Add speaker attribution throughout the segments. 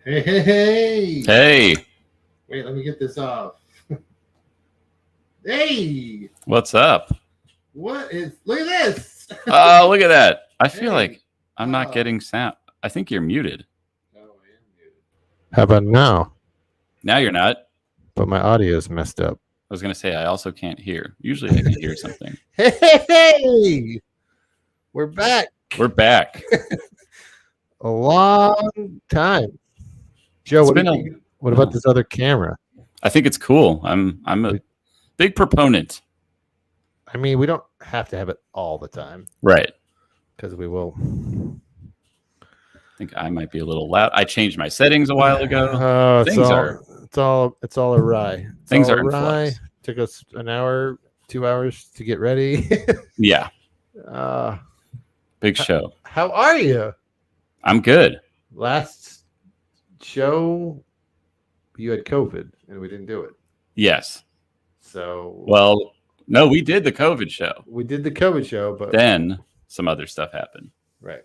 Speaker 1: Hey, hey, hey.
Speaker 2: Hey.
Speaker 1: Wait, let me get this off. Hey.
Speaker 2: What's up?
Speaker 1: What is... Look at this.
Speaker 2: Oh, look at that. I feel
Speaker 1: Hey.
Speaker 2: like I'm not getting sound. I think you're muted.
Speaker 1: Oh, I am muted.
Speaker 3: How about now?
Speaker 2: Now you're not.
Speaker 3: But my audio is messed up.
Speaker 2: I was going to say, I also can't hear. Usually I can hear something.
Speaker 3: Hey! We're back.
Speaker 2: We're back.
Speaker 3: A long time. Joe, what about this other camera?
Speaker 2: I think it's cool. I'm a big proponent.
Speaker 3: I mean, we don't have to have it all the time.
Speaker 2: Right.
Speaker 3: Because we will.
Speaker 2: I think I might be a little loud. I changed my settings a while ago.
Speaker 3: Oh, it's all awry.
Speaker 2: Things are in flux.
Speaker 3: Took us an hour, 2 hours to get ready.
Speaker 2: Yeah. Big show.
Speaker 3: How are you?
Speaker 2: I'm good.
Speaker 3: Last show, you had COVID and we didn't do it.
Speaker 2: Yes.
Speaker 3: So,
Speaker 2: well, no, we did the COVID show.
Speaker 3: We did the COVID show, but
Speaker 2: then some other stuff happened.
Speaker 3: Right.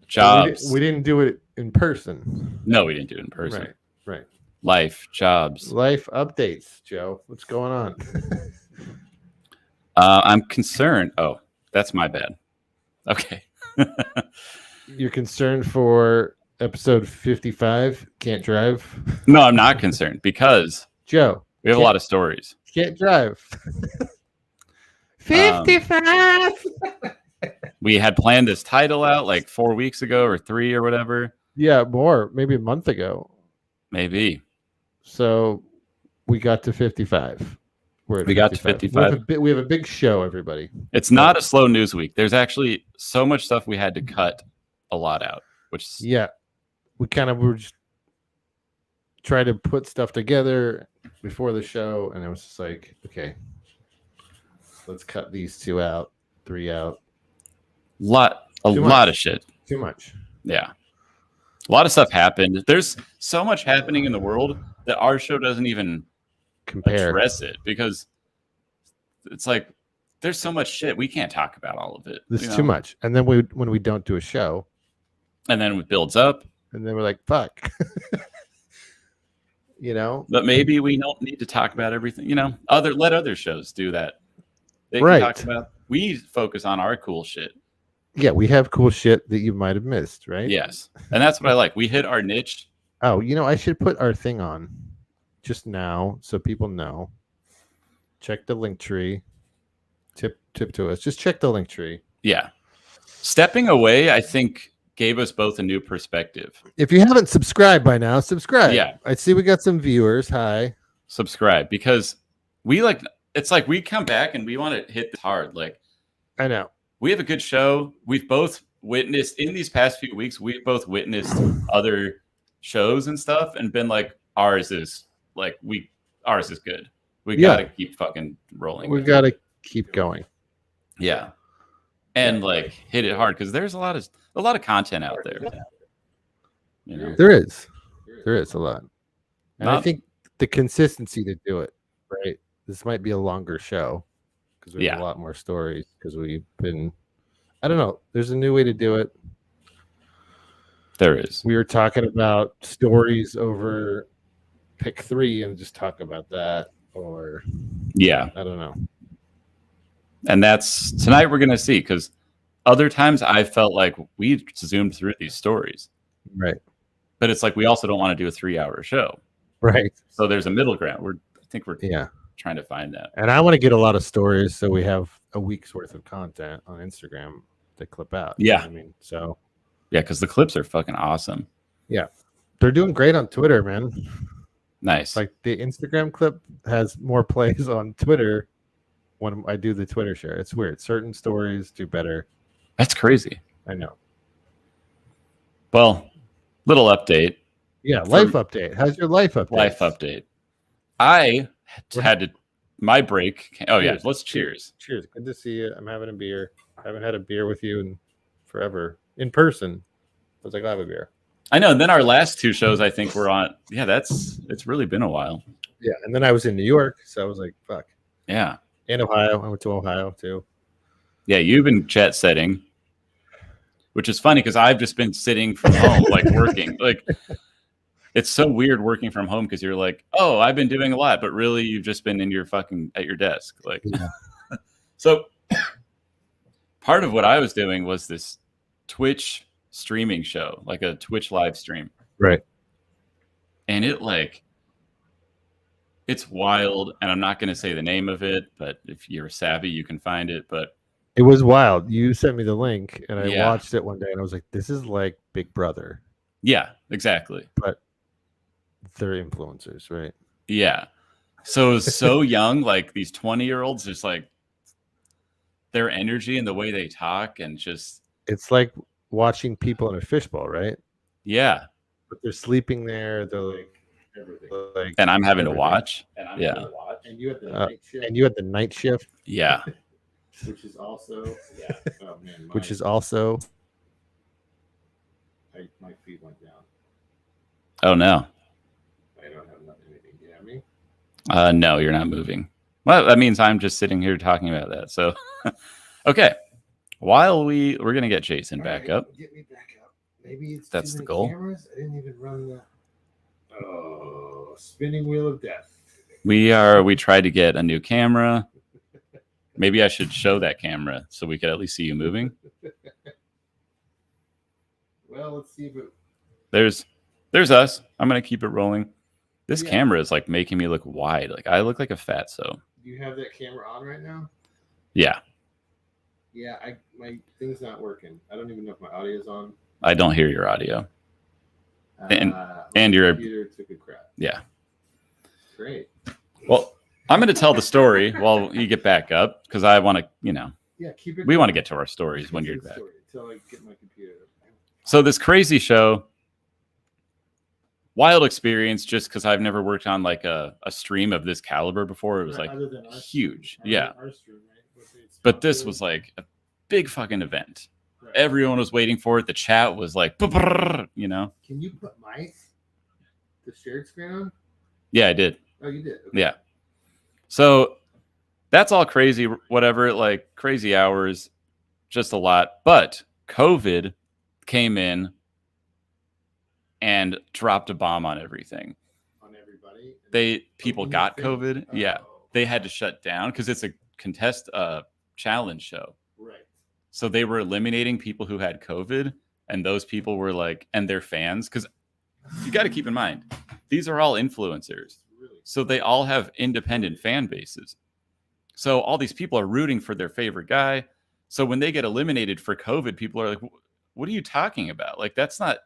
Speaker 2: Jobs.
Speaker 3: We didn't do it in person.
Speaker 2: No, we didn't do it in person.
Speaker 3: Right.
Speaker 2: Life, jobs.
Speaker 3: Life updates, Joe. What's going on?
Speaker 2: I'm concerned. Oh, that's my bad. Okay.
Speaker 3: You're concerned for episode 55, Can't Drive?
Speaker 2: No, I'm not concerned because
Speaker 3: Joe,
Speaker 2: we have a lot of stories.
Speaker 3: Can't Drive. 55.
Speaker 2: We had planned this title out like 4 weeks ago or 3 or whatever.
Speaker 3: Yeah, more, maybe a month ago.
Speaker 2: Maybe.
Speaker 3: So we got to 55.
Speaker 2: We got to 55.
Speaker 3: We have a big show, everybody.
Speaker 2: It's not a slow news week. There's actually so much stuff we had to cut a lot out, which
Speaker 3: we kind of were just trying to put stuff together before the show, and it was just like, okay, let's cut these 2 out, 3 out.
Speaker 2: A lot of shit.
Speaker 3: Too much.
Speaker 2: Yeah. A lot of stuff happened. There's so much happening in the world that our show doesn't even address it because it's like there's so much shit we can't talk about all of it.
Speaker 3: This is too much. And then when we don't do a show,
Speaker 2: and then it builds up,
Speaker 3: and then we're like, fuck.
Speaker 2: But maybe we don't need to talk about everything. Let other shows do that. They can talk about. We focus on our cool shit.
Speaker 3: Yeah, we have cool shit that you might have missed, right?
Speaker 2: Yes, and that's what I like. We hit our niche.
Speaker 3: Oh, I should put our thing on just now so people know. Check the link tree. Tip to us. Just check the link tree.
Speaker 2: Yeah. Stepping away, I think, gave us both a new perspective.
Speaker 3: If you haven't subscribed by now, subscribe.
Speaker 2: Yeah.
Speaker 3: I see we got some viewers. Hi.
Speaker 2: Subscribe because it's like we come back and we want to hit this hard. Like,
Speaker 3: I know.
Speaker 2: We have a good show. We've both witnessed in these past few weeks, we've both witnessed other shows and stuff and been like, ours is good. We got to keep fucking rolling.
Speaker 3: We got to keep going.
Speaker 2: Yeah. And hit it hard because there's a lot of content out there.
Speaker 3: There is a lot. And I think the consistency to do it, right? This might be a longer show because we have a lot more stories because we've been, I don't know. There's a new way to do it.
Speaker 2: There is.
Speaker 3: We were talking about stories over pick 3 and just talk about that, or I don't know.
Speaker 2: And that's tonight we're gonna see because other times I felt like we zoomed through these stories,
Speaker 3: right?
Speaker 2: But it's like we also don't want to do a 3-hour show,
Speaker 3: right?
Speaker 2: So there's a middle ground. We're trying to find that.
Speaker 3: And I want to get a lot of stories so we have a week's worth of content on Instagram to clip out.
Speaker 2: Yeah, because the clips are fucking awesome.
Speaker 3: Yeah, they're doing great on Twitter, man.
Speaker 2: Nice.
Speaker 3: Like the Instagram clip has more plays on Twitter when I do the Twitter share. It's weird. Certain stories do better.
Speaker 2: That's crazy.
Speaker 3: I know.
Speaker 2: Well, little update.
Speaker 3: Yeah, life update. How's your life update?
Speaker 2: Life update. I had my break. Oh, yeah. Let's cheers.
Speaker 3: Cheers. Good to see you. I'm having a beer. I haven't had a beer with you in forever. In person. I was like, I'll have a beer.
Speaker 2: I know. And then our last 2 shows, I think, were on. Yeah, it's really been a while.
Speaker 3: Yeah. And then I was in New York. So I was like, fuck.
Speaker 2: Yeah.
Speaker 3: And Ohio. I went to Ohio too.
Speaker 2: Yeah. You've been jet setting. which is funny because I've just been sitting from home, like working. Like, it's so weird working from home because you're like, oh, I've been doing a lot, but really you've just been in your at your desk. Like, so part of what I was doing was this Twitch streaming show, like a Twitch live stream.
Speaker 3: Right.
Speaker 2: And it's wild. And I'm not going to say the name of it, but if you're savvy, you can find it. But
Speaker 3: it was wild. You sent me the link and I watched it one day and I was like, this is like Big Brother.
Speaker 2: Yeah, exactly.
Speaker 3: But they're influencers, right?
Speaker 2: Yeah. So it was so young, like these 20-year-olds, just like their energy and the way they talk and just.
Speaker 3: It's like watching people in a fishbowl, right?
Speaker 2: Yeah.
Speaker 3: But they're sleeping there. They're like everything. Like,
Speaker 2: and I'm having to watch.
Speaker 1: And you had the night shift.
Speaker 3: And you had the night shift.
Speaker 2: Yeah.
Speaker 1: Which is also, oh man,
Speaker 3: which is also.
Speaker 1: My feet went down.
Speaker 2: Oh no.
Speaker 1: I don't have anything. You hear me?
Speaker 2: No, you're not moving. Well, that means I'm just sitting here talking about that. So, okay. While we're gonna get Jason back up.
Speaker 1: Get me back up. Maybe it's
Speaker 2: that's the goal.
Speaker 1: Cameras. I didn't even run the spinning wheel of death.
Speaker 2: We tried to get a new camera. Maybe I should show that camera so we could at least see you moving.
Speaker 1: Well, let's see if it.
Speaker 2: There's us. I'm gonna keep it rolling. This camera is like making me look wide. Like I look like a fatso.
Speaker 1: Do you have that camera on right now?
Speaker 2: Yeah.
Speaker 1: Yeah, my thing's not working. I don't even know if my audio's on.
Speaker 2: I don't hear your audio. And your
Speaker 1: computer took a crap.
Speaker 2: Yeah.
Speaker 1: Great.
Speaker 2: Well, I'm going to tell the story while you get back up because I want to,
Speaker 1: Yeah, keep it.
Speaker 2: We want to get to our stories when you're back.
Speaker 1: Until I get my computer.
Speaker 2: So this crazy show, wild experience, just because I've never worked on like a stream of this caliber before. It was like huge. Yeah. But this was like a big fucking event. Right. Everyone was waiting for it. The chat was like,
Speaker 1: Can you put the shared screen on?
Speaker 2: Yeah, I did.
Speaker 1: Oh, you did? Okay.
Speaker 2: Yeah. So that's all crazy, whatever, like crazy hours, just a lot. But COVID came in and dropped a bomb on everything.
Speaker 1: On everybody?
Speaker 2: People got COVID. Oh. Yeah. They had to shut down because it's a challenge show.
Speaker 1: Right.
Speaker 2: So they were eliminating people who had COVID, and those people were like, and their fans, because you got to keep in mind, these are all influencers. So they all have independent fan bases. So all these people are rooting for their favorite guy. So when they get eliminated for COVID, people are like, what are you talking about? Like, that's not,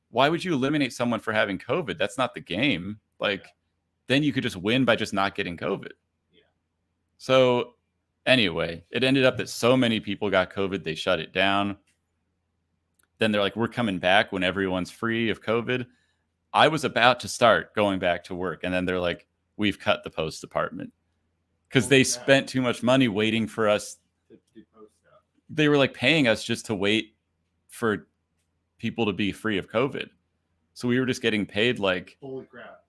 Speaker 2: why would you eliminate someone for having COVID? That's not the game. Like, then you could just win by just not getting COVID. Yeah. So anyway, it ended up that so many people got COVID, they shut it down. Then they're like, we're coming back when everyone's free of COVID. I was about to start going back to work. And then they're like, we've cut the post department because they spent too much money waiting for us. They were like paying us just to wait for people to be free of COVID. So we were just getting paid like,
Speaker 1: holy crap.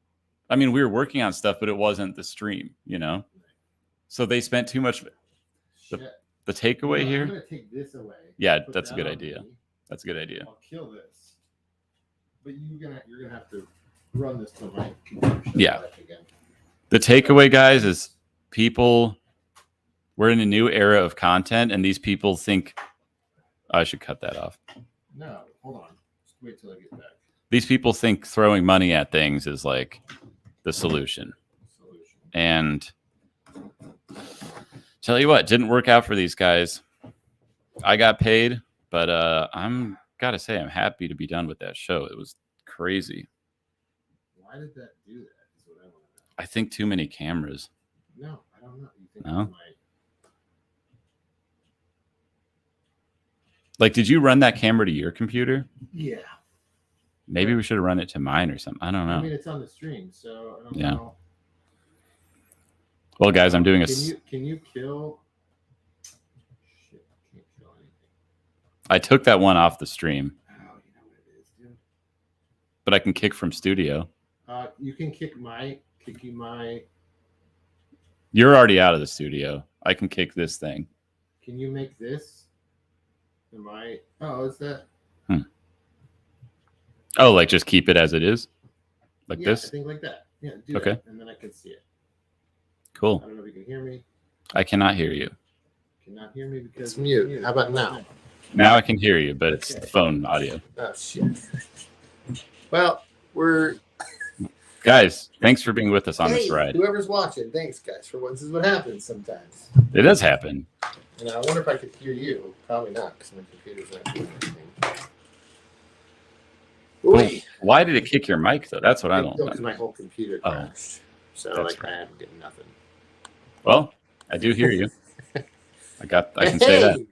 Speaker 2: I mean, we were working on stuff, but it wasn't the stream, So they spent too much. The takeaway here.
Speaker 1: I'm going to take this away.
Speaker 2: Yeah, that's a good idea. That's a good idea.
Speaker 1: I'll kill this. But you're gonna have to run this to my computer.
Speaker 2: Yeah. The takeaway, guys, is we're in a new era of content, and these people think I should cut that off.
Speaker 1: No, hold on. Just wait till I get back.
Speaker 2: These people think throwing money at things is like the solution. And tell you what, didn't work out for these guys. I got paid, but I'm gotta say I'm happy to be done with that show. It was crazy.
Speaker 1: Why did that do that? Is what I want to know.
Speaker 2: I think too many cameras.
Speaker 1: No, I don't know. You think
Speaker 2: no? Like, did you run that camera to your computer?
Speaker 1: Yeah.
Speaker 2: Maybe we should have run it to mine or something. I don't know.
Speaker 1: I mean, it's on the stream, so I don't know.
Speaker 2: Well, guys, I'm doing
Speaker 1: Can you kill? Shit, I can't kill anything.
Speaker 2: I took that one off the stream.
Speaker 1: Oh, you know what it is, dude.
Speaker 2: But I can kick from studio.
Speaker 1: You can kick my.
Speaker 2: You're already out of the studio. I can kick this thing.
Speaker 1: Can you make this? Am I? Oh, is that?
Speaker 2: Oh, like just keep it as it is, like
Speaker 1: I
Speaker 2: this.
Speaker 1: think like that. Yeah. Do
Speaker 2: Okay.
Speaker 1: that, and then I can see it.
Speaker 2: Cool.
Speaker 1: I don't know if you can hear me.
Speaker 2: I cannot hear you.
Speaker 1: Cannot hear me because
Speaker 3: It's mute. How about now?
Speaker 2: Now I can hear you, but it's the phone audio.
Speaker 3: Oh shit. Well, we're
Speaker 2: Guys, thanks for being with us on this
Speaker 1: Hey,
Speaker 2: ride.
Speaker 1: whoever's watching, thanks guys for what. This is what happens sometimes.
Speaker 2: It does happen.
Speaker 1: And I wonder if I could hear you. Probably not, because my computer's not doing anything.
Speaker 2: Well,
Speaker 1: Oy.
Speaker 2: why did it kick your mic though? That's what I don't
Speaker 1: Because
Speaker 2: know.
Speaker 1: my whole computer crashed. So
Speaker 2: that's
Speaker 1: like
Speaker 2: right.
Speaker 1: I am getting nothing.
Speaker 2: Well, I do hear you. I can say that.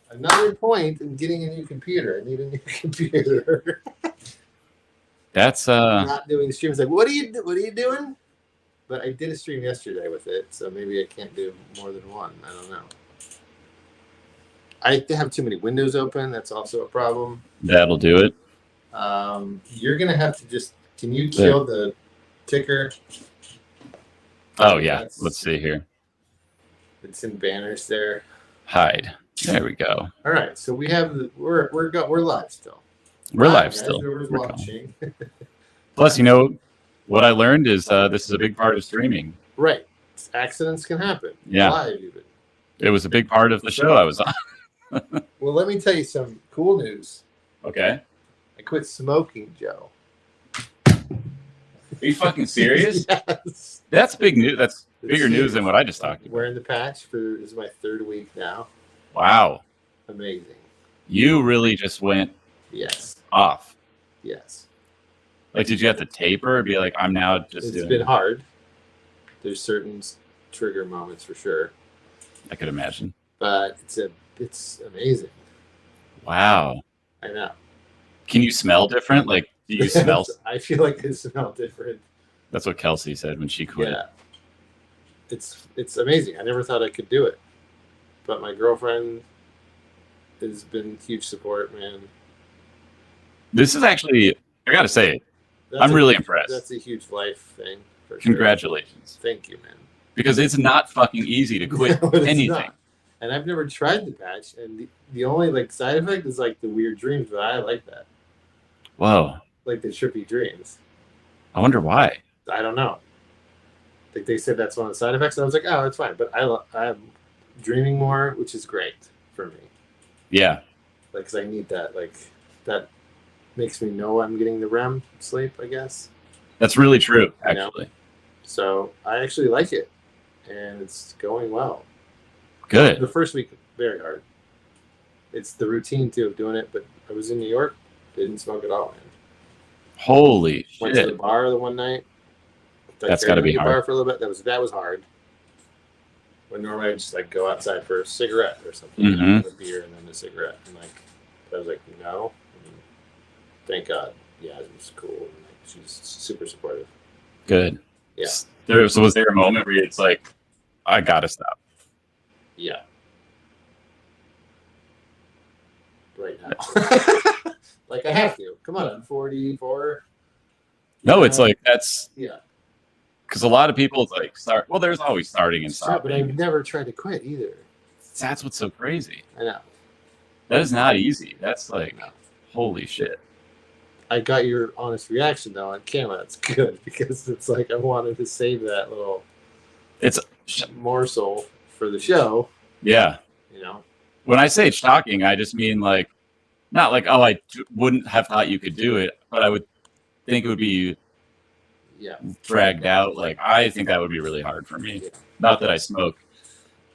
Speaker 1: Another point in getting a new computer. I need a new computer.
Speaker 2: That's
Speaker 1: Not doing streams. Like, what are you doing? But I did a stream yesterday with it, so maybe I can't do more than one. I don't know. I have too many windows open. That's also a problem.
Speaker 2: that'll do it.
Speaker 1: You're gonna have to just. Can you kill the ticker?
Speaker 2: Oh yeah. Let's see here.
Speaker 1: It's in banners there.
Speaker 2: Hide. There we go.
Speaker 1: All right, so we have we're live still.
Speaker 2: We're
Speaker 1: Hi,
Speaker 2: live
Speaker 1: guys,
Speaker 2: still.
Speaker 1: whoever's
Speaker 2: We're
Speaker 1: watching.
Speaker 2: Plus, what I learned is this is a big part of streaming.
Speaker 1: Right, accidents can happen.
Speaker 2: Yeah.
Speaker 1: Live even.
Speaker 2: It was a big part of the show I was on.
Speaker 1: Well, let me tell you some cool news.
Speaker 2: Okay.
Speaker 1: I quit smoking, Joe.
Speaker 2: Are you fucking serious?
Speaker 1: Yes.
Speaker 2: That's big news. That's bigger news than what I just talked about.
Speaker 1: Wearing the patch this is my 3rd week now.
Speaker 2: Wow.
Speaker 1: Amazing.
Speaker 2: You really just went
Speaker 1: Yes.
Speaker 2: off.
Speaker 1: Yes.
Speaker 2: Like, did you have to taper or be like, I'm now just
Speaker 1: It's
Speaker 2: doing
Speaker 1: been hard. There's certain trigger moments for sure,
Speaker 2: I could imagine.
Speaker 1: but it's amazing.
Speaker 2: Wow.
Speaker 1: I know.
Speaker 2: Can you smell different? Like, do you smell?
Speaker 1: I feel like I smell different.
Speaker 2: That's what Kelsey said when she quit.
Speaker 1: Yeah. It's amazing. I never thought I could do it, but my girlfriend has been huge support, man.
Speaker 2: This is actually, I gotta say,
Speaker 1: That's
Speaker 2: I'm really impressed.
Speaker 1: That's a huge life thing. For
Speaker 2: Congratulations.
Speaker 1: Sure. Thank you, man.
Speaker 2: Because it's not fucking easy to quit
Speaker 1: No, it's
Speaker 2: anything.
Speaker 1: not. And I've never tried the patch, and the only like side effect is like the weird dreams, but I like that.
Speaker 2: Whoa.
Speaker 1: Like the trippy dreams.
Speaker 2: I wonder why.
Speaker 1: I don't know. Like they said that's one of the side effects, and I was like, oh, it's fine. But I'm dreaming more, which is great for me.
Speaker 2: Yeah.
Speaker 1: Like, cause I need that. Like that makes me know I'm getting the REM sleep, I guess.
Speaker 2: That's really true,
Speaker 1: You know?
Speaker 2: actually.
Speaker 1: So I actually like it, and it's going well.
Speaker 2: Good.
Speaker 1: The first week, very hard. It's the routine too of doing it. But I was in New York, didn't smoke at all, man.
Speaker 2: Holy
Speaker 1: Went to the
Speaker 2: shit.
Speaker 1: bar the one night.
Speaker 2: That's gotta be
Speaker 1: karaoke
Speaker 2: hard.
Speaker 1: Bar for a little bit. That was hard. When normally I just like go outside for a cigarette or something,
Speaker 2: Mhm.
Speaker 1: have a beer and then a cigarette, and like I was like, no. And thank God, yeah, it was cool. And, like, she's super supportive.
Speaker 2: Good.
Speaker 1: Yeah.
Speaker 2: So was there a moment where it's like, I gotta stop?
Speaker 1: Yeah. Right now, like I have to. Come on, I'm 44.
Speaker 2: No, it's like that's
Speaker 1: Yeah.
Speaker 2: because a lot of people like start. Well, there's always starting and
Speaker 1: But
Speaker 2: stopping.
Speaker 1: I've never tried to quit either.
Speaker 2: That's what's so crazy.
Speaker 1: I know.
Speaker 2: That is not easy. That's like,
Speaker 1: No.
Speaker 2: holy shit.
Speaker 1: I got your honest reaction though on camera. That's good because it's like I wanted to save that little
Speaker 2: It's
Speaker 1: morsel for the show.
Speaker 2: yeah.
Speaker 1: You know.
Speaker 2: When I say shocking, I just mean like, not like, oh, I wouldn't have thought you could do it, but I would think it would be
Speaker 1: Yeah.
Speaker 2: dragged out. Like, I think that would be really hard for me.
Speaker 1: Yeah.
Speaker 2: Not that I smoke,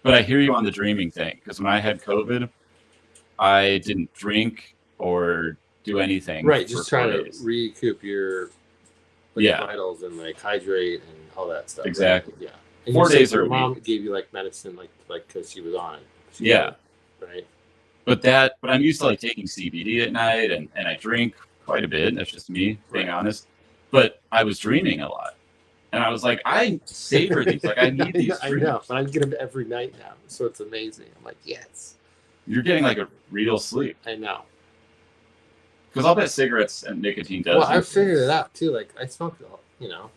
Speaker 2: but I hear you on the dreaming thing. Because when I had COVID, I didn't drink or do anything.
Speaker 1: Right.
Speaker 2: for
Speaker 1: Just
Speaker 2: 4
Speaker 1: trying to
Speaker 2: days.
Speaker 1: recoup your
Speaker 2: Yeah.
Speaker 1: vitals and like hydrate and all that stuff. right?
Speaker 2: Exactly.
Speaker 1: Yeah. And
Speaker 2: 4
Speaker 1: you said
Speaker 2: days
Speaker 1: your
Speaker 2: or a
Speaker 1: mom gave you like medicine, like because she was on it. She
Speaker 2: Yeah.
Speaker 1: did, right.
Speaker 2: But I'm used to like taking CBD at night and I drink quite a bit. That's just me being honest. But I was dreaming a lot. And I was like, I savor these. Like, I need these.
Speaker 1: I know, but I get them every night now, so it's amazing. I'm like, yes,
Speaker 2: You're getting like a real sleep.
Speaker 1: I know.
Speaker 2: Because I'll bet cigarettes and nicotine does.
Speaker 1: Well, I figured it out too. Like I smoke, you know,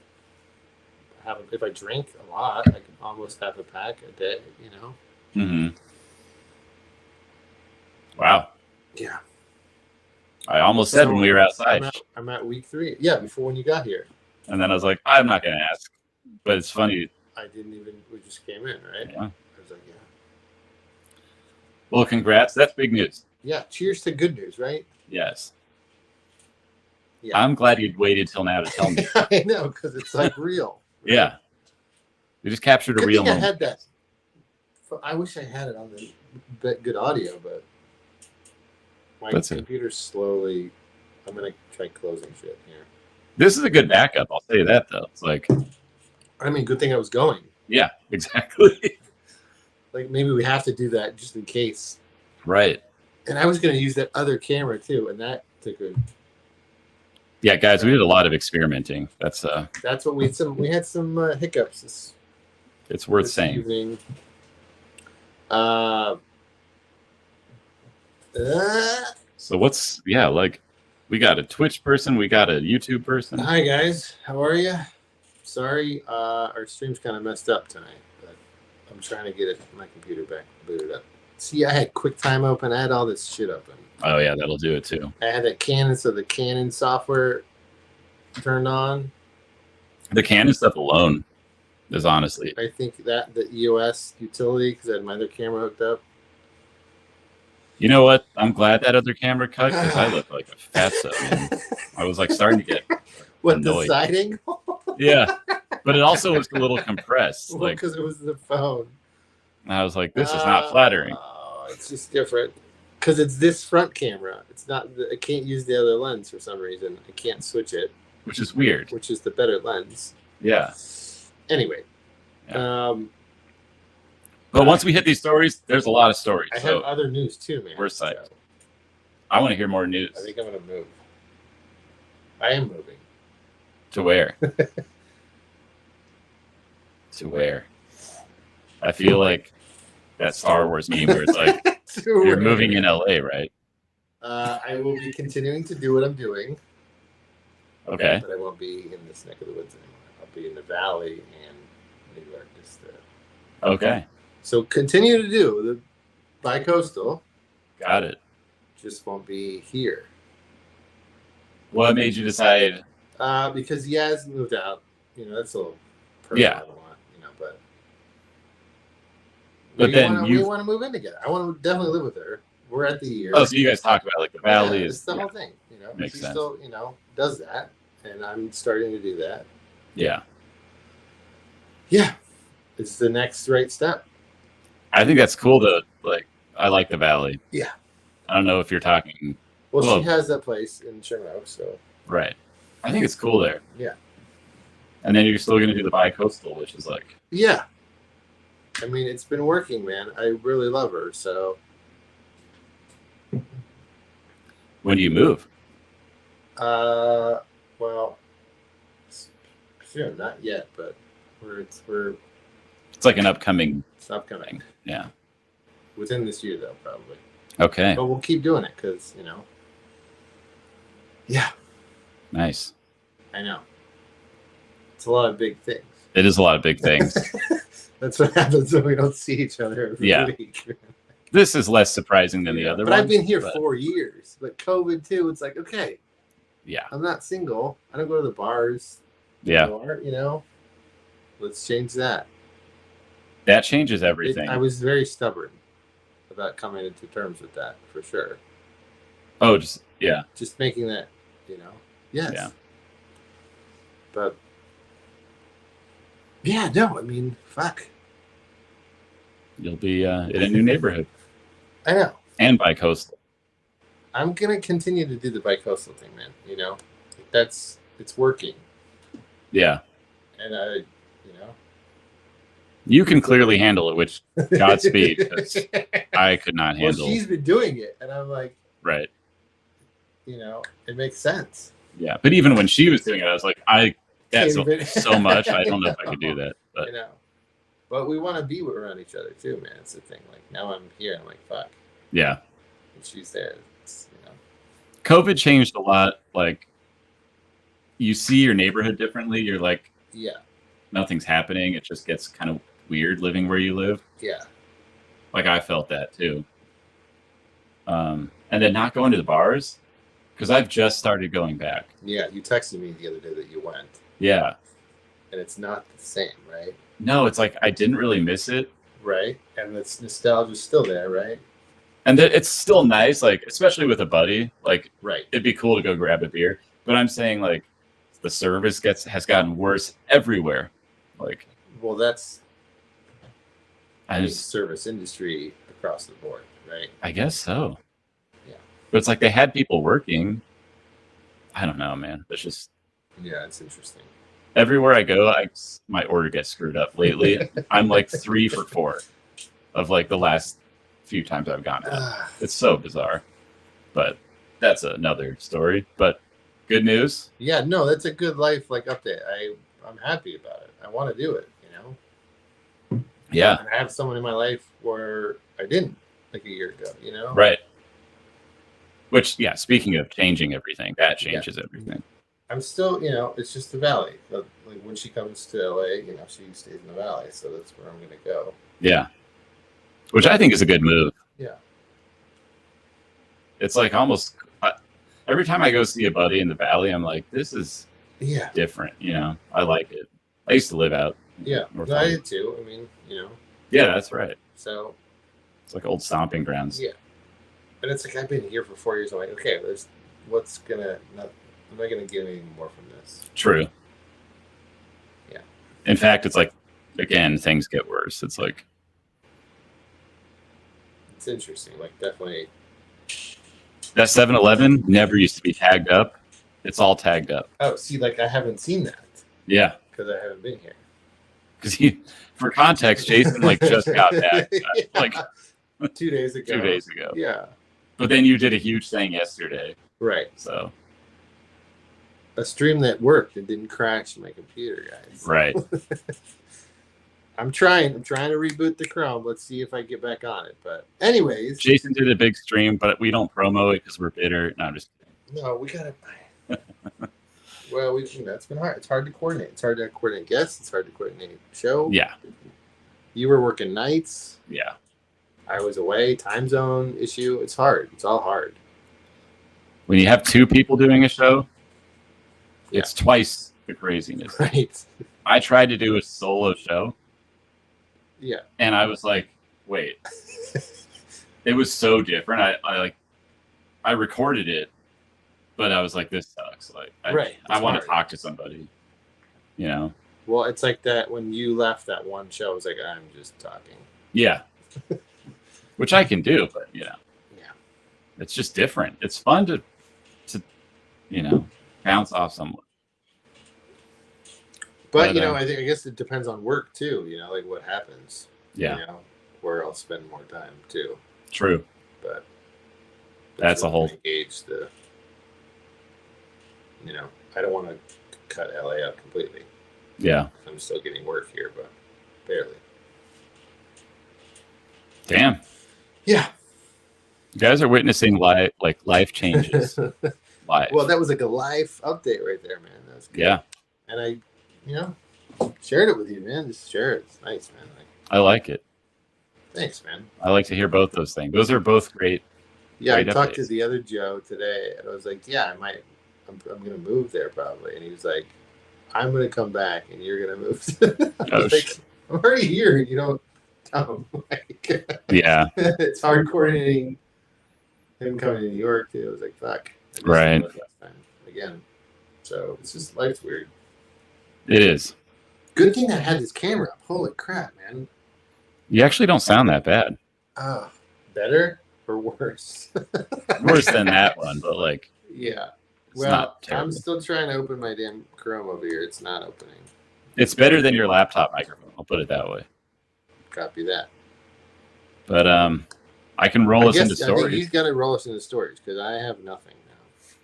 Speaker 1: if I drink a lot, I can almost have a pack a day. You know.
Speaker 2: Mm-hmm. Wow.
Speaker 1: Yeah.
Speaker 2: I almost said when we were outside.
Speaker 1: I'm at week 3. Yeah, before when you got here.
Speaker 2: And then I was like, I'm not going to ask. But it's funny.
Speaker 1: I didn't even, we just came in, right?
Speaker 2: Yeah.
Speaker 1: I was like, yeah.
Speaker 2: Well, congrats. That's big news.
Speaker 1: Yeah. Cheers to good news, right?
Speaker 2: Yes.
Speaker 1: Yeah.
Speaker 2: I'm glad you'd waited till now to tell me.
Speaker 1: I know, because it's like real. Right?
Speaker 2: Yeah. You just captured a real moment.
Speaker 1: I had that. I wish I had it on the good audio, but my computer's slowly. I'm going to try closing shit here.
Speaker 2: This is a good backup. I'll say that, though. It's like,
Speaker 1: I mean, good thing I was going.
Speaker 2: Yeah, exactly.
Speaker 1: Like, maybe we have to do that just in case.
Speaker 2: Right.
Speaker 1: And I was going to use that other camera, too, and that took a...
Speaker 2: Yeah, guys, we did a lot of experimenting. That's
Speaker 1: what we had some hiccups.
Speaker 2: It's worth saying.
Speaker 1: Evening.
Speaker 2: So what's we got a Twitch person, we got a YouTube person.
Speaker 1: Hi guys, how are you? Sorry, our stream's kind of messed up tonight, but I'm trying to get my computer back booted up. See, I had QuickTime open. I had all this shit open.
Speaker 2: Oh yeah, that'll do it too.
Speaker 1: I had that Canon, so the Canon software turned on.
Speaker 2: The Canon stuff alone is honestly.
Speaker 1: I think that the EOS utility, because I had my other camera hooked up.
Speaker 2: You know what? I'm glad that other camera cut because I look like a fatso, man. I was like starting to get annoyed.
Speaker 1: The side angle?
Speaker 2: Yeah, but it also was a little compressed,
Speaker 1: well, because it was the phone.
Speaker 2: I was like, this is not flattering.
Speaker 1: It's just different because it's this front camera. It's not. I can't use the other lens for some reason. I can't switch it,
Speaker 2: which is weird.
Speaker 1: Which is the better lens.
Speaker 2: Yeah.
Speaker 1: Anyway.
Speaker 2: Yeah. But once we hit these stories, there's a lot of stories.
Speaker 1: I have other news too, man.
Speaker 2: We're psyched. So. I want to hear more news.
Speaker 1: I think I'm going to move. I am moving.
Speaker 2: To where? To where? I feel like that Star Wars meme where it's like, you're moving in LA, right?
Speaker 1: I will be continuing to do what I'm doing.
Speaker 2: Okay.
Speaker 1: But I won't be in this neck of the woods anymore. I'll be in the Valley and New York.
Speaker 2: Okay.
Speaker 1: So continue to do the bi-coastal.
Speaker 2: Got it.
Speaker 1: Just won't be here.
Speaker 2: What made you decide?
Speaker 1: Because Yaz moved out. You know, that's a little personal.
Speaker 2: Yeah.
Speaker 1: I don't want, you know,
Speaker 2: but then
Speaker 1: we want to move in together. I want to definitely live with her. We're at the year.
Speaker 2: Oh, so you guys talk about like the Valley
Speaker 1: is the whole thing. You know,
Speaker 2: makes
Speaker 1: she
Speaker 2: sense.
Speaker 1: still, you know, does that, and I'm starting to do that.
Speaker 2: Yeah.
Speaker 1: Yeah. It's the next right step.
Speaker 2: I think that's cool to like. I like the Valley.
Speaker 1: Yeah.
Speaker 2: I don't know if you're talking.
Speaker 1: Well, she has that place in Sherman Oaks, so.
Speaker 2: Right. I think it's cool there.
Speaker 1: Yeah.
Speaker 2: And then you're still going to do the bi-coastal, which is like.
Speaker 1: Yeah. I mean, it's been working, man. I really love her, so.
Speaker 2: When do you move?
Speaker 1: Well, sure, not yet, but we're.
Speaker 2: It's like an upcoming.
Speaker 1: It's upcoming.
Speaker 2: Thing. Yeah.
Speaker 1: Within this year, though, probably.
Speaker 2: Okay.
Speaker 1: But we'll keep doing it because, you know. Yeah.
Speaker 2: Nice.
Speaker 1: I know. It's a lot of big things.
Speaker 2: It is a lot of big things.
Speaker 1: That's what happens when we don't see each other every week.
Speaker 2: This is less surprising than the other one.
Speaker 1: But I've been here 4 years. But COVID, too, it's like, okay.
Speaker 2: Yeah.
Speaker 1: I'm not single. I don't go to the bars.
Speaker 2: Yeah.
Speaker 1: Anymore, you know. Let's change that.
Speaker 2: That changes everything.
Speaker 1: I was very stubborn about coming into terms with that, for sure.
Speaker 2: Oh, just
Speaker 1: making that, you know. Yes.
Speaker 2: Yeah.
Speaker 1: But yeah, no, I mean, fuck.
Speaker 2: You'll be in a new neighborhood.
Speaker 1: I know.
Speaker 2: And bi-coastal.
Speaker 1: I'm gonna continue to do the bi-coastal thing, man. You know, it's working.
Speaker 2: Yeah.
Speaker 1: And you know,
Speaker 2: you can clearly handle it, which Godspeed, because I could not handle.
Speaker 1: Well, she's been doing it, and I'm like,
Speaker 2: right.
Speaker 1: You know, it makes sense.
Speaker 2: Yeah, but even when she was doing it, I was like, that's so much. I don't know if I could do that. But
Speaker 1: you know, but we want to be around each other too, man. It's the thing. Like now I'm here, I'm like, fuck.
Speaker 2: Yeah.
Speaker 1: And she's there. It's, you know.
Speaker 2: COVID changed a lot. Like, you see your neighborhood differently. You're like,
Speaker 1: yeah,
Speaker 2: nothing's happening. It just gets kind of weird living where you live.
Speaker 1: Yeah.
Speaker 2: Like I felt that too. and then not going to the bars because I've just started going back.
Speaker 1: Yeah, you texted me the other day that you went.
Speaker 2: Yeah.
Speaker 1: And it's not the same, right?
Speaker 2: No, it's like I didn't really miss it.
Speaker 1: Right. And it's nostalgia's still there, right?
Speaker 2: And it's still nice, like especially with a buddy. Like,
Speaker 1: right,
Speaker 2: it'd be cool to go grab a beer. But I'm saying like the service has gotten worse everywhere. Like,
Speaker 1: well, that's
Speaker 2: the
Speaker 1: service industry across the board, right?
Speaker 2: I guess so.
Speaker 1: Yeah.
Speaker 2: But it's like they had people working. I don't know, man. It's just
Speaker 1: it's interesting.
Speaker 2: Everywhere I go, my order gets screwed up lately. I'm like 3 for 4 of like the last few times I've gone out. It's so bizarre, but that's another story. But good news.
Speaker 1: Yeah, no, that's a good life like update. I'm happy about it. I want to do it, you know.
Speaker 2: Yeah.
Speaker 1: And I have someone in my life where I didn't like a year ago, you know.
Speaker 2: Right. Which, yeah, speaking of changing everything, that changes everything.
Speaker 1: I'm still, you know, it's just the valley. Like when she comes to LA, you know, she stays in the valley, so that's where I'm going to go.
Speaker 2: Yeah. Which I think is a good move.
Speaker 1: Yeah.
Speaker 2: It's like almost every time I go see a buddy in the valley, I'm like, this is different. You know, I like it. I used to live out.
Speaker 1: Yeah, I did too. I mean, you know.
Speaker 2: Yeah, that's right.
Speaker 1: So
Speaker 2: it's like old stomping grounds.
Speaker 1: Yeah. And it's like I've been here for 4 years. I'm like, okay, am I going to get any more from this?
Speaker 2: True.
Speaker 1: Yeah.
Speaker 2: In fact, it's like, again, things get worse. It's like,
Speaker 1: it's interesting. Like, definitely.
Speaker 2: That 7-Eleven never used to be tagged up. It's all tagged up.
Speaker 1: Oh, see, like, I haven't seen that.
Speaker 2: Yeah.
Speaker 1: Because I haven't been here.
Speaker 2: Because for context, Jason, like, just got back. Like,
Speaker 1: 2 days ago.
Speaker 2: 2 days ago.
Speaker 1: Yeah.
Speaker 2: But then you did a huge thing yesterday.
Speaker 1: Right.
Speaker 2: So.
Speaker 1: A stream that worked and didn't crash my computer, guys.
Speaker 2: Right.
Speaker 1: I'm trying to reboot the Chrome. Let's see if I get back on it. But anyways,
Speaker 2: Jason did a big stream, but we don't promo it because we're bitter. No, I'm just kidding.
Speaker 1: No, we gotta. Well, that's been hard. It's hard to coordinate. It's hard to coordinate guests. It's hard to coordinate show.
Speaker 2: Yeah.
Speaker 1: You were working nights.
Speaker 2: Yeah.
Speaker 1: I was away. Time zone issue. It's hard. It's all hard.
Speaker 2: When you have 2 people doing a show, it's twice the craziness.
Speaker 1: Right.
Speaker 2: I tried to do a solo show.
Speaker 1: Yeah.
Speaker 2: And I was like, wait. It was so different. I recorded it, but I was like, this sucks. Like, I want to talk to somebody, you know?
Speaker 1: Well, it's like that when you left that one show, I was like, I'm just talking.
Speaker 2: Yeah. Which I can do, but yeah. It's just different. It's fun to you know, bounce off someone.
Speaker 1: But you know, I guess it depends on work too. You know, like what happens.
Speaker 2: Yeah.
Speaker 1: You know, where I'll spend more time too.
Speaker 2: True.
Speaker 1: But
Speaker 2: that's a whole
Speaker 1: engage the. You know, I don't want to cut LA out completely.
Speaker 2: Yeah.
Speaker 1: I'm still getting work here, but barely.
Speaker 2: Damn.
Speaker 1: Yeah.
Speaker 2: You guys are witnessing life changes. Live.
Speaker 1: Well, that was like a live update right there, man. That was good.
Speaker 2: Yeah.
Speaker 1: And I, you know, shared it with you, man. Just share it. It's nice, man.
Speaker 2: I like it.
Speaker 1: Thanks, man.
Speaker 2: I like to hear both those things. Those are both great.
Speaker 1: Yeah,
Speaker 2: great
Speaker 1: I talked
Speaker 2: updates.
Speaker 1: to the other Joe today, and I was like, "Yeah, I might. I'm going to move there probably." And he was like, "I'm going to come back, and you're going to move." I was like, "I'm already here. You don't tell him."
Speaker 2: Yeah.
Speaker 1: It's hard coordinating him coming to New York too. I was like, "Fuck."
Speaker 2: Right.
Speaker 1: Last time again. So it's just life's weird.
Speaker 2: It is.
Speaker 1: Good thing I had this camera up. Holy crap, man.
Speaker 2: You actually don't sound that bad.
Speaker 1: Better or worse?
Speaker 2: Worse than that one, but like.
Speaker 1: Yeah.
Speaker 2: It's
Speaker 1: Well,
Speaker 2: not terrible.
Speaker 1: I'm still trying to open my damn Chrome over here. It's not opening.
Speaker 2: It's better than your laptop microphone. I'll put it that way.
Speaker 1: Copy that.
Speaker 2: But I can roll us into
Speaker 1: I think
Speaker 2: stories.
Speaker 1: he's got to roll us into stories because I have nothing now.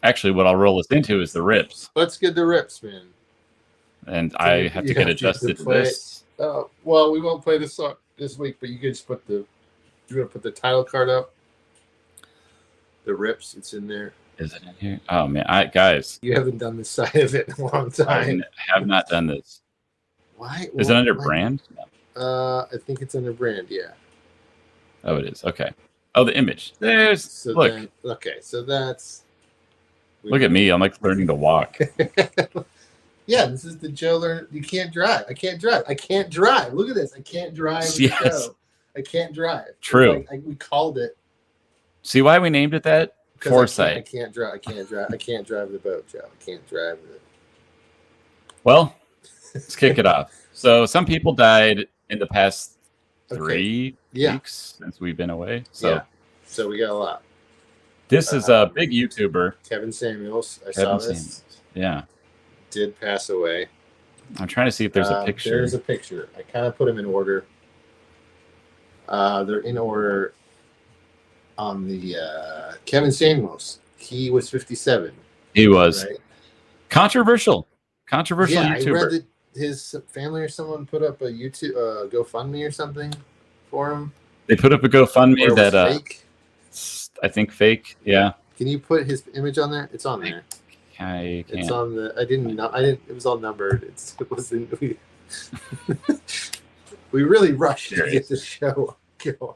Speaker 2: Actually, what I'll roll us into is the rips.
Speaker 1: Let's get the rips, man.
Speaker 2: And I have to get adjusted to this.
Speaker 1: Well, we won't play this song this week, but you can just put the. You want to put the title card up? The rips, it's in there.
Speaker 2: Is it in here? Oh man, guys.
Speaker 1: You haven't done this side of it in a long time.
Speaker 2: I have not done this.
Speaker 1: Why?
Speaker 2: Is it under brand?
Speaker 1: No. I think it's under brand. Yeah.
Speaker 2: Oh, it is. Okay. Oh, the image. There's
Speaker 1: So
Speaker 2: look.
Speaker 1: then, okay, so that's.
Speaker 2: Look at me. I'm like learning to walk.
Speaker 1: Yeah, this is the Joe learn. You can't drive. I can't drive. I can't drive. Look at this. I can't drive. The
Speaker 2: Yes.
Speaker 1: show. I can't drive.
Speaker 2: True.
Speaker 1: Like, we called it.
Speaker 2: See why we named it that? Foresight.
Speaker 1: I can't drive. I can't drive. I can't drive the boat, Joe. I can't drive the.
Speaker 2: Well, let's kick it off. So some people died in the past 3 weeks since we've been away.
Speaker 1: So we got a lot.
Speaker 2: This is a big YouTuber.
Speaker 1: Kevin Samuels. I saw this.
Speaker 2: Samuels. Yeah.
Speaker 1: Did pass away.
Speaker 2: I'm trying to see if there's a picture.
Speaker 1: There's a picture. I kind of put them in order. They're in order on the Kevin Samuels. He was 57.
Speaker 2: He was
Speaker 1: right?
Speaker 2: controversial YouTuber.
Speaker 1: I read that his family or someone put up a YouTube GoFundMe or something for him.
Speaker 2: They put up a GoFundMe that
Speaker 1: fake.
Speaker 2: I think fake. Yeah.
Speaker 1: Can you put his image on there? It's on there.
Speaker 2: I can't.
Speaker 1: It's on the. I didn't. It was all numbered. It wasn't. We really rushed to get the show going.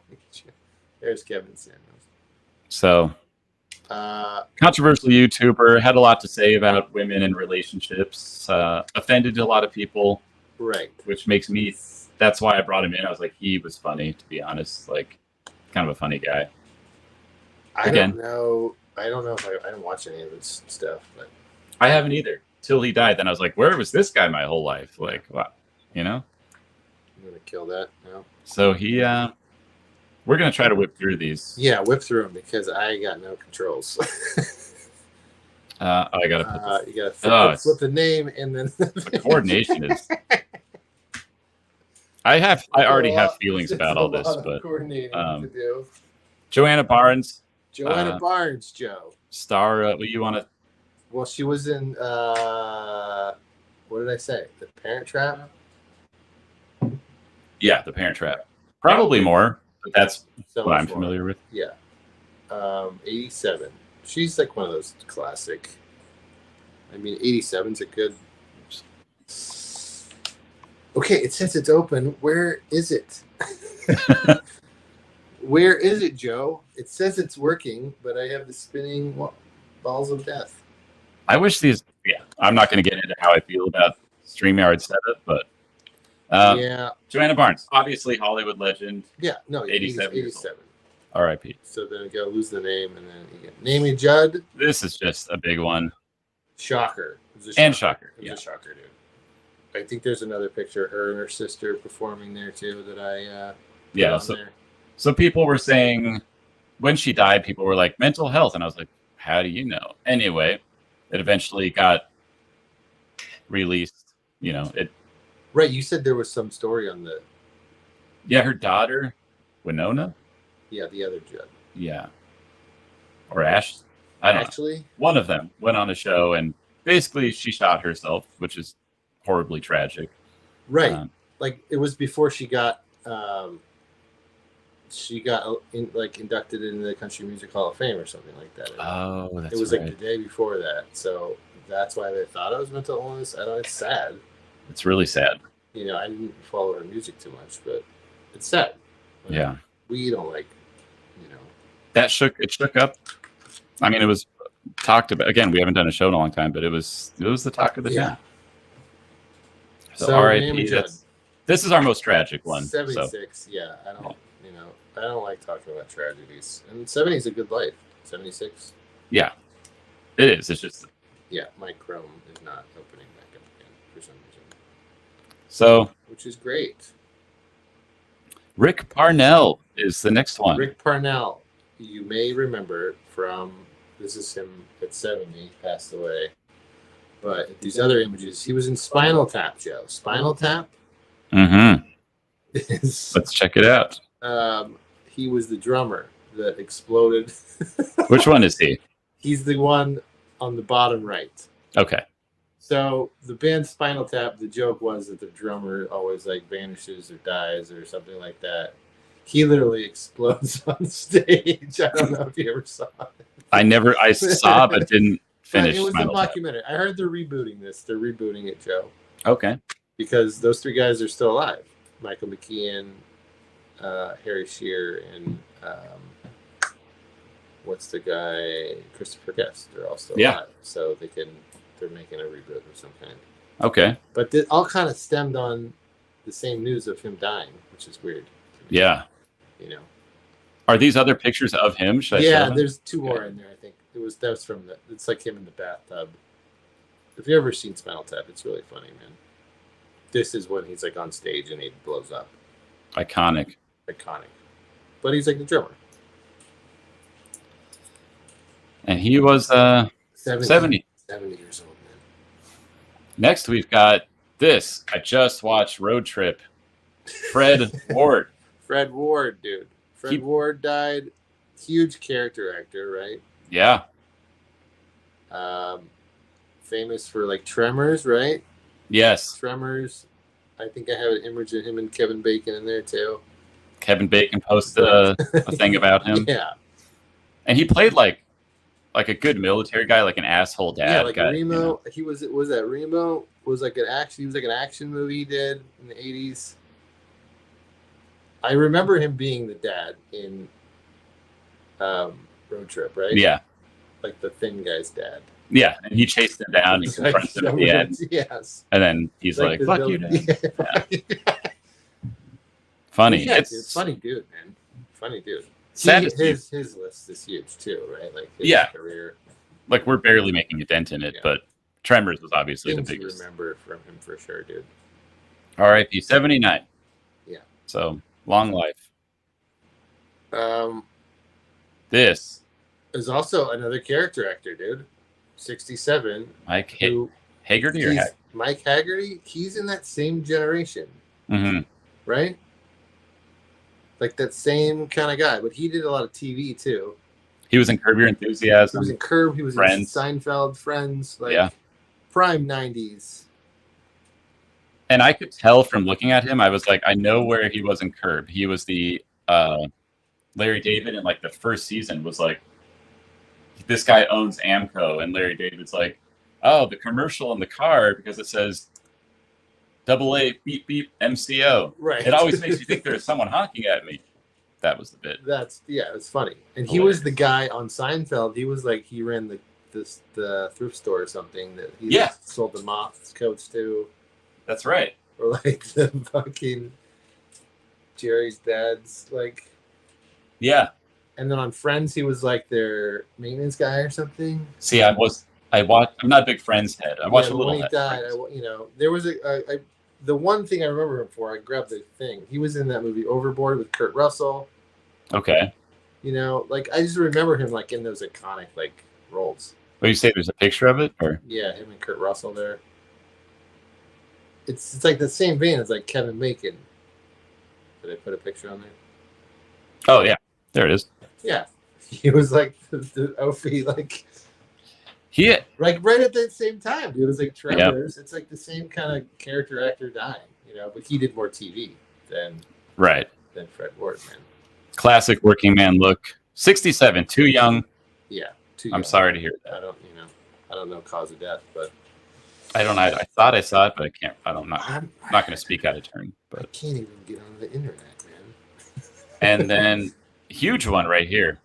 Speaker 1: There's Kevin Samuels.
Speaker 2: So, controversial YouTuber, had a lot to say about women and relationships. Offended a lot of people.
Speaker 1: Right.
Speaker 2: Which makes me. That's why I brought him in. I was like, he was funny, to be honest. Like, kind of a funny guy.
Speaker 1: I don't know if I didn't watch any of his stuff, but
Speaker 2: I haven't either. Till he died, then I was like, where was this guy my whole life? Like, wow, you know?
Speaker 1: I'm gonna kill that now.
Speaker 2: So we're gonna try to whip through these.
Speaker 1: Yeah, whip through them because I got no controls.
Speaker 2: I gotta put
Speaker 1: you gotta flip the name and then
Speaker 2: the coordination is. I already have feelings about all this, but
Speaker 1: coordinating to do.
Speaker 2: Joanna Barnes.
Speaker 1: Barnes, Joe.
Speaker 2: Star, what you want to?
Speaker 1: Well, she was in, what did I say? The Parent Trap?
Speaker 2: Yeah, The Parent Trap. Probably more, but that's what I'm familiar with.
Speaker 1: Yeah. 87. She's like one of those classic. I mean, 87's a good. Okay, it says it's open. Where is it? Where is it, Joe? It says it's working, but I have the spinning balls of death.
Speaker 2: I wish these. Yeah, I'm not going to get into how I feel about StreamYard setup, but Joanna Barnes, obviously Hollywood legend.
Speaker 1: Yeah, no,
Speaker 2: 87. R.I.P.
Speaker 1: So then we gotta lose the name, and then you get Namie Judd.
Speaker 2: This is just a big one.
Speaker 1: Shocker.
Speaker 2: Shocker.
Speaker 1: It was a shocker, dude. I think there's another picture of her and her sister performing there too that I
Speaker 2: So people were saying when she died, people were like mental health, and I was like, how do you know? Anyway, it eventually got released. You know it.
Speaker 1: Right, you said there was some story on the.
Speaker 2: Yeah, her daughter, Winona.
Speaker 1: Yeah, the other Judd.
Speaker 2: Yeah, or Ash. I don't know. One of them went on a show and basically she shot herself, which is horribly tragic.
Speaker 1: Right, like it was before she got inducted into the Country Music Hall of Fame or something like that.
Speaker 2: Oh, that's right.
Speaker 1: It was like the day before that, so that's why they thought it was mental illness. I don't know. It's sad.
Speaker 2: It's really sad.
Speaker 1: You know, I didn't follow her music too much, but it's sad.
Speaker 2: Yeah,
Speaker 1: we don't like. You know,
Speaker 2: that shook up. I mean, it was talked about. Again, we haven't done a show in a long time, but it was the talk of the town. So R.I.P. This is our most tragic one.
Speaker 1: 76. So. Yeah, I don't like talking about tragedies. And 70 is a good life. 76.
Speaker 2: Yeah, it is. It's just.
Speaker 1: Yeah, my Chrome is not opening back up again for some reason.
Speaker 2: So.
Speaker 1: Which is great.
Speaker 2: Rick Parnell is the next one.
Speaker 1: Rick Parnell, you may remember from, this is him at 70, passed away. But these other images, he was in Spinal Tap, Joe. Spinal Tap?
Speaker 2: Mm-hmm. Let's check it out.
Speaker 1: He was the drummer that exploded.
Speaker 2: Which one is he?
Speaker 1: He's the one on the bottom right.
Speaker 2: Okay.
Speaker 1: So the band Spinal Tap, the joke was that the drummer always like vanishes or dies or something like that. He literally explodes on stage. I don't know if you ever saw it. I
Speaker 2: saw but didn't finish.
Speaker 1: It was a documentary. I heard they're rebooting this. They're rebooting it, Joe.
Speaker 2: Okay.
Speaker 1: Because those three guys are still alive. Michael McKean, Harry Shearer, and what's the guy, Christopher Guest. They're all still alive, so they're making a reboot of some kind.
Speaker 2: Okay.
Speaker 1: But it all kind of stemmed on the same news of him dying, which is weird.
Speaker 2: Yeah.
Speaker 1: You know.
Speaker 2: Are these other pictures of him? Should I show them?
Speaker 1: There's two more in there. I think that was from it's like him in the bathtub. If you've ever seen Spinal Tap, it's really funny, man. This is when he's like on stage and he blows up.
Speaker 2: Iconic.
Speaker 1: But he's like the drummer.
Speaker 2: And he was 70
Speaker 1: years old, man.
Speaker 2: Next, we've got this. I just watched Road Trip. Fred Ward.
Speaker 1: Fred Ward, dude. Ward died. Huge character actor, right?
Speaker 2: Yeah.
Speaker 1: Famous for like Tremors, right?
Speaker 2: Yes.
Speaker 1: Tremors. I think I have an image of him and Kevin Bacon in there too.
Speaker 2: Kevin Bacon posted a thing about him.
Speaker 1: Yeah.
Speaker 2: And he played like a good military guy, like an asshole dad.
Speaker 1: Yeah, like
Speaker 2: guy,
Speaker 1: Remo.
Speaker 2: You know?
Speaker 1: He was that Remo? Was like an action. He was like an action movie he did in the 80s. I remember him being the dad in Road Trip, right?
Speaker 2: Yeah.
Speaker 1: Like the thin guy's dad.
Speaker 2: Yeah, and he chased him down. He confronts him at the end.
Speaker 1: Yes.
Speaker 2: And then he's like "Fuck you, Dad." Yeah. Funny.
Speaker 1: Yeah, it's funny dude, man. Funny dude. His list is huge too, right? Like his career.
Speaker 2: Like we're barely making a dent in it, but Tremors was obviously
Speaker 1: Things
Speaker 2: the biggest.
Speaker 1: You remember from him for sure, dude.
Speaker 2: R.I.P. 79.
Speaker 1: Yeah.
Speaker 2: So long life. This
Speaker 1: is also another character actor, dude. 67.
Speaker 2: Mike Haggerty or
Speaker 1: Mike Haggerty? He's in that same generation.
Speaker 2: Mm-hmm.
Speaker 1: Right? Like that same kind of guy. But he did a lot of TV too.
Speaker 2: He was in Curb Your Enthusiasm.
Speaker 1: He was in Curb. He was
Speaker 2: Friends.
Speaker 1: in Seinfeld, Friends. Like prime 90s.
Speaker 2: And I could tell from looking at him, I was like, I know where he was in Curb. He was the Larry David in like the first season was like, this guy owns Amco, and Larry David's like, oh, the commercial in the car because it says AA beep beep MCO.
Speaker 1: Right.
Speaker 2: It always makes you think there's someone honking at me. That was the bit.
Speaker 1: It's funny. And he was the guy on Seinfeld. He was like he ran the thrift store or something that he sold the moths coats to.
Speaker 2: That's right.
Speaker 1: Or like the fucking Jerry's dad's like.
Speaker 2: Yeah.
Speaker 1: And then on Friends, he was like their maintenance guy or something.
Speaker 2: See, I'm not a big Friends head. I watched a little.
Speaker 1: When he died, there was the one thing I remember him for. I grabbed the thing. He was in that movie Overboard with Kurt Russell.
Speaker 2: Okay.
Speaker 1: Like I just remember him like in those iconic like roles.
Speaker 2: What you say? There's a picture of it, or
Speaker 1: yeah, him and Kurt Russell there. It's like the same vein as like Kevin Bacon. Did I put a picture on there?
Speaker 2: Oh yeah, there it is.
Speaker 1: Yeah, he was like the outfit like.
Speaker 2: Like
Speaker 1: right at the same time, dude. It was like Tremors. Yep. It's like the same kind of character actor dying, but he did more TV than Fred Ward, man.
Speaker 2: Classic working man look. 67, too young.
Speaker 1: Yeah, too young.
Speaker 2: I'm sorry to hear that.
Speaker 1: I don't know cause of death, but
Speaker 2: I don't. I thought I saw it, but I can't. I'm not going to speak out of turn. But
Speaker 1: I can't even get on the internet, man.
Speaker 2: And then huge one right here.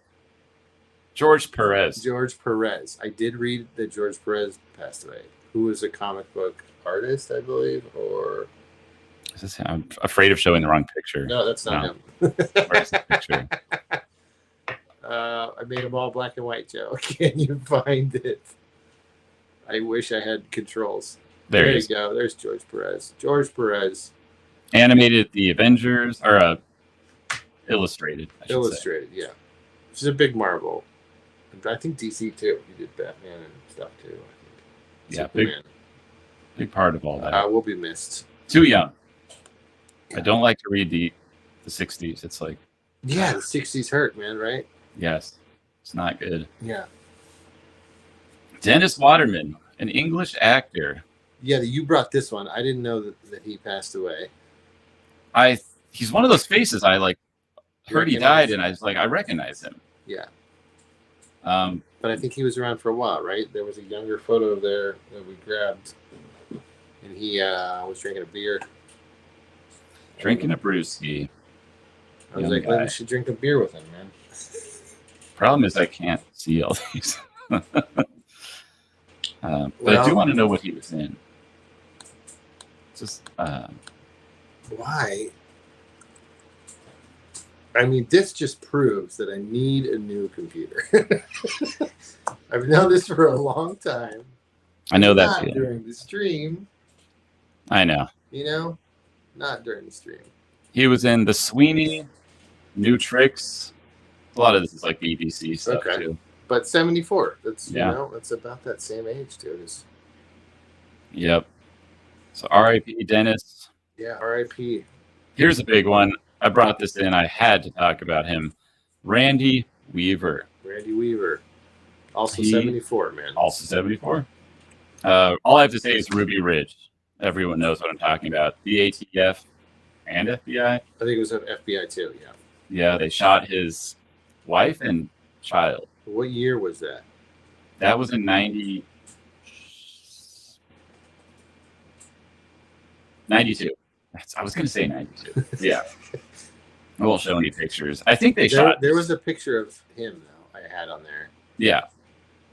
Speaker 2: George Perez.
Speaker 1: I did read that George Perez passed away. Who was a comic book artist, I believe, or
Speaker 2: I'm afraid of showing the wrong picture.
Speaker 1: No, that's not him.
Speaker 2: Where's the picture?
Speaker 1: I made them all black and white, Joe. Can you find it? I wish I had controls. There you go. There's George Perez. George Perez.
Speaker 2: Animated the Avengers, or illustrated.
Speaker 1: Illustrated, yeah. Which is a big Marvel. I think DC too. He did Batman and stuff too. I think.
Speaker 2: Yeah, big part of all that.
Speaker 1: Will be missed.
Speaker 2: Too young. Yeah. I don't like to read the 60s. It's like
Speaker 1: the 60s hurt, man. Right?
Speaker 2: Yes, it's not good.
Speaker 1: Yeah.
Speaker 2: Dennis Waterman, an English actor.
Speaker 1: Yeah, you brought this one. I didn't know that he passed away.
Speaker 2: He's one of those faces I like. Heard he died, and I was like, I recognize him.
Speaker 1: Yeah. But I think he was around for a while, right? There was a younger photo there that we grabbed, and he was drinking a beer.
Speaker 2: Drinking a brewski.
Speaker 1: I was like, we should drink a beer with him, man.
Speaker 2: Problem is I can't see all these. But I do want to know what he was in. Just
Speaker 1: why? I mean, this just proves that I need a new computer. I've known this for a long time.
Speaker 2: I know that
Speaker 1: not
Speaker 2: feeling.
Speaker 1: During the stream.
Speaker 2: I know.
Speaker 1: You know, not during the stream.
Speaker 2: He was in The Sweeney, New Tricks. A lot of this is like BBC stuff too.
Speaker 1: But 74. That's you know, that's about that same age too.
Speaker 2: Yep. So R.I.P. Dennis.
Speaker 1: Yeah, R.I.P.
Speaker 2: Here's a big one. I brought this in. I had to talk about him. Randy Weaver.
Speaker 1: Randy Weaver. Also 74, man.
Speaker 2: Also 74. All I have to say is Ruby Ridge. Everyone knows what I'm talking about. The ATF and FBI.
Speaker 1: I think it was an FBI too, yeah.
Speaker 2: Yeah, they shot his wife and child.
Speaker 1: What year was that?
Speaker 2: That was in 92. I was going to say 92. Yeah. I won't show any pictures. I think they shot.
Speaker 1: There was a picture of him, though, I had on there.
Speaker 2: Yeah.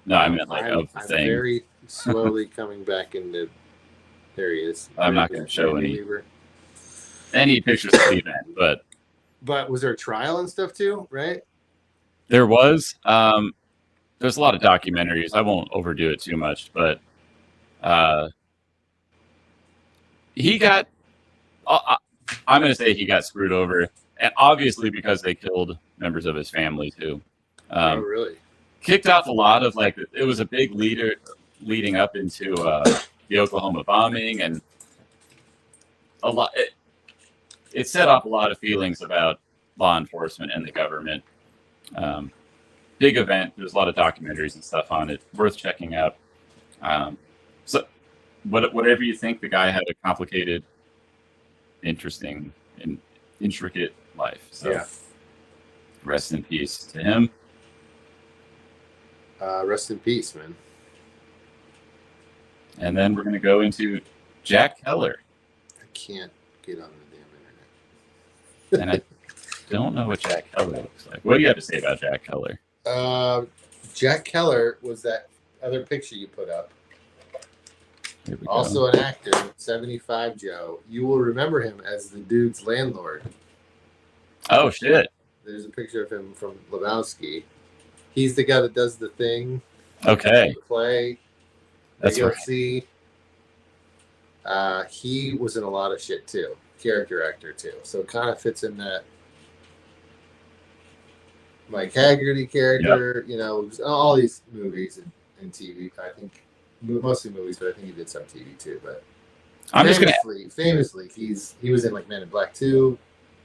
Speaker 2: No, I meant like of the
Speaker 1: I'm
Speaker 2: thing.
Speaker 1: very slowly coming back into. There he is.
Speaker 2: I'm not going to show any pictures of the event, but.
Speaker 1: But was there a trial and stuff too, right?
Speaker 2: There was. There's a lot of documentaries. I won't overdo it too much, but he got. I'm going to say he got screwed over, and obviously because they killed members of his family too.
Speaker 1: Oh, really?
Speaker 2: Kicked off a lot of like it was a big leading up into the Oklahoma bombing, and a lot. It set off a lot of feelings about law enforcement and the government. Big event. There's a lot of documentaries and stuff on it. Worth checking out. So, whatever you think, the guy had a complicated, interesting, and intricate life. So,
Speaker 1: yeah.
Speaker 2: Rest in peace to him.
Speaker 1: Rest in peace, man.
Speaker 2: And then we're going to go into Jack Keller.
Speaker 1: I can't get on the damn internet.
Speaker 2: And I don't know what Jack Keller looks like. What do you have to say about Jack Keller?
Speaker 1: Jack Keller was that other picture you put up. Also an actor, 75 Joe. You will remember him as the dude's landlord.
Speaker 2: Oh, shit.
Speaker 1: There's a picture of him from Lebowski. He's the guy that does the thing.
Speaker 2: Okay.
Speaker 1: The play.
Speaker 2: That's right.
Speaker 1: See. He was in a lot of shit too. Character actor too. So it kind of fits in that Mike Haggerty character. Yep. You know, all these movies and TV. I think mostly movies, but I think he did some TV too. But famously, he was in like Men in Black 2.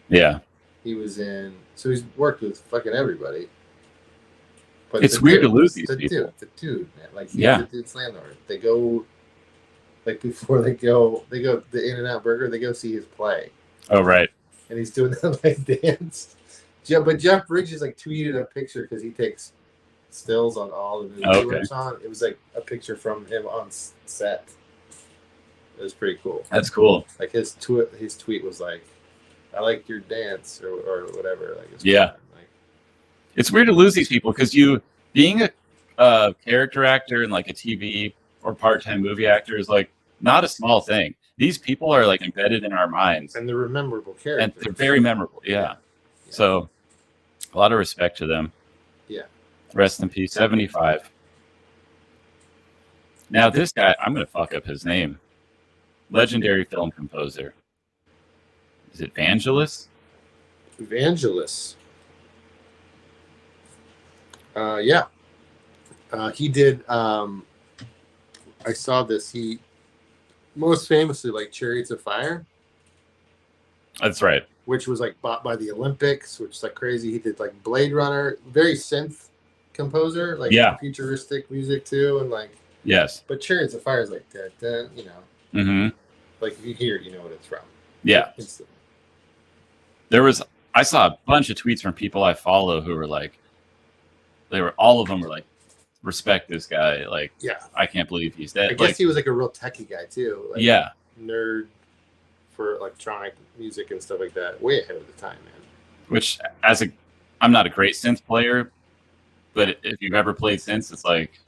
Speaker 2: Yeah.
Speaker 1: He was in. So he's worked with fucking everybody. But
Speaker 2: it's weird to lose these people.
Speaker 1: The dude, man. Like, he's the dude's landlord. They go, like, before they go the In-N-Out Burger, they go see his play.
Speaker 2: Oh, right.
Speaker 1: And he's doing that, like, dance. But Jeff Bridges, like, tweeted a picture because he takes stills on all the movies he works on. It was, like, a picture from him on set. It was pretty cool.
Speaker 2: That's cool.
Speaker 1: Like, his tweet was, like, I like your dance or whatever. Like,
Speaker 2: yeah. It's weird to lose these people because being a character actor and like a TV or part-time movie actor is like not a small thing. These people are like embedded in our minds.
Speaker 1: And they're memorable characters.
Speaker 2: And they're very memorable. Yeah. So a lot of respect to them.
Speaker 1: Yeah.
Speaker 2: Rest in peace. 75. Now this guy, I'm going to fuck up his name. Legendary film composer. Is it Vangelis?
Speaker 1: Vangelis. Yeah. He did. I saw this. He most famously like Chariots of Fire.
Speaker 2: That's right.
Speaker 1: Which was like bought by the Olympics, which is like crazy. He did like Blade Runner, very synth composer, like futuristic music too, and like But Chariots of Fire is like that, you know.
Speaker 2: Mm-hmm.
Speaker 1: Like if you hear it, you know what it's from.
Speaker 2: Yeah.
Speaker 1: Instantly.
Speaker 2: I saw a bunch of tweets from people I follow who were like. All of them were like, respect this guy. Like, I can't believe he's dead.
Speaker 1: I guess he was like a real techie guy too. Like, nerd for electronic music and stuff like that. Way ahead of the time, man.
Speaker 2: Which, I'm not a great synth player, but if you've ever played since, it's like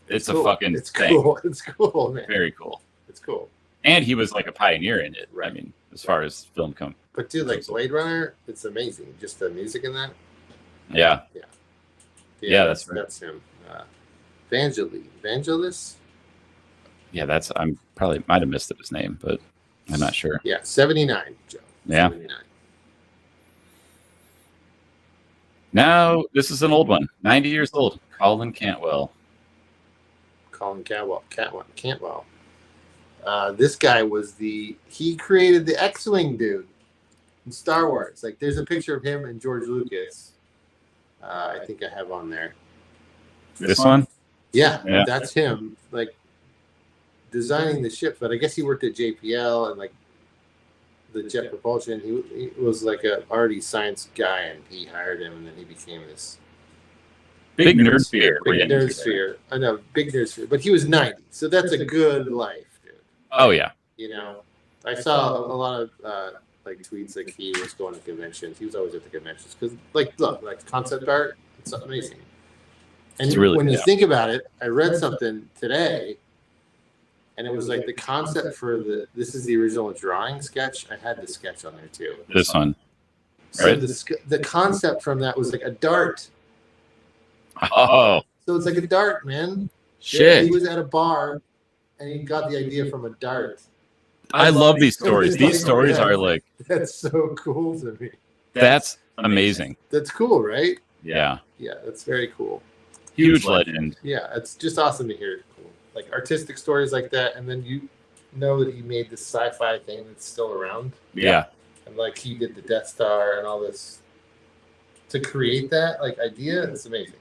Speaker 2: it's
Speaker 1: cool.
Speaker 2: a fucking
Speaker 1: it's
Speaker 2: thing.
Speaker 1: cool. It's cool, man.
Speaker 2: Very cool.
Speaker 1: It's cool.
Speaker 2: And he was like a pioneer in it.
Speaker 1: Right.
Speaker 2: I mean, as far as film comes.
Speaker 1: But dude, like Blade Runner, it's amazing. Just the music in that.
Speaker 2: Yeah. Yeah, that's right.
Speaker 1: That's him. Vangelis.
Speaker 2: Yeah, I'm probably might have missed his name, but I'm not sure.
Speaker 1: Yeah, 79, Joe.
Speaker 2: Yeah.
Speaker 1: 79.
Speaker 2: Now, this is an old one. 90 years old. Colin Cantwell.
Speaker 1: Cantwell. This guy he created the X-Wing dude in Star Wars. Like, there's a picture of him and George Lucas. I think I have on there.
Speaker 2: This one?
Speaker 1: Yeah, that's him. Like, designing the ship, but I guess he worked at JPL and like the jet propulsion. He was like a already science guy, and he hired him, and then he became this
Speaker 2: big nerd sphere.
Speaker 1: Big nerd sphere. I know, big nerd sphere. But he was 90, so that's a good life, dude.
Speaker 2: Oh yeah.
Speaker 1: You know, I saw a lot of like tweets like he was going to conventions. He was always at the conventions because, like, look, like concept art, it's amazing. And when you think about it, I read something today. And it was like the concept for this is the original drawing sketch. I had the sketch on there too.
Speaker 2: This one.
Speaker 1: So right. The concept from that was like a dart.
Speaker 2: Oh.
Speaker 1: So it's like a dart, man.
Speaker 2: Shit.
Speaker 1: He was at a bar and he got the idea from a dart.
Speaker 2: I love these stories. These stories are like.
Speaker 1: That's so cool to me.
Speaker 2: That's amazing.
Speaker 1: That's cool, right?
Speaker 2: Yeah.
Speaker 1: Yeah, that's very cool.
Speaker 2: Huge legend.
Speaker 1: Yeah, it's just awesome to hear. Like artistic stories like that, and then you know that he made this sci-fi thing that's still around.
Speaker 2: Yeah.
Speaker 1: And like he did the Death Star and all this to create that like idea. It's amazing.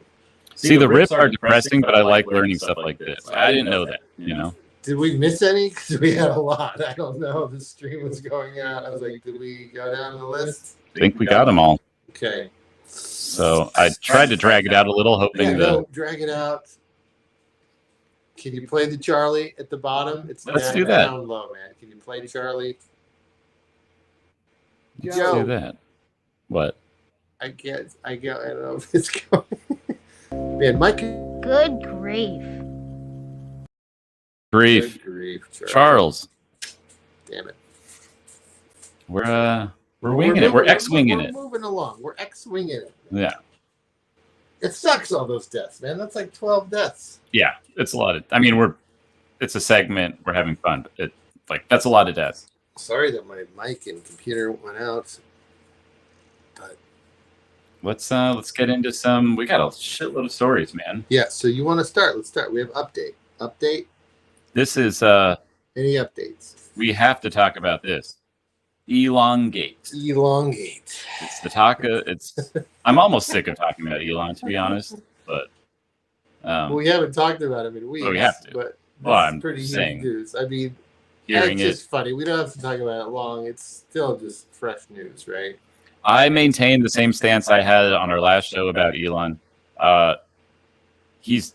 Speaker 2: See, the rips are depressing, but I like learning stuff like this. I didn't know that, you know.
Speaker 1: Did we miss any? Because we had a lot. I don't know. The stream was going out. I was like, did we go down the list?
Speaker 2: I think we got them all.
Speaker 1: Okay.
Speaker 2: So I tried to drag it out a little, hoping
Speaker 1: drag it out. Can you play the Charlie at the bottom?
Speaker 2: Let's do that.
Speaker 1: Down low, man. Can you play Charlie?
Speaker 2: Let's do that. What?
Speaker 1: I don't know if it's going. Man, Mike.
Speaker 4: Good grief.
Speaker 2: Grief, Charles.
Speaker 1: Damn it.
Speaker 2: We're winging it. We're X-winging it.
Speaker 1: We're moving along. We're X-winging it.
Speaker 2: Yeah.
Speaker 1: It sucks, all those deaths, man. That's like 12 deaths.
Speaker 2: Yeah, it's a lot of. I mean, it's a segment. We're having fun. But that's a lot of deaths.
Speaker 1: Sorry that my mic and computer went out. But
Speaker 2: let's get into some. We got a shitload of stories, man.
Speaker 1: Yeah. So you want to start? Let's start. We have update. This is
Speaker 2: any
Speaker 1: updates.
Speaker 2: We have to talk about this. Elongate.
Speaker 1: It's
Speaker 2: the talk. I'm almost sick of talking about Elon, to be honest. But
Speaker 1: we haven't talked about him in weeks.
Speaker 2: We have to.
Speaker 1: But
Speaker 2: I'm
Speaker 1: pretty
Speaker 2: saying
Speaker 1: huge news. I mean,
Speaker 2: it's
Speaker 1: just funny. We don't have to talk about it long. It's still just fresh news, right?
Speaker 2: I maintain the same stance I had on our last show about Elon. He's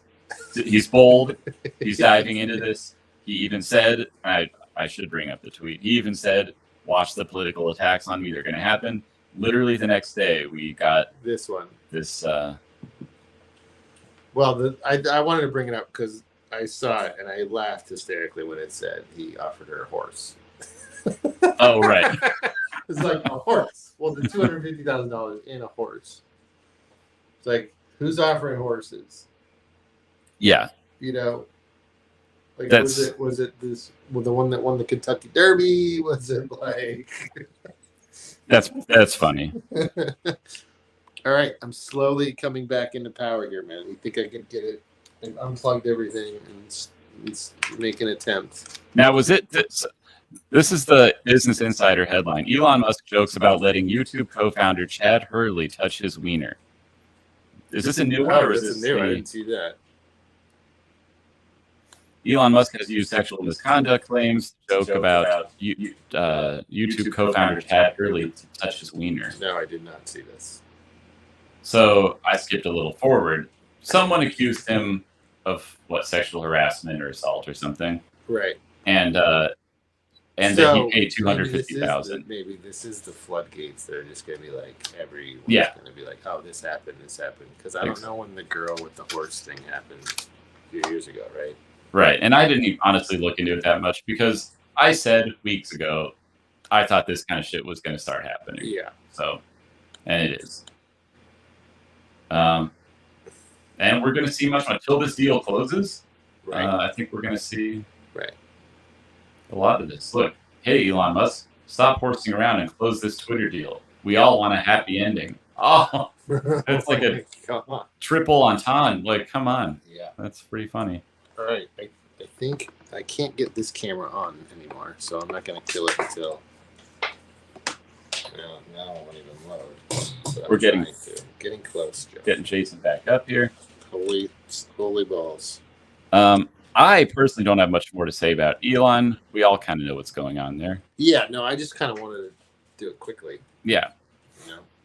Speaker 2: bold. He's diving into this. He even said, I should bring up the tweet. He even said, watch the political attacks on me. They're going to happen. Literally the next day, we got
Speaker 1: this one.
Speaker 2: Well,
Speaker 1: I wanted to bring it up because I saw it and I laughed hysterically when it said he offered her a horse.
Speaker 2: Oh, right.
Speaker 1: It's like a horse. Well, the $250,000 in a horse. It's like, who's offering horses?
Speaker 2: Yeah.
Speaker 1: You know, like was it this? Well, the one that won the Kentucky Derby? Was it like?
Speaker 2: That's funny.
Speaker 1: All right, I'm slowly coming back into power here, man. You think I can get it? And unplugged everything and make an attempt.
Speaker 2: Now, was it this is the Business Insider headline. Elon Musk jokes about letting YouTube co-founder Chad Hurley touch his wiener. Is this a new one or is this
Speaker 1: new? I didn't see that.
Speaker 2: Elon Musk has used sexual misconduct claims to joke about YouTube co-founder Chad Hurley to touch his wiener.
Speaker 1: No, I did not see this.
Speaker 2: So I skipped a little forward. Someone accused him of sexual harassment or assault or something.
Speaker 1: Right.
Speaker 2: And and
Speaker 1: So,
Speaker 2: then he paid $250,000.
Speaker 1: Maybe this is the floodgates that are just going to be like everyone's
Speaker 2: Yeah.
Speaker 1: going to be like, oh, this happened. Because I don't know when the girl with the horse thing happened a few years ago, right?
Speaker 2: Right. And I didn't even honestly look into it that much because I said weeks ago, I thought this kind of shit was going to start happening.
Speaker 1: Yeah.
Speaker 2: So, and it is. And we're going to see much until this deal closes.
Speaker 1: Right.
Speaker 2: I think we're going to see
Speaker 1: right.
Speaker 2: a lot of this. Look, hey, Elon Musk, stop horsing around and close this Twitter deal. We all want a happy ending. Oh, that's like a triple entendre. Like, come on.
Speaker 1: Yeah.
Speaker 2: That's pretty funny.
Speaker 1: All right. I think I can't get this camera on anymore, so I'm not going to kill it until... Now it won't even load.
Speaker 2: We're getting
Speaker 1: close, Joe.
Speaker 2: Getting Jason back up here.
Speaker 1: Holy balls.
Speaker 2: I personally don't have much more to say about Elon. We all kind of know what's going on there.
Speaker 1: Yeah, no, I just kind of wanted to do it quickly.
Speaker 2: Yeah.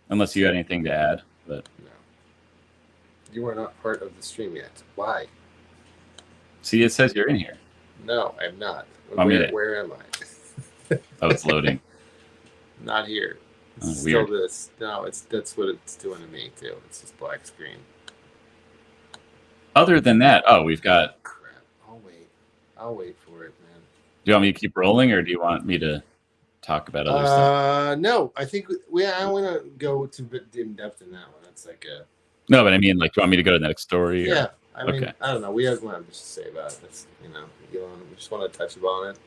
Speaker 2: Unless you had anything to add, but
Speaker 1: no. You are not part of the stream yet. Why?
Speaker 2: See, it says you're in here.
Speaker 1: No, I'm not. Where am I?
Speaker 2: Oh, it's loading.
Speaker 1: Not here. It's
Speaker 2: still
Speaker 1: weird. This. No, that's what it's doing to me too. It's this black screen.
Speaker 2: Other than that, we've got.
Speaker 1: Crap. I'll wait for it, man.
Speaker 2: Do you want me to keep rolling, or do you want me to talk about other stuff?
Speaker 1: No, I think I want to go to bit in depth in that one. That's like a.
Speaker 2: No, but I mean, like, do you want me to go to the next story?
Speaker 1: Yeah, I mean,
Speaker 2: okay.
Speaker 1: I don't know. We have much to say about it. That's, Elon. We just want to touch upon it.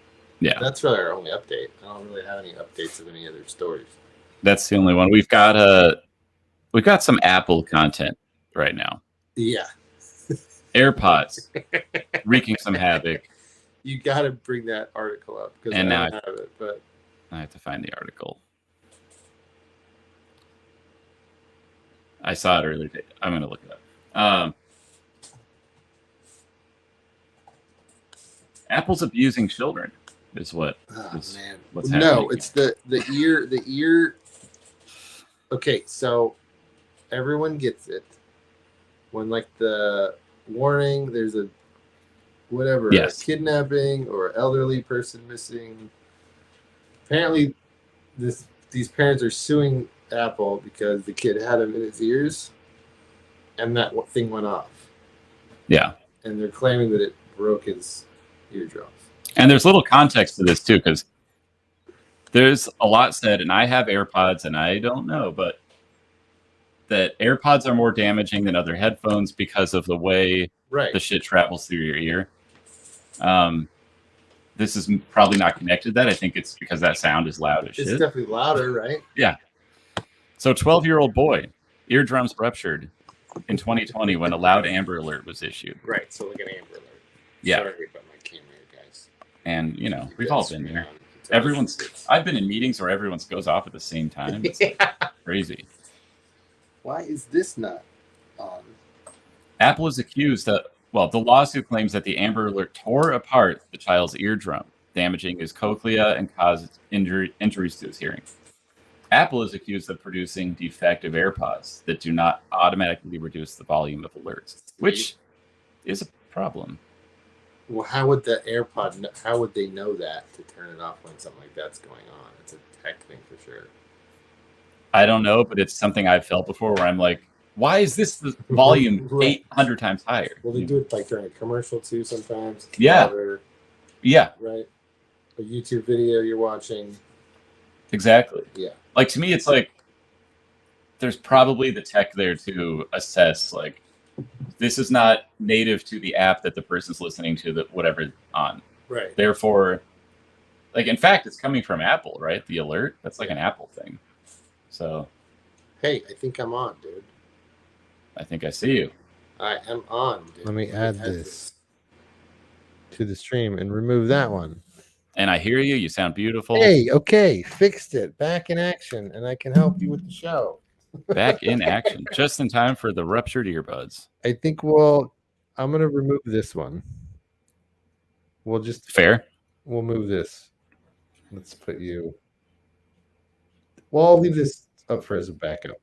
Speaker 2: Yeah,
Speaker 1: that's really our only update. I don't really have any updates of any other stories.
Speaker 2: That's the only one we've got. We've got some Apple content right now.
Speaker 1: Yeah.
Speaker 2: AirPods wreaking some havoc.
Speaker 1: You got to bring that article up because I don't have it, but
Speaker 2: I have to find the article. I saw it earlier. I'm going to look it up. Apple's abusing children is what. What's happening?
Speaker 1: No, it's the ear. Okay, so everyone gets it when like the warning there's a whatever a kidnapping or elderly person missing. Apparently, these parents are suing Apple because the kid had him in his ears, and that thing went off.
Speaker 2: Yeah,
Speaker 1: and they're claiming that it broke his eardrums.
Speaker 2: And there's little context to this too, because there's a lot said, and I have AirPods, and I don't know, but that AirPods are more damaging than other headphones because of the way the shit travels through your ear. This is probably not connected to that. I think it's because that sound is loud as shit.
Speaker 1: It's definitely louder, right?
Speaker 2: Yeah. So 12-year-old boy, eardrums ruptured in 2020 when a loud Amber Alert was issued.
Speaker 1: Right, so like an Amber Alert.
Speaker 2: Yeah.
Speaker 1: Sorry about my camera, guys.
Speaker 2: And, we've all been there. I've been in meetings where everyone goes off at the same time. It's crazy.
Speaker 1: Why is this not on?
Speaker 2: Apple is accused that, the lawsuit claims that the Amber Alert tore apart the child's eardrum, damaging his cochlea and caused injuries to his hearing. Apple is accused of producing defective AirPods that do not automatically reduce the volume of alerts, which is a problem.
Speaker 1: Well, how would the AirPod? How would they know that to turn it off when something like that's going on? It's a tech thing for sure.
Speaker 2: I don't know, but it's something I've felt before where I'm like, why is this the volume 800 times higher?
Speaker 1: Well, they do it like during a commercial too sometimes.
Speaker 2: Yeah. Yeah.
Speaker 1: Right. A YouTube video you're watching.
Speaker 2: Exactly.
Speaker 1: Yeah.
Speaker 2: Like, to me, it's like there's probably the tech there to assess, like, this is not native to the app that the person's listening to, the whatever on.
Speaker 1: Right.
Speaker 2: Therefore, like, in fact, it's coming from Apple, right? The alert, that's like an Apple thing. So.
Speaker 1: Hey, I think I'm on, dude.
Speaker 2: I think I see you.
Speaker 1: I am on, dude.
Speaker 3: Let me add this to the stream and remove that one.
Speaker 2: And I hear you. You sound beautiful.
Speaker 3: Hey, okay, fixed it. Back in action, and I can help you with the show.
Speaker 2: Back in action, just in time for the ruptured earbuds.
Speaker 3: I think I'm going to remove this one. We'll just
Speaker 2: fair.
Speaker 3: We'll move this. Let's put you. Well, I'll leave this up for as a backup.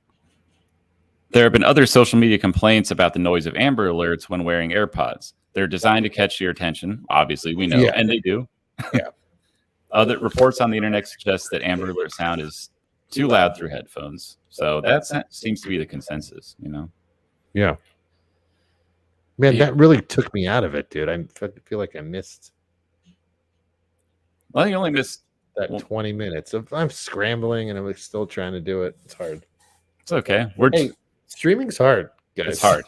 Speaker 2: There have been other social media complaints about the noise of Amber Alerts when wearing AirPods. They're designed to catch your attention. Obviously, we know, and they do.
Speaker 3: Yeah.
Speaker 2: Other reports on the internet suggest that Amber Alert sound is too loud through headphones. So that seems to be the consensus, you know?
Speaker 3: Yeah. Man, that really took me out of it, dude. I feel like I missed.
Speaker 2: Well, you only missed
Speaker 3: that 20 minutes. I'm scrambling and I'm still trying to do it. It's hard.
Speaker 2: It's okay.
Speaker 3: Streaming's hard, guys.
Speaker 2: It's hard.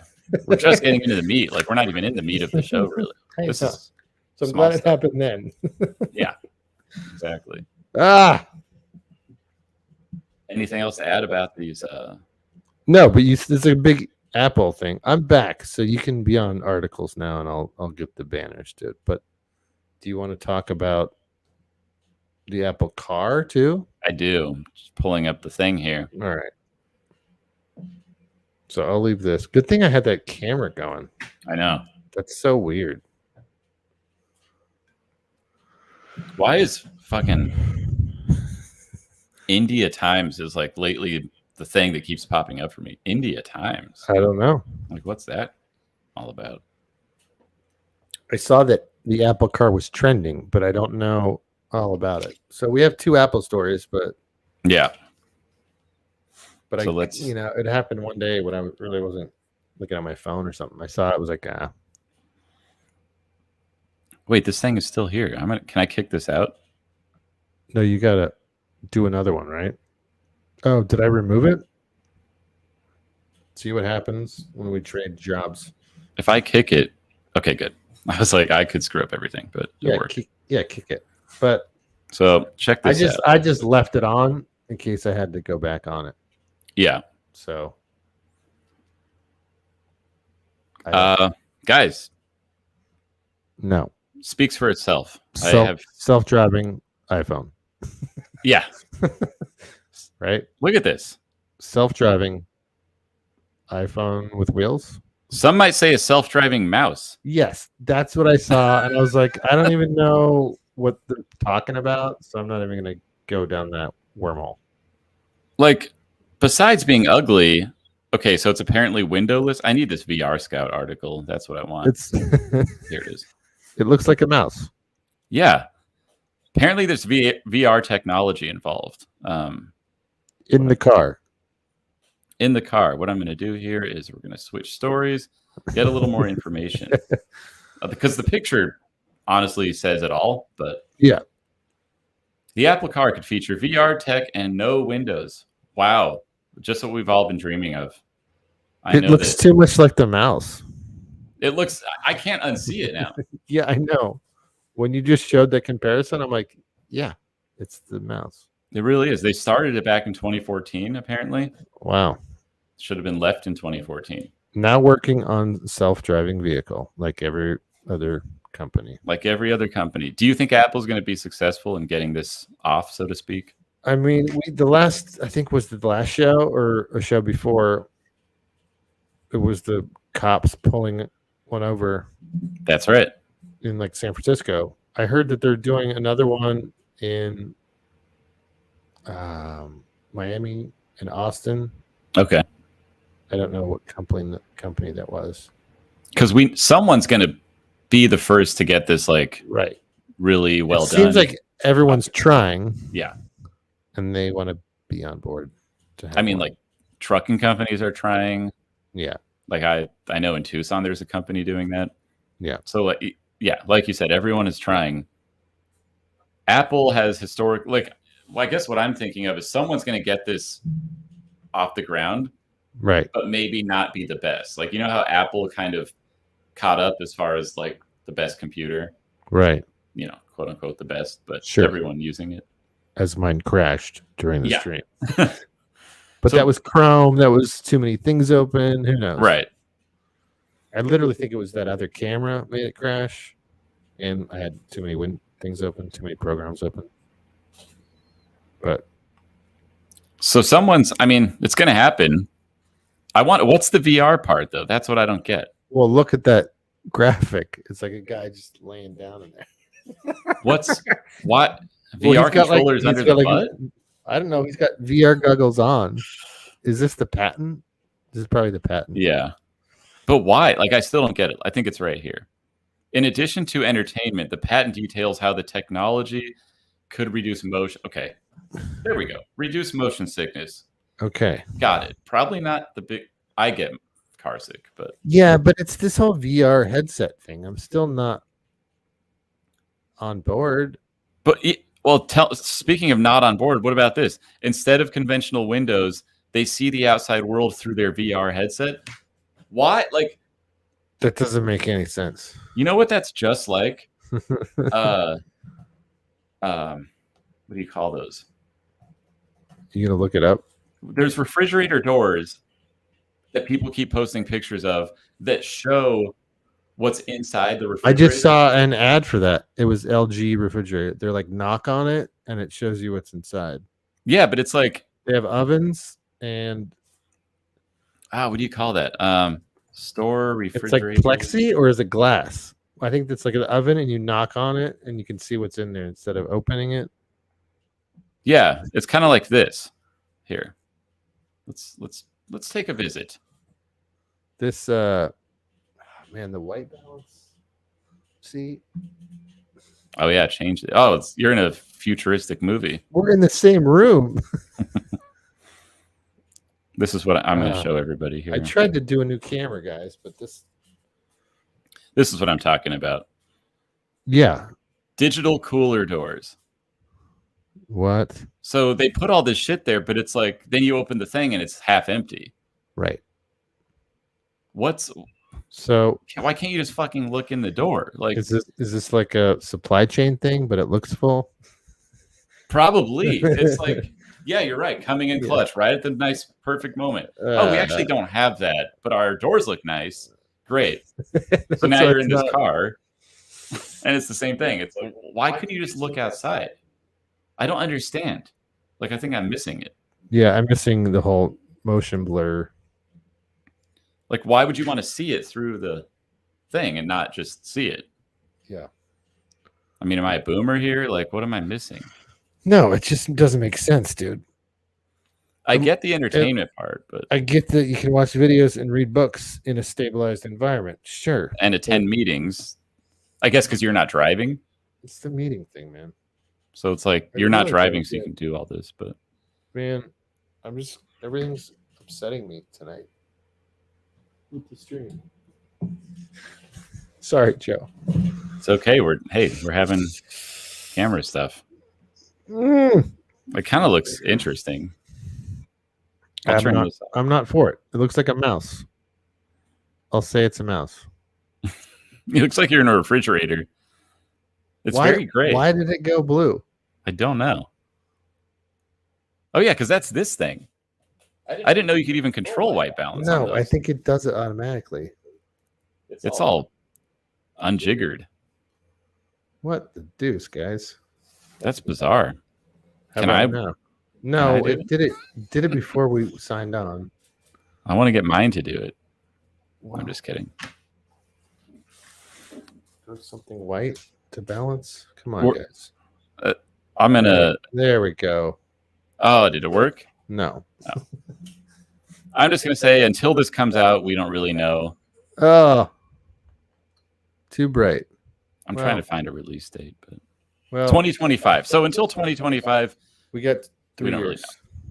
Speaker 2: We're just getting into the meat. Like, we're not even in the meat of the show, really.
Speaker 3: So I'm glad it happened then.
Speaker 2: Yeah, exactly. Anything else to add about these?
Speaker 3: No, but it's a big Apple thing. I'm back, so you can be on articles now, and I'll get the banners to it. But do you want to talk about the Apple Car too?
Speaker 2: I do. Just pulling up the thing here.
Speaker 3: All right. So I'll leave this. Good thing I had that camera going.
Speaker 2: I know.
Speaker 3: That's so weird.
Speaker 2: Why is fucking India Times is like lately the thing that keeps popping up for me? India Times.
Speaker 3: I don't know.
Speaker 2: Like, what's that all about?
Speaker 3: I saw that the Apple Car was trending, but I don't know all about it. So we have 2 Apple stories, but
Speaker 2: yeah.
Speaker 3: But so it happened one day when I really wasn't looking at my phone or something. I saw it, was like,
Speaker 2: Wait, this thing is still here. Can I kick this out?
Speaker 3: No, you gotta do another one, right? Oh, did I remove it? See what happens when we trade jobs.
Speaker 2: If I kick it, okay, good. I was like, I could screw up everything, but it'll work.
Speaker 3: Kick it. But
Speaker 2: so check this out.
Speaker 3: I just left it on in case I had to go back on it.
Speaker 2: Yeah.
Speaker 3: So,
Speaker 2: guys,
Speaker 3: no,
Speaker 2: speaks for itself. I have
Speaker 3: self-driving iPhone.
Speaker 2: Yeah.
Speaker 3: Right.
Speaker 2: Look at this
Speaker 3: self-driving iPhone with wheels.
Speaker 2: Some might say a self-driving mouse.
Speaker 3: Yes, that's what I saw, and I was like, I don't even know what they're talking about, so I'm not even going to go down that wormhole.
Speaker 2: Like, besides being ugly, okay, so it's apparently windowless. I need this VR Scout article. That's what I want. Here it is.
Speaker 3: It looks like a mouse.
Speaker 2: Yeah. Apparently there's VR technology involved.
Speaker 3: In the car.
Speaker 2: In the car. What I'm going to do here is we're going to switch stories, get a little more information. Because the picture honestly says it all, but
Speaker 3: yeah.
Speaker 2: The Apple Car could feature VR tech and no windows. Wow. Just what we've all been dreaming of.
Speaker 3: It looks too much like the mouse.
Speaker 2: It looks, I can't unsee it now.
Speaker 3: Yeah, I know. When you just showed that comparison, I'm like, yeah, it's the mouse.
Speaker 2: It really is. They started it back in 2014, apparently.
Speaker 3: Wow.
Speaker 2: Should have been left in 2014.
Speaker 3: Now working on self-driving vehicle, like every other company.
Speaker 2: Like every other company. Do you think Apple's going to be successful in getting this off, so to speak?
Speaker 3: I mean, I think was the last show or a show before, it was the cops pulling one over.
Speaker 2: That's right.
Speaker 3: In like San Francisco. I heard that they're doing another one in Miami and Austin.
Speaker 2: Okay.
Speaker 3: I don't know what company that was.
Speaker 2: Because someone's going to be the first to get this
Speaker 3: right
Speaker 2: really well done.
Speaker 3: Seems like everyone's trying.
Speaker 2: Yeah.
Speaker 3: And they want to be on board.
Speaker 2: Like trucking companies are trying.
Speaker 3: Yeah.
Speaker 2: Like I know in Tucson there's a company doing that.
Speaker 3: Yeah.
Speaker 2: So like you said, everyone is trying. Apple has I guess what I'm thinking of is someone's going to get this off the ground,
Speaker 3: right?
Speaker 2: But maybe not be the best. Like, you know how Apple kind of caught up as far as like the best computer,
Speaker 3: right?
Speaker 2: You know, quote unquote the best, but
Speaker 3: sure.
Speaker 2: Everyone using it.
Speaker 3: As mine crashed during the stream. But that was Chrome. That was too many things open. Who knows?
Speaker 2: Right.
Speaker 3: I literally think it was that other camera made it crash, and I had too many things open, too many programs open. But
Speaker 2: so it's going to happen. What's the VR part though? That's what I don't get.
Speaker 3: Well, look at that graphic. It's like a guy just laying down in there.
Speaker 2: What?
Speaker 3: VR
Speaker 2: controllers under the butt?
Speaker 3: I don't know. He's got VR goggles on. Is this the patent? This is probably the patent.
Speaker 2: Yeah. But why? I still don't get it. I think it's right here. In addition to entertainment, the patent details how the technology could reduce motion. Okay, there we go. Reduce motion sickness.
Speaker 3: Okay,
Speaker 2: got it. Probably not the big. I get car sick, but
Speaker 3: yeah, but it's this whole VR headset thing. I'm still not on board.
Speaker 2: But speaking of not on board, what about this? Instead of conventional windows, they see the outside world through their VR headset. Why? Like,
Speaker 3: that doesn't make any sense.
Speaker 2: You know what that's just like? What do you call those?
Speaker 3: You gonna look it up?
Speaker 2: There's refrigerator doors that people keep posting pictures of that show what's inside the refrigerator.
Speaker 3: I just saw an ad for that. It was LG refrigerator. They're like, knock on it and it shows you what's inside.
Speaker 2: Yeah, but it's like
Speaker 3: they have ovens and
Speaker 2: what do you call that? Store refrigerator.
Speaker 3: It's like plexi, or is it glass? I think that's like an oven and you knock on it and you can see what's in there instead of opening it.
Speaker 2: Yeah, it's kind of like this. Here. Let's take a visit.
Speaker 3: This man, the white balance. See?
Speaker 2: Oh yeah, change it. Oh, you're in a futuristic movie.
Speaker 3: We're in the same room.
Speaker 2: This is what I'm going to show everybody here.
Speaker 3: I tried to do a new camera, guys, but this
Speaker 2: is what I'm talking about.
Speaker 3: Yeah.
Speaker 2: Digital cooler doors.
Speaker 3: What?
Speaker 2: So they put all this shit there, but it's like, then you open the thing and it's half empty.
Speaker 3: Right.
Speaker 2: So why can't you just fucking look in the door? Like,
Speaker 3: is this like a supply chain thing, but it looks full?
Speaker 2: Probably. It's like, yeah, you're right. Coming in clutch, right at the nice, perfect moment. We actually don't have that, but our doors look nice. Great. So now you're in this car, and it's the same thing. It's like, why couldn't you just look outside? I don't understand. Like, I think I'm missing it.
Speaker 3: Yeah, I'm missing the whole motion blur.
Speaker 2: Like, why would you want to see it through the thing and not just see it?
Speaker 3: Yeah.
Speaker 2: I mean, am I a boomer here? Like, what am I missing?
Speaker 3: No, it just doesn't make sense, dude.
Speaker 2: I get the entertainment part, but
Speaker 3: I get that you can watch videos and read books in a stabilized environment. Sure.
Speaker 2: And attend meetings. I guess because you're not driving.
Speaker 3: It's the meeting thing, man.
Speaker 2: So it's like you're not driving, so you can do all this. But
Speaker 3: man, everything's upsetting me tonight with the stream. Sorry, Joe.
Speaker 2: It's okay. We're having camera stuff. It kind of looks interesting.
Speaker 3: I'm not for it. It looks like a mouse. I'll say it's a mouse.
Speaker 2: It looks like you're in a refrigerator. It's very great.
Speaker 3: Why did it go blue?
Speaker 2: I don't know. Oh yeah, because that's this thing. I didn't know you could even control white balance.
Speaker 3: No, I think it does it automatically.
Speaker 2: It's all unjiggered.
Speaker 3: What the deuce, guys?
Speaker 2: That's bizarre.
Speaker 3: Can I? No, it did it before we signed on.
Speaker 2: I want to get mine to do it. Wow. I'm just kidding.
Speaker 3: There's something white to balance. Come on, guys.
Speaker 2: I'm gonna.
Speaker 3: There we go.
Speaker 2: Oh, did it work?
Speaker 3: No.
Speaker 2: I'm just gonna say until this comes out, we don't really know.
Speaker 3: Oh, too bright.
Speaker 2: I'm trying to find a release date, but
Speaker 3: 2025.
Speaker 2: So until 2025,
Speaker 3: we got 3 years.
Speaker 2: Really know.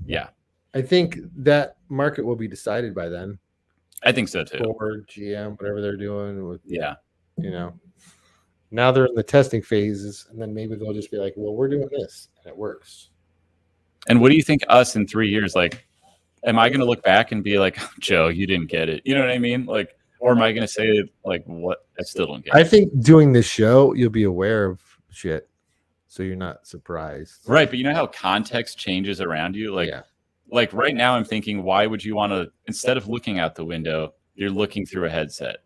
Speaker 2: Yeah,
Speaker 3: I think that market will be decided by then.
Speaker 2: I think so too.
Speaker 3: Ford, GM, whatever they're doing with,
Speaker 2: you
Speaker 3: know, now they're in the testing phases, and then maybe they'll just be like, well, we're doing this and it works.
Speaker 2: And what do you think us in 3 years? Like, am I going to look back and be like, Joe, you didn't get it? You know what I mean? Like, or am I going to say like, what? I still don't get it.
Speaker 3: I think doing this show, you'll be aware of shit, so you're not surprised.
Speaker 2: Right. But you know how context changes around you? Like, like right now I'm thinking, why would you want to, instead of looking out the window, you're looking through a headset?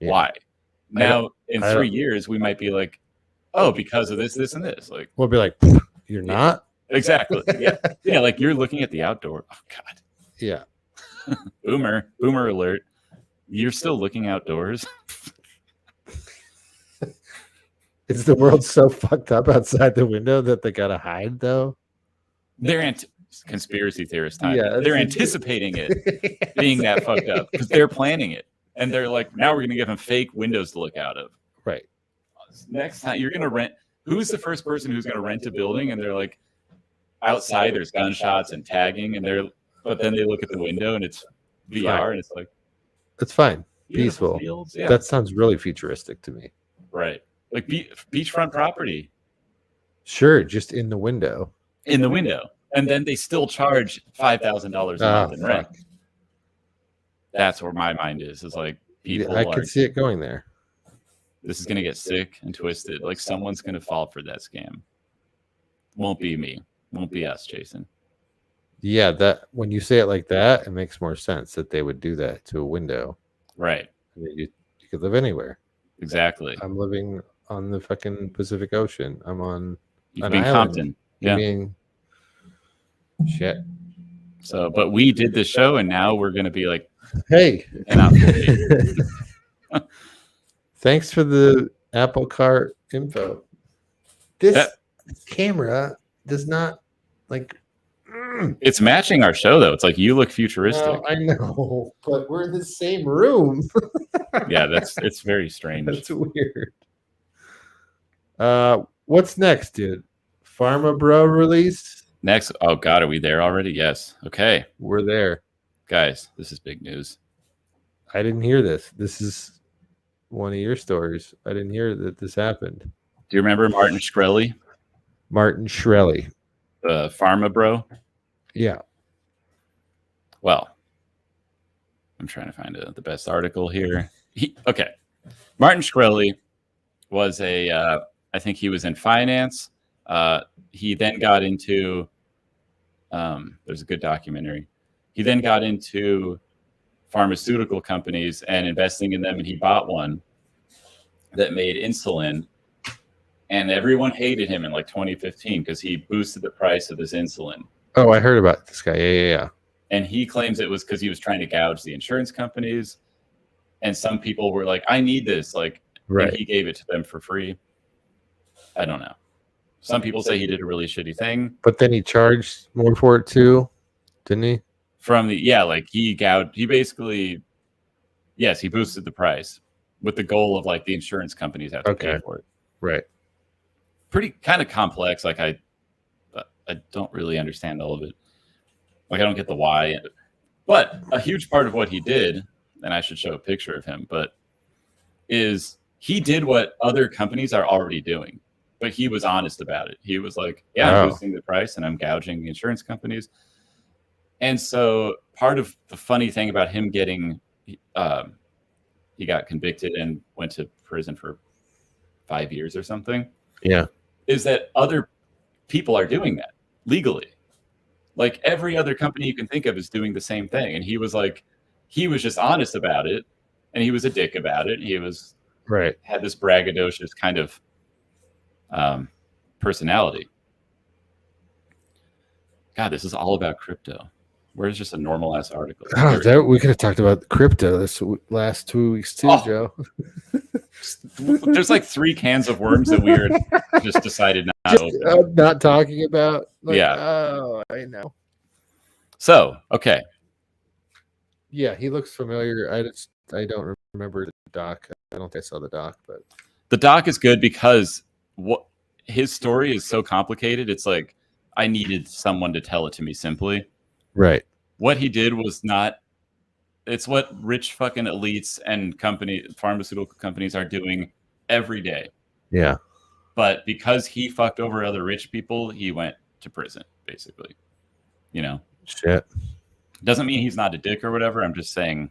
Speaker 2: Yeah. Why? Now in 3 years, we might be like, oh, because of this, this, and this. Like,
Speaker 3: we'll be like, you're not?
Speaker 2: Exactly. Yeah. Yeah. Like you're looking at the outdoor. Oh God.
Speaker 3: Yeah.
Speaker 2: Boomer alert. You're still looking outdoors.
Speaker 3: Is the world so fucked up outside the window that they gotta hide though?
Speaker 2: They're conspiracy theorist time.
Speaker 3: Yeah,
Speaker 2: they're anticipating it being that fucked up because they're planning it. And they're like, now we're gonna give them fake windows to look out of.
Speaker 3: Right.
Speaker 2: Next time you're gonna rent who's the first person who's going to rent a building and they're like outside, there's gunshots and tagging, but then they look at the window and it's VR and it's like,
Speaker 3: it's fine, peaceful.
Speaker 2: Fields. Yeah.
Speaker 3: That sounds really futuristic to me.
Speaker 2: Right, like beachfront property.
Speaker 3: Sure, just in the window.
Speaker 2: In the window, and then they still charge $5,000 a month in rent. That's where my mind is. Is like people.
Speaker 3: I could see it going there.
Speaker 2: This is gonna get sick and twisted. Like someone's gonna fall for that scam. Won't be me. Won't be us, Jason.
Speaker 3: Yeah, that when you say it like that, it makes more sense that they would do that to a window.
Speaker 2: Right.
Speaker 3: You could live anywhere.
Speaker 2: Exactly.
Speaker 3: I'm living on the fucking Pacific Ocean. I'm on
Speaker 2: an island. Compton. Yeah.
Speaker 3: Shit.
Speaker 2: So, but we did this show, and now we're gonna be like,
Speaker 3: hey. Thanks for the Apple Cart info. This camera does not like.
Speaker 2: It's matching our show though. It's like you look futuristic.
Speaker 3: I know, but we're in the same room.
Speaker 2: Yeah, it's very strange.
Speaker 3: That's weird. What's next, dude? Pharma Bro release?
Speaker 2: Next. Oh God, are we there already? Yes. Okay.
Speaker 3: We're there.
Speaker 2: Guys, this is big news.
Speaker 3: I didn't hear this. This is one of your stories. I didn't hear that this happened.
Speaker 2: Do you remember Martin Shkreli?
Speaker 3: Martin Shkreli.
Speaker 2: The Pharma Bro?
Speaker 3: Yeah.
Speaker 2: Well, I'm trying to find the best article here. Okay. Martin Shkreli was I think he was in finance. He then got into, there's a good documentary. He then got into pharmaceutical companies and investing in them. And he bought one that made insulin. And everyone hated him in like 2015 because he boosted the price of this insulin.
Speaker 3: Oh, I heard about this guy. Yeah.
Speaker 2: And he claims it was because he was trying to gouge the insurance companies. And some people were like, I need this. Like,
Speaker 3: right.
Speaker 2: And he gave it to them for free. I don't know. Some people say he did a really shitty thing.
Speaker 3: But then he charged more for it too, didn't he?
Speaker 2: He basically, yes, he boosted the price with the goal of like the insurance companies have to pay for it.
Speaker 3: Right.
Speaker 2: Pretty kind of complex. Like I don't really understand all of it. Like I don't get the why. But a huge part of what he did, and I should show a picture of him, but is he did what other companies are already doing. But he was honest about it. He was like, I'm boosting the price and I'm gouging the insurance companies. And so part of the funny thing about him getting, he got convicted and went to prison for 5 years or something.
Speaker 3: Yeah.
Speaker 2: Is that other people are doing that legally. Like every other company you can think of is doing the same thing. And he was like, he was just honest about it. And he was a dick about it. He was had this braggadocious kind of personality. God, this is all about crypto. Where's just a normal ass article?
Speaker 3: We could have talked about crypto this last 2 weeks too, Joe.
Speaker 2: There's like 3 cans of worms that we were just decided not to open.
Speaker 3: Not talking about. Like,
Speaker 2: yeah.
Speaker 3: Oh, I know.
Speaker 2: So, okay.
Speaker 3: Yeah, he looks familiar. I don't remember the doc. I don't think I saw the doc, but
Speaker 2: the doc is good because what his story is so complicated. It's like I needed someone to tell it to me simply.
Speaker 3: Right.
Speaker 2: What he did was not. It's what rich fucking elites and pharmaceutical companies are doing every day.
Speaker 3: Yeah.
Speaker 2: But because he fucked over other rich people, he went to prison, basically. You know?
Speaker 3: Shit.
Speaker 2: Doesn't mean he's not a dick or whatever. I'm just saying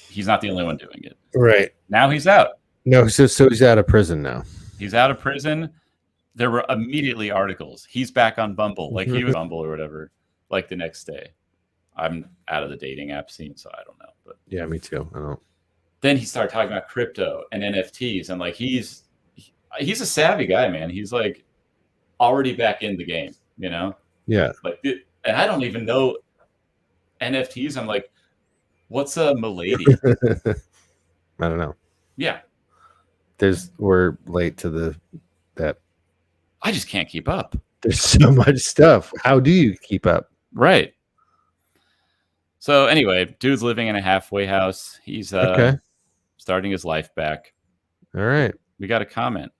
Speaker 2: he's not the only one doing it.
Speaker 3: Right.
Speaker 2: Now he's out.
Speaker 3: No, so he's out of prison now.
Speaker 2: He's out of prison. There were immediately articles. He's back on Bumble. Like he was Bumble or whatever, like the next day. I'm out of the dating app scene, so I don't know. But
Speaker 3: yeah, me too. I don't.
Speaker 2: Then he started talking about crypto and NFTs, and like he's a savvy guy, man. He's like already back in the game, you know?
Speaker 3: Yeah.
Speaker 2: Like, and I don't even know NFTs. I'm like, what's a milady?
Speaker 3: I don't know.
Speaker 2: Yeah.
Speaker 3: We're late to that.
Speaker 2: I just can't keep up.
Speaker 3: There's so much stuff. How do you keep up?
Speaker 2: Right. So anyway, dude's living in a halfway house. He's starting his life back.
Speaker 3: All right.
Speaker 2: We got a comment.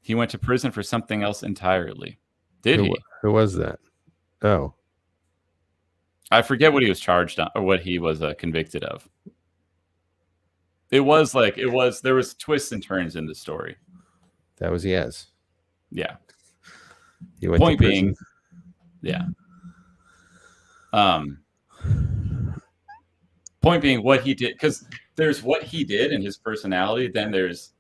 Speaker 2: He went to prison for something else entirely. Did he?
Speaker 3: Who was that? Oh,
Speaker 2: I forget what he was charged on or what he was convicted of. There was twists and turns in the story.
Speaker 3: that was Yes.
Speaker 2: Yeah.
Speaker 3: He went
Speaker 2: Point
Speaker 3: to prison.
Speaker 2: being, yeah. Point being, what he did, because there's what he did and his personality. Then there's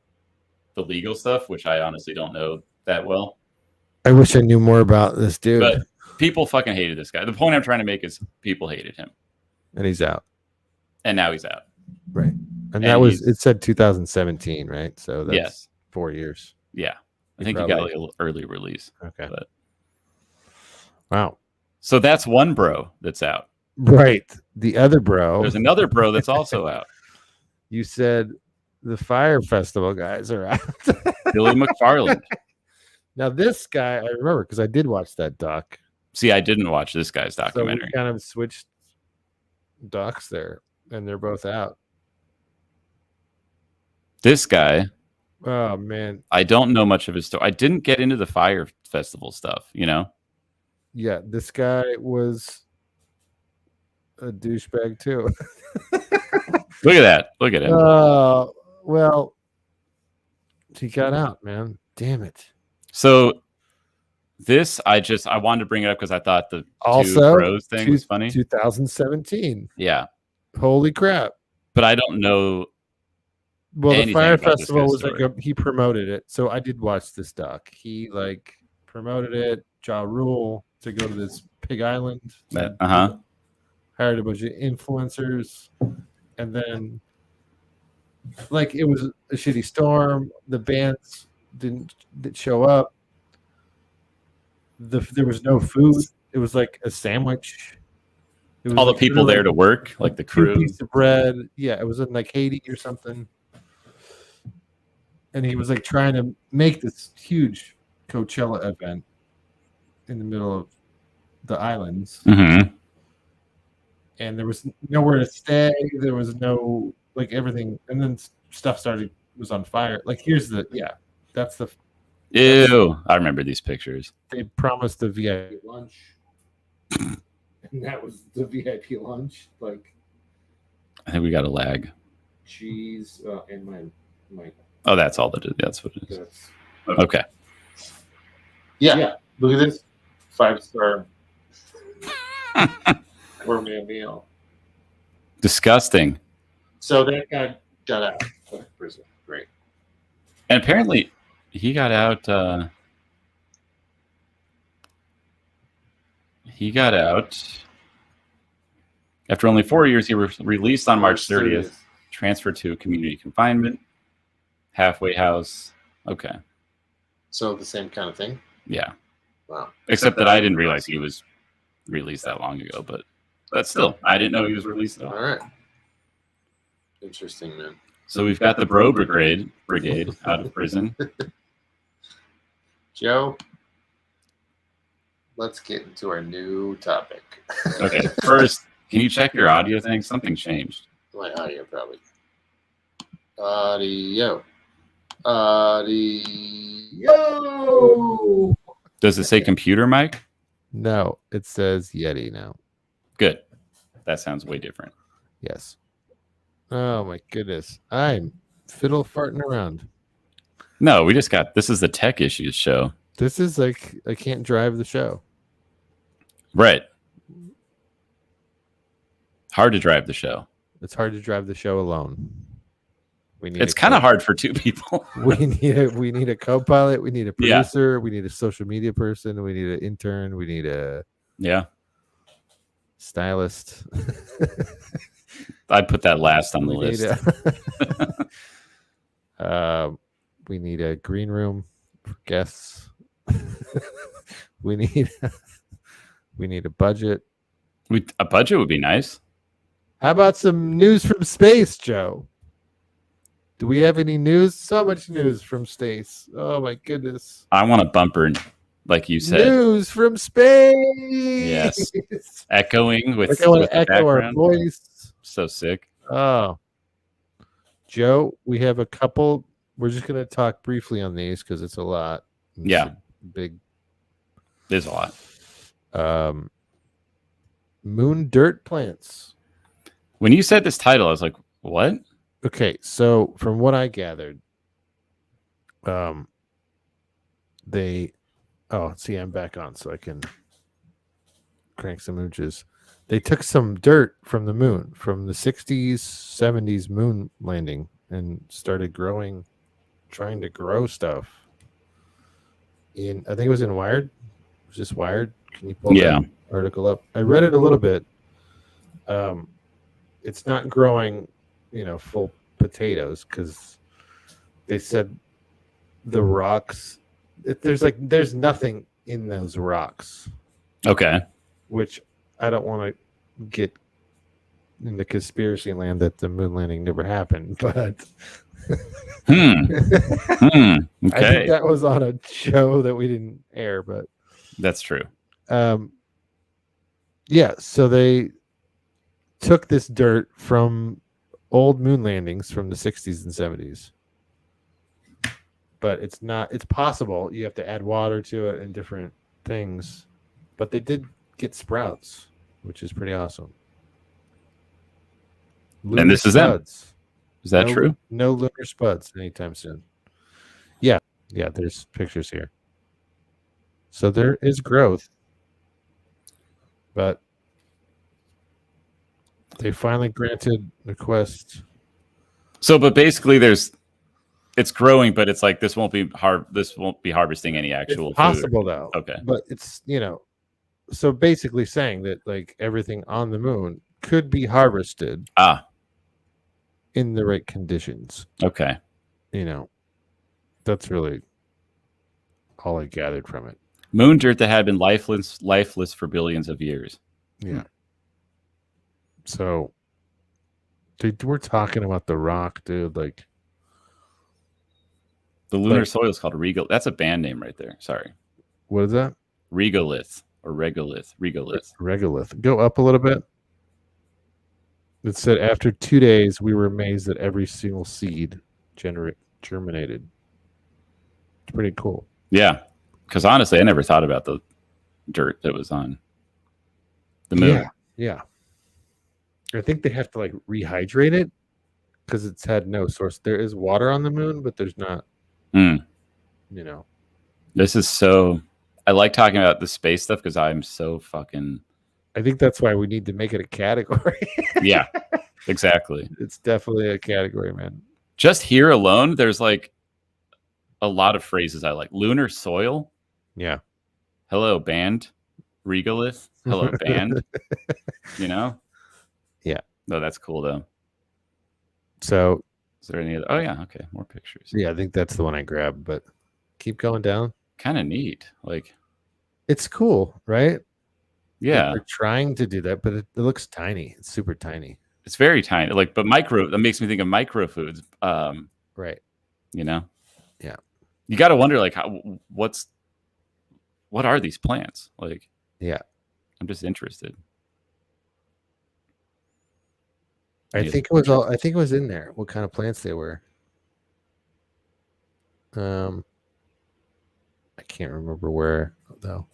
Speaker 2: the legal stuff, which I honestly don't know that well.
Speaker 3: I wish I knew more about this dude.
Speaker 2: But people fucking hated this guy. The point I'm trying to make is people hated him,
Speaker 3: and he's out.
Speaker 2: and now he's out.
Speaker 3: Right. And that was, it said 2017, right? So that's 4 years.
Speaker 2: Yeah. I think he got like an early release.
Speaker 3: Okay.
Speaker 2: But,
Speaker 3: wow.
Speaker 2: so that's one bro that's out.
Speaker 3: Right. The other bro.
Speaker 2: There's another bro that's also out.
Speaker 3: You said the Fyre Festival guys are out.
Speaker 2: Billy McFarland.
Speaker 3: Now, this guy, I remember because I did watch that doc.
Speaker 2: See, I didn't watch this guy's documentary.
Speaker 3: So we kind of switched docs there, and they're both out.
Speaker 2: This guy,
Speaker 3: oh man,
Speaker 2: I don't know much of his story. I didn't get into the Fyre Festival stuff, you know?
Speaker 3: Yeah, this guy was a douchebag too.
Speaker 2: Look at that. Look at him.
Speaker 3: Well, he got out, man. Damn it.
Speaker 2: So this, I wanted to bring it up because I thought the
Speaker 3: Also,
Speaker 2: two bros thing was funny.
Speaker 3: 2017.
Speaker 2: Yeah.
Speaker 3: Holy crap.
Speaker 2: But I don't know.
Speaker 3: Well, the
Speaker 2: anything
Speaker 3: Fyre
Speaker 2: about this
Speaker 3: Festival
Speaker 2: guy's
Speaker 3: was
Speaker 2: story.
Speaker 3: he promoted it. So I did watch this doc. He promoted it, Ja Rule, to go to this Pig Island. Hired a bunch of influencers. And then it was a shitty storm. The bands didn't show up. There was no food. It was like a sandwich. It was
Speaker 2: All the people there to work, like the crew.
Speaker 3: 2 pieces of bread. Yeah, it was in Haiti or something. And he was trying to make this huge Coachella event in the middle of the islands.
Speaker 2: Mm-hmm.
Speaker 3: And there was nowhere to stay. There was no everything. And then stuff was on fire. Here's that's the.
Speaker 2: Ew. I remember these pictures.
Speaker 3: They promised the VIP lunch. And that was the VIP lunch.
Speaker 2: I think we got a lag.
Speaker 3: Cheese and my.
Speaker 2: Oh, that's all that's what it is. Okay.
Speaker 3: Yeah. Look at this 5-star gourmet meal.
Speaker 2: Disgusting.
Speaker 3: So that guy got out of prison. Great.
Speaker 2: And apparently he got out. After only 4 years. He was released on March 30th, transferred to community confinement, halfway house. Okay.
Speaker 1: So the same kind of thing?
Speaker 2: Yeah.
Speaker 1: Wow.
Speaker 2: Except that I didn't realize he was released that long ago, but still, I didn't know he was released at all.
Speaker 1: All right. Interesting, man.
Speaker 2: So we've got the Bro Brigade out of prison.
Speaker 1: Joe, let's get into our new topic.
Speaker 2: Okay. First, can you check your audio thing? Something changed.
Speaker 1: My audio, probably. Audio.
Speaker 2: Does it say computer mic?
Speaker 3: No, it says Yeti now.
Speaker 2: Good. That sounds way different.
Speaker 3: Yes. Oh my goodness. I'm fiddle farting around.
Speaker 2: No, this is the tech issues show.
Speaker 3: This is I can't drive the show.
Speaker 2: Right. Hard to drive the show.
Speaker 3: It's hard to drive the show alone.
Speaker 2: It's kind of hard for two people.
Speaker 3: we need a co-pilot. We need a producer. Yeah. We need a social media person. We need an intern. We need a stylist.
Speaker 2: I'd put that last on the list.
Speaker 3: We need a green room for guests. we need a budget.
Speaker 2: A budget would be nice.
Speaker 3: How about some news from space, Joe? Do we have any news? So much news from space. Oh my goodness.
Speaker 2: I want a bumper, like you said.
Speaker 3: News from space.
Speaker 2: Yes. Echoing with
Speaker 3: echo
Speaker 2: the
Speaker 3: our voice.
Speaker 2: So sick.
Speaker 3: Oh. Joe, we have a couple we're just gonna talk briefly on these because it's a lot.
Speaker 2: Yeah,
Speaker 3: big.
Speaker 2: There's a lot.
Speaker 3: Moon dirt plants.
Speaker 2: When you said this title, I was like, "What?"
Speaker 3: Okay, so from what I gathered, they. Oh, see, I'm back on, so I can crank some images. They took some dirt from the moon, from the 60s, 70s moon landing, and started trying to grow stuff. I think it was in Wired. It was just Wired. Can you pull that article up? I read it a little bit. It's not growing, full potatoes because they said the rocks. There's nothing in those rocks.
Speaker 2: Okay.
Speaker 3: Which I don't want to get in the conspiracy land that the moon landing never happened, but
Speaker 2: Okay.
Speaker 3: I think that was on a show that we didn't air, but
Speaker 2: that's true.
Speaker 3: Yeah, so they took this dirt from old moon landings from the 60s and 70s. But it's possible. You have to add water to it and different things. But they did get sprouts, which is pretty awesome. Lunar
Speaker 2: and this is
Speaker 3: spuds.
Speaker 2: them. Is that true?
Speaker 3: No lunar spuds anytime soon. Yeah, there's pictures here. So there is growth. But they finally granted the request.
Speaker 2: So, but basically it's growing, but it's like this won't be harvesting any actual
Speaker 3: it's possible
Speaker 2: food.
Speaker 3: Though.
Speaker 2: Okay.
Speaker 3: But it's, so basically saying that like everything on the moon could be harvested in the right conditions.
Speaker 2: Okay.
Speaker 3: That's really all I gathered from it.
Speaker 2: Moon dirt that had been lifeless for billions of years.
Speaker 3: Yeah. So we're talking about the rock, dude. Like
Speaker 2: the lunar soil is called Regal. That's a band name right there. Sorry.
Speaker 3: What is that?
Speaker 2: Regolith or Regolith.
Speaker 3: Regolith. Go up a little bit. It said after 2 days, we were amazed that every single seed germinated. It's pretty cool.
Speaker 2: Yeah. Because honestly, I never thought about the dirt that was on the moon.
Speaker 3: Yeah. I think they have to like rehydrate it because it's had no source. There is water on the moon, but there's not.
Speaker 2: This is so. I like talking about the space stuff because I'm so fucking.
Speaker 3: I think that's why we need to make it a category.
Speaker 2: Yeah, exactly.
Speaker 3: It's definitely a category, man.
Speaker 2: Just here alone, there's like a lot of phrases I like. Lunar soil.
Speaker 3: Yeah.
Speaker 2: Hello, band. Regolith. Hello, band.
Speaker 3: Yeah.
Speaker 2: No, that's cool though.
Speaker 3: So,
Speaker 2: is there any other? Oh yeah, okay, more pictures.
Speaker 3: Yeah, I think that's the one I grabbed. But keep going down.
Speaker 2: Kind of neat. Like,
Speaker 3: it's cool, right?
Speaker 2: Yeah,
Speaker 3: they're trying to do that, but it looks tiny. It's super tiny.
Speaker 2: It's very tiny. Like, but micro. That makes me think of micro foods.
Speaker 3: Right.
Speaker 2: Yeah. You got to wonder, like, what are these plants? Like,
Speaker 3: yeah,
Speaker 2: I'm just interested.
Speaker 3: I think it was in there. What kind of plants they were? I can't remember where though.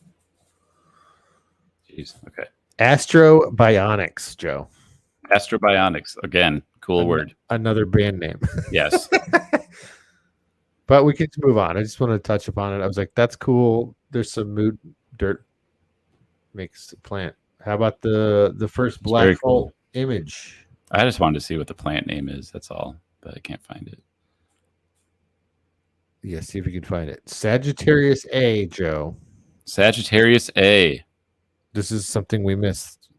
Speaker 2: Jeez. Okay.
Speaker 3: Astrobionics, Joe.
Speaker 2: Astrobionics again. Cool word.
Speaker 3: Another band name.
Speaker 2: Yes.
Speaker 3: But we can move on. I just want to touch upon it. I was like, that's cool. There's some mood dirt makes the plant. How about the first black hole image?
Speaker 2: I just wanted to see what the plant name is. That's all, but I can't find it.
Speaker 3: Yeah, see if you can find it. Sagittarius A, Joe.
Speaker 2: Sagittarius A.
Speaker 3: This is something we missed.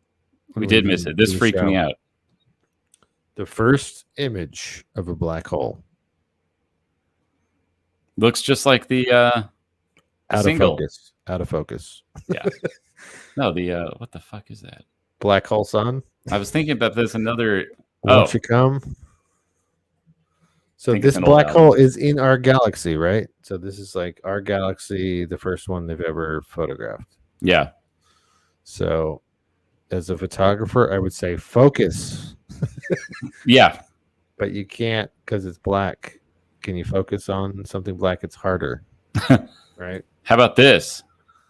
Speaker 2: We did miss it. This freaked me out.
Speaker 3: The first image of a black hole.
Speaker 2: Looks just like the single.
Speaker 3: Out of focus.
Speaker 2: Yeah. No, what the fuck is that?
Speaker 3: Black hole sun.
Speaker 2: I was thinking about this another.
Speaker 3: Won't you come? So this black hole is in our galaxy, right? So this is like our galaxy, the first one they've ever photographed.
Speaker 2: Yeah.
Speaker 3: So as a photographer, I would say focus.
Speaker 2: Yeah.
Speaker 3: But you can't because it's black. Can you focus on something black? It's harder, right?
Speaker 2: How about this?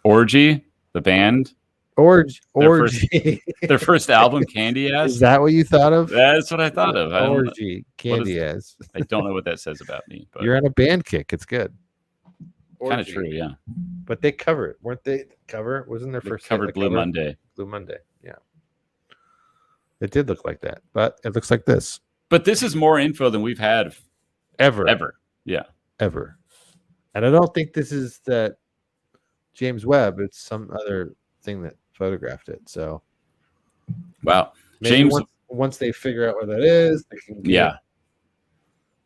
Speaker 2: Orgy, the band.
Speaker 3: Orgy.
Speaker 2: Their first album, Candy Ass.
Speaker 3: Is that what you thought of?
Speaker 2: That's what I thought of.
Speaker 3: Orgy, Candy Ass.
Speaker 2: I don't know what that says about me. But
Speaker 3: you're on a band kick. It's good.
Speaker 2: Kind of true, yeah.
Speaker 3: But they cover it, weren't they? Cover it wasn't their first.
Speaker 2: Covered Blue Monday.
Speaker 3: Blue Monday, yeah. It did look like that, but it looks like this.
Speaker 2: But this is more info than we've had ever. Yeah,
Speaker 3: ever. And I don't think this is that James Webb. It's some other thing that photographed it. So,
Speaker 2: wow,
Speaker 3: maybe
Speaker 2: James.
Speaker 3: Once they figure out what that is, they can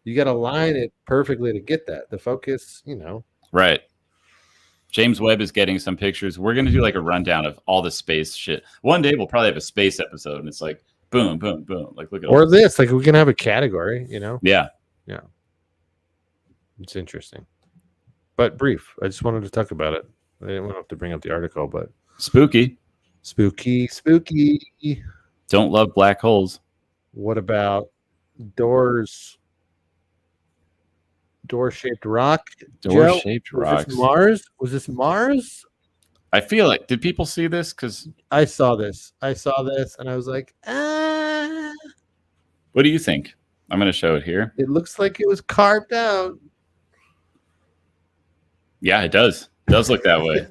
Speaker 3: you got to line it perfectly to get that the focus.
Speaker 2: Right. James Webb is getting some pictures. We're going to do like a rundown of all the space shit. One day we'll probably have a space episode, and it's like boom, boom, boom. Like look at
Speaker 3: or this. Like we can have a category.
Speaker 2: Yeah.
Speaker 3: It's interesting, but brief. I just wanted to talk about it. I didn't want to have to bring up the article, but
Speaker 2: spooky. Don't love black holes.
Speaker 3: What about door-shaped rock?
Speaker 2: Door-shaped rocks.
Speaker 3: Was this Mars? Was this Mars?
Speaker 2: I feel like, did people see this? Because
Speaker 3: I saw this, and I was like, ah.
Speaker 2: What do you think? I'm going to show it here.
Speaker 3: It looks like it was carved out.
Speaker 2: Yeah, it does. It does look that way.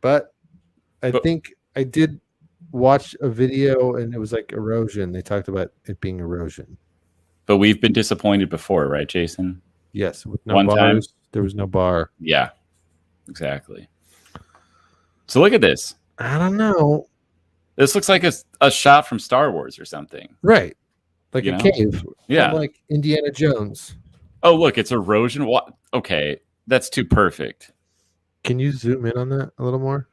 Speaker 3: But I think I did watch a video, and it was like erosion. They talked about it being erosion.
Speaker 2: But we've been disappointed before, right, Jason?
Speaker 3: Yes, with no bars. There was no bar.
Speaker 2: Yeah, exactly. So look at this.
Speaker 3: I don't know.
Speaker 2: This looks like a shot from Star Wars or something.
Speaker 3: Right. Like a cave.
Speaker 2: Yeah.
Speaker 3: Like Indiana Jones.
Speaker 2: Oh, look, it's erosion. What? Okay, that's too perfect.
Speaker 3: Can you zoom in on that a little more?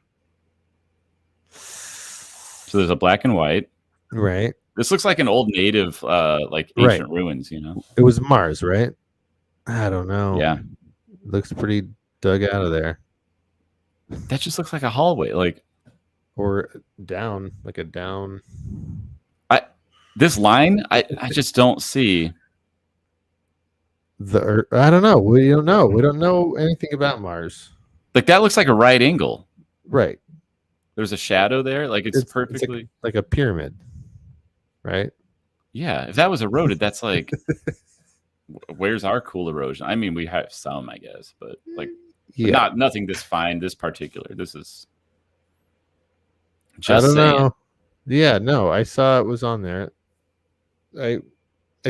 Speaker 2: So there's a black and white.
Speaker 3: Right.
Speaker 2: This looks like an old native, like ancient ruins,
Speaker 3: It was Mars, right? I don't know.
Speaker 2: Yeah.
Speaker 3: Looks pretty dug out of there.
Speaker 2: That just looks like a hallway,
Speaker 3: or down, like a down.
Speaker 2: This line, I just don't see.
Speaker 3: I don't know. We don't know. We don't know anything about Mars.
Speaker 2: Like that looks like a right angle.
Speaker 3: Right.
Speaker 2: There's a shadow there. Like it's perfectly
Speaker 3: like a pyramid. Right?
Speaker 2: Yeah. If that was eroded, that's like where's our cool erosion? I mean, we have some, I guess, but but nothing this fine, this particular. This is
Speaker 3: just I don't know. Yeah, no, I saw it was on there. I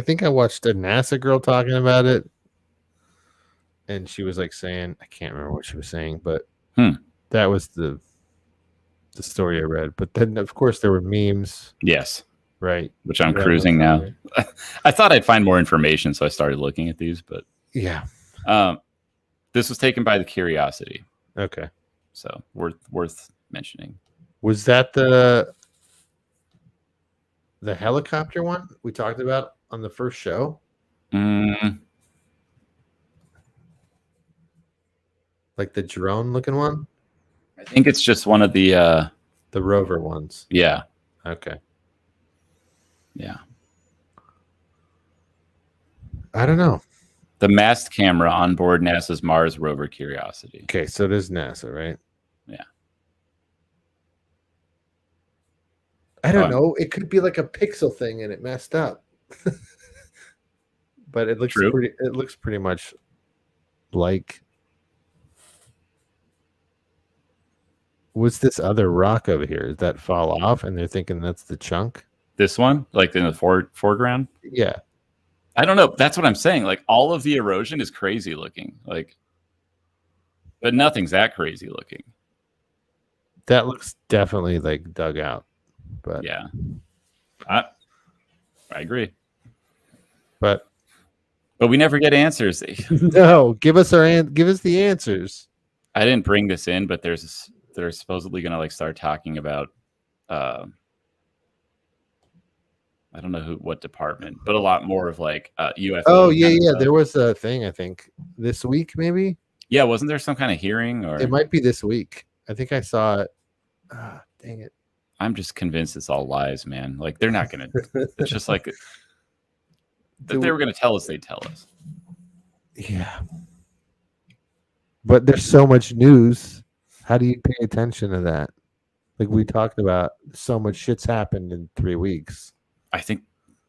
Speaker 3: think I watched a NASA girl talking about it, and she was like saying, I can't remember what she was saying, but that was the story I read. But then, of course, there were memes.
Speaker 2: Yes.
Speaker 3: Right.
Speaker 2: Which I'm cruising now. I thought I'd find more information, so I started looking at these, but
Speaker 3: yeah.
Speaker 2: This was taken by the Curiosity.
Speaker 3: Okay.
Speaker 2: So worth mentioning.
Speaker 3: Was that the helicopter one we talked about on the first show? Like the drone looking one?
Speaker 2: I think it's just one of the
Speaker 3: rover ones.
Speaker 2: Yeah.
Speaker 3: Okay.
Speaker 2: Yeah.
Speaker 3: I don't know.
Speaker 2: The mast camera on board NASA's Mars rover Curiosity.
Speaker 3: Okay, so it is NASA, right?
Speaker 2: Yeah.
Speaker 3: I don't know. It could be like a pixel thing and it messed up. But it looks pretty much like what's this other rock over here? Does that fall off and they're thinking that's the chunk?
Speaker 2: This one? Like in the foreground?
Speaker 3: Yeah.
Speaker 2: I don't know. That's what I'm saying. Like all of the erosion is crazy looking. But nothing's that crazy looking.
Speaker 3: That looks definitely like dug out. But
Speaker 2: yeah. I agree.
Speaker 3: But
Speaker 2: we never get answers.
Speaker 3: No, give us the answers.
Speaker 2: I didn't bring this in, but they're supposedly going to start talking about I don't know what department, but a lot more of UFO.
Speaker 3: Oh yeah. There was a thing I think this week maybe.
Speaker 2: Yeah, wasn't there some kind of hearing or?
Speaker 3: It might be this week. I think I saw it. Dang it!
Speaker 2: I'm just convinced it's all lies, man. They're not gonna. It's just they were gonna tell us. They'd tell us.
Speaker 3: Yeah. But there's so much news. How do you pay attention to that? Like we talked about, so much shit's happened in 3 weeks.
Speaker 2: I think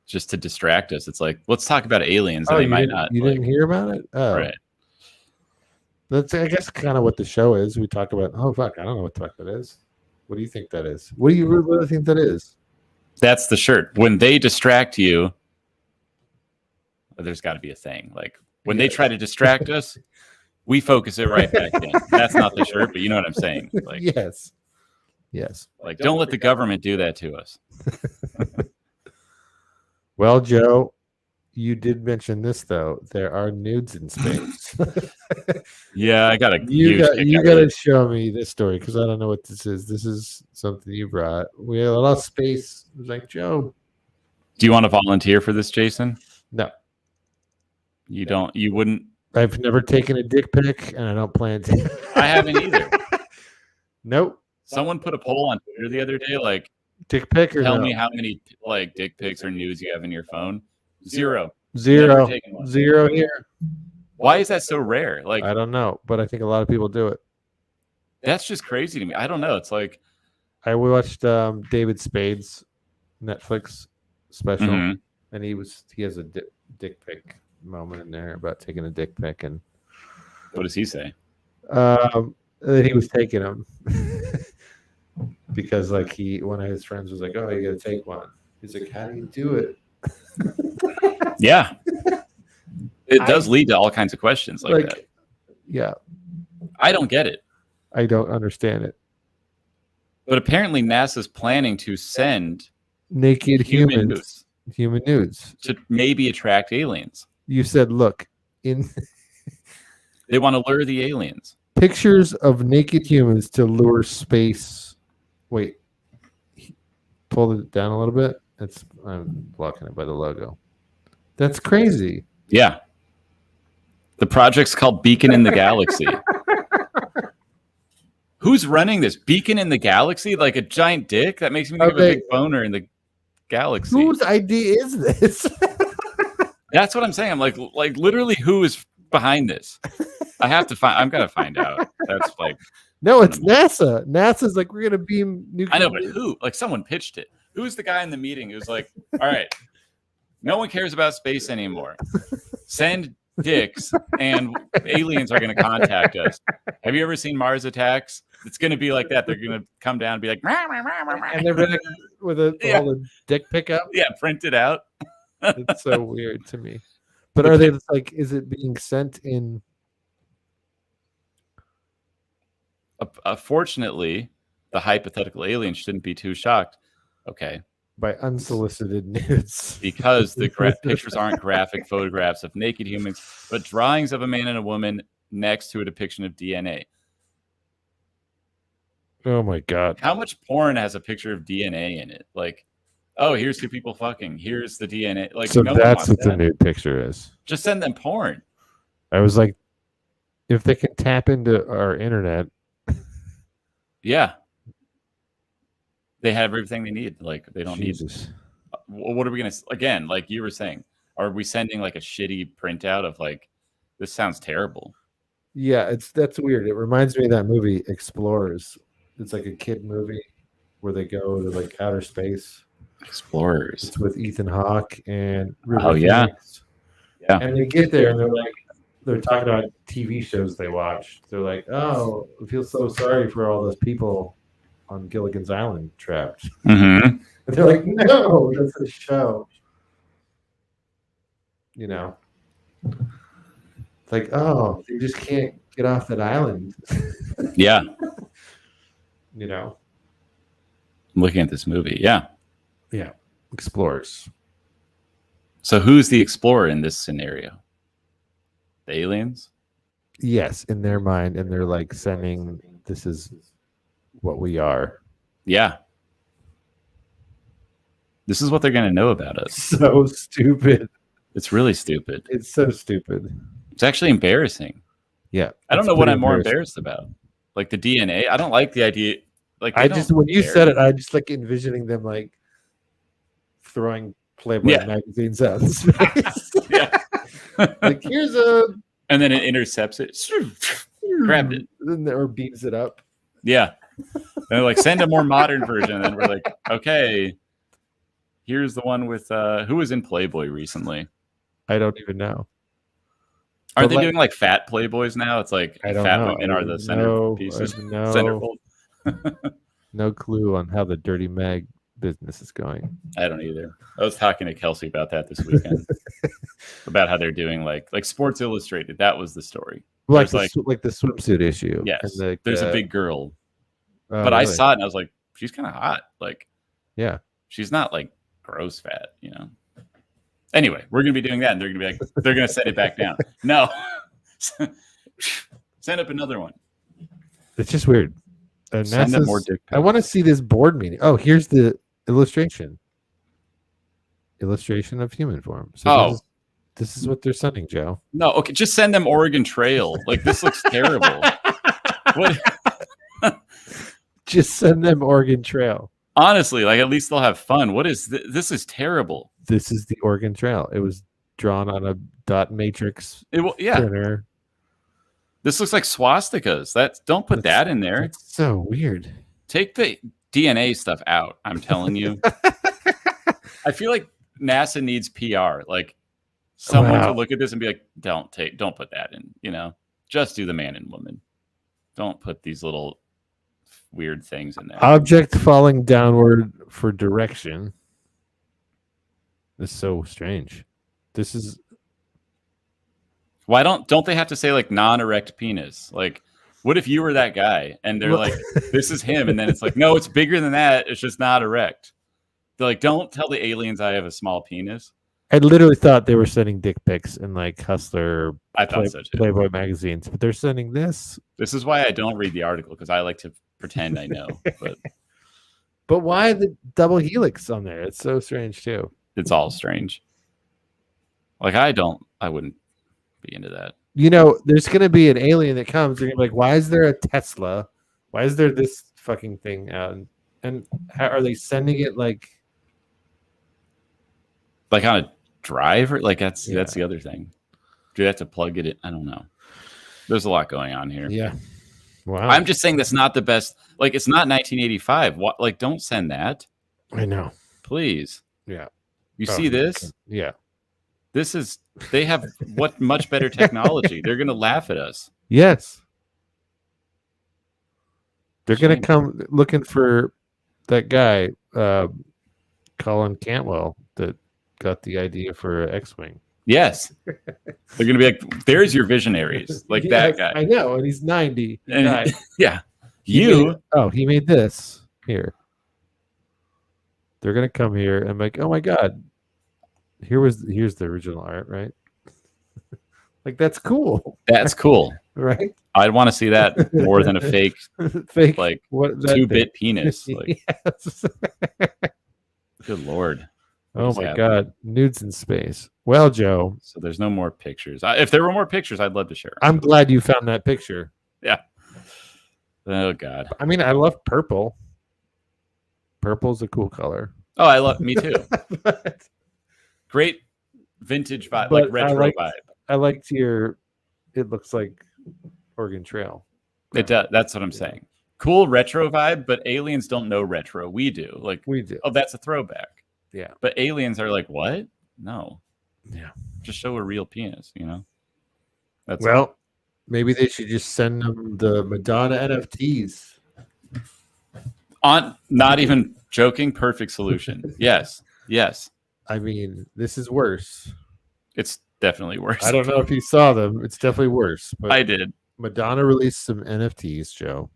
Speaker 2: just to distract us, it's like, let's talk about aliens. And they might not.
Speaker 3: You didn't hear about it? Oh.
Speaker 2: Right.
Speaker 3: That's, I guess, kind of what the show is. We talk about, oh, fuck, I don't know what the fuck that is. What do you think that is? What do you really think that is?
Speaker 2: That's the shirt. When they distract you, there's got to be a thing. Like when they try to distract us, we focus it right back in. That's not the shirt, but you know what I'm saying. Like,
Speaker 3: yes.
Speaker 2: Like, don't let the government do that to us.
Speaker 3: Well, Joe, you did mention this though. There are nudes in space.
Speaker 2: Yeah, I got
Speaker 3: you gotta show me this story because I don't know what this is. This is something you brought. We had a lot of space. It was like, Joe,
Speaker 2: do you want to volunteer for this, Jason?
Speaker 3: No.
Speaker 2: You don't. You wouldn't.
Speaker 3: I've never taken a dick pic, and I don't plan to.
Speaker 2: I haven't either.
Speaker 3: Nope.
Speaker 2: Someone put a poll on Twitter the other day, like,
Speaker 3: dick pic or
Speaker 2: tell
Speaker 3: no?
Speaker 2: me how many like dick pics or nudes you have in your phone. Zero
Speaker 3: here.
Speaker 2: Why is that so rare? Like,
Speaker 3: I don't know, but I think a lot of people do it.
Speaker 2: That's just crazy to me. I don't know. It's like
Speaker 3: I watched David Spade's Netflix special, and he has a dick pic moment in there about taking a dick pic, and
Speaker 2: what does he say?
Speaker 3: That he was taking them because like one of his friends was like, "Oh, you got to take one." He's like, "How do you do it?"
Speaker 2: Yeah, it does lead to all kinds of questions like that.
Speaker 3: Yeah,
Speaker 2: I don't get it.
Speaker 3: I don't understand it.
Speaker 2: But apparently, NASA's planning to send
Speaker 3: naked human nudes
Speaker 2: to maybe attract aliens.
Speaker 3: You said, look,
Speaker 2: they want to lure the aliens.
Speaker 3: Pictures of naked humans to lure space. Wait, pull it down a little bit. I'm blocking it by the logo. That's crazy.
Speaker 2: Yeah. The project's called Beacon in the Galaxy. Who's running this? Beacon in the Galaxy? Like a giant dick? That makes me think of a big boner in the galaxy.
Speaker 3: Whose idea is this?
Speaker 2: That's what I'm saying. I'm like literally who is behind this? I'm gonna find out. That's like
Speaker 3: no, it's NASA. NASA's like, we're gonna beam nuclear.
Speaker 2: I know, but who? Like someone pitched it. Who's the guy in the meeting who's like, all right, no one cares about space anymore. Send dicks and aliens are gonna contact us. Have you ever seen Mars Attacks? It's gonna be like that. They're gonna come down and be like,
Speaker 3: and they're gonna with all the dick pick up.
Speaker 2: Yeah, print it out.
Speaker 3: It's so weird to me. But are they like? Is it being sent in?
Speaker 2: Fortunately, the hypothetical aliens shouldn't be too shocked. Okay.
Speaker 3: By unsolicited nudes.
Speaker 2: Because the pictures aren't graphic photographs of naked humans, but drawings of a man and a woman next to a depiction of DNA.
Speaker 3: Oh my God.
Speaker 2: How much porn has a picture of DNA in it? Like, oh, here's two people fucking. Here's the DNA. Like,
Speaker 3: so that's what the nude picture is.
Speaker 2: Just send them porn.
Speaker 3: I was like, if they can tap into our internet.
Speaker 2: Yeah. They have everything they need. Like, they don't need. What are we going to, again, like you were saying, are we sending like a shitty printout of like, this sounds terrible?
Speaker 3: Yeah, that's weird. It reminds me of that movie Explorers. It's like a kid movie where they go to like outer space.
Speaker 2: Explorers.
Speaker 3: It's with Ethan Hawke and River
Speaker 2: Phoenix. Yeah.
Speaker 3: And they get there and they're talking about TV shows they watch. They're like, oh, I feel so sorry for all those people on Gilligan's Island trapped.
Speaker 2: Mm-hmm.
Speaker 3: And they're like, no, that's a show. You know, it's like, oh, you just can't get off that island.
Speaker 2: Yeah.
Speaker 3: You know,
Speaker 2: I'm looking at this movie. Yeah.
Speaker 3: Yeah. Explorers.
Speaker 2: So who's the explorer in this scenario? The aliens?
Speaker 3: Yes, in their mind, and they're like sending, this is what we are.
Speaker 2: Yeah. This is what they're going to know about us.
Speaker 3: So stupid.
Speaker 2: It's really stupid.
Speaker 3: It's so stupid.
Speaker 2: It's actually embarrassing.
Speaker 3: Yeah.
Speaker 2: I don't know what I'm more embarrassed about. Like the DNA. I don't like the idea. Like
Speaker 3: when you said it, I just like envisioning them like throwing Playboy magazines out in space.
Speaker 2: Yeah.
Speaker 3: Like here's a
Speaker 2: And then it intercepts it. Grabbed it.
Speaker 3: Or beams it up.
Speaker 2: Yeah. And they're like, send a more modern version. And we're like, okay, here's the one with who was in Playboy recently?
Speaker 3: I don't even know.
Speaker 2: Are they doing like fat Playboys now? It's like fat women are the centerpieces. Centerfold.
Speaker 3: No clue on how the Dirty Mag business is going.
Speaker 2: I don't either. I was talking to Kelsey about that this weekend. About how they're doing like Sports Illustrated. That was the story.
Speaker 3: Like the swimsuit issue.
Speaker 2: Yes.
Speaker 3: And
Speaker 2: there's a big girl.
Speaker 3: But
Speaker 2: really? I saw it and I was like, she's kind of hot. Like,
Speaker 3: yeah, she's
Speaker 2: not like gross fat, Anyway, we're gonna be doing that, and they're gonna be like, they're gonna set it back down. No, send up another one.
Speaker 3: It's just weird.
Speaker 2: Send up more dick pics.
Speaker 3: I want to see this board meeting. Oh, here's the illustration of human form. So this is what they're sending, Joe.
Speaker 2: No, okay, just send them Oregon Trail. Like, this looks terrible. What?
Speaker 3: Just send them Oregon Trail.
Speaker 2: Honestly, like, at least they'll have fun. What is this? Is terrible.
Speaker 3: This is the Oregon Trail. It was drawn on a dot matrix printer.
Speaker 2: This looks like swastikas. Don't put that in there.
Speaker 3: It's so weird.
Speaker 2: Take the DNA stuff out. I'm telling you. I feel like NASA needs PR. Like, someone to look at this and be like, don't put that in. Just do the man and woman. Don't put these little weird things in there.
Speaker 3: Object falling downward for direction. This is so strange. This is
Speaker 2: why don't they have to say like non-erect penis? Like, what if you were that guy and they're like, this is him, and then it's like, no, it's bigger than that. It's just not erect. They're like, don't tell the aliens I have a small penis.
Speaker 3: I literally thought they were sending dick pics in like Hustler,
Speaker 2: I thought so too.
Speaker 3: Playboy magazines, but they're sending this.
Speaker 2: This is why I don't read the article, because I like to pretend I know.
Speaker 3: But why the double helix on there? It's so strange too.
Speaker 2: It's all strange. Like, I wouldn't be into that.
Speaker 3: There's going to be an alien that comes. They're going to be like, why is there a Tesla? Why is there this fucking thing out? And how are they sending it like
Speaker 2: on a drive? Like, that's the other thing. Do you have to plug it in? I don't know. There's a lot going on here.
Speaker 3: Yeah. Wow.
Speaker 2: I'm just saying that's not the best. Like, it's not 1985. What? Like, don't send that.
Speaker 3: I know.
Speaker 2: Please.
Speaker 3: Yeah.
Speaker 2: You see this?
Speaker 3: Yeah.
Speaker 2: They have much better technology. They're going to laugh at us.
Speaker 3: Yes. They're going to come looking for that guy, Colin Cantwell, that got the idea for X-Wing.
Speaker 2: Yes. They're going to be like, there's your visionaries. Like that guy.
Speaker 3: I know. And he's 90.
Speaker 2: Yeah.
Speaker 3: He made this here. They're going to come here and like, oh my God. Here's the original art, right? Like, that's cool.
Speaker 2: That's cool.
Speaker 3: Right?
Speaker 2: I'd want to see that more than a fake like 2-bit penis. Like,
Speaker 3: yes.
Speaker 2: Good Lord.
Speaker 3: Oh my God. Nudes in space. Well, Joe.
Speaker 2: So there's no more pictures. If there were more pictures, I'd love to share.
Speaker 3: I'm glad you found that picture.
Speaker 2: Yeah. Oh God.
Speaker 3: I mean, I love purple. Purple's a cool color.
Speaker 2: Oh, me too. Great vintage vibe, like retro vibe.
Speaker 3: I liked it looks like Oregon Trail.
Speaker 2: It does. That's what I'm saying. Cool retro vibe, but aliens don't know retro. We do. Like,
Speaker 3: we do.
Speaker 2: Oh, that's a throwback.
Speaker 3: Yeah.
Speaker 2: But aliens are like, what? No.
Speaker 3: Yeah.
Speaker 2: Just show a real penis, That's
Speaker 3: maybe they should just send them the Madonna NFTs.
Speaker 2: Not even joking, perfect solution. Yes.
Speaker 3: I mean, this is worse.
Speaker 2: It's definitely worse.
Speaker 3: I don't know if you saw them. It's definitely worse. But
Speaker 2: I did.
Speaker 3: Madonna released some NFTs, Joe,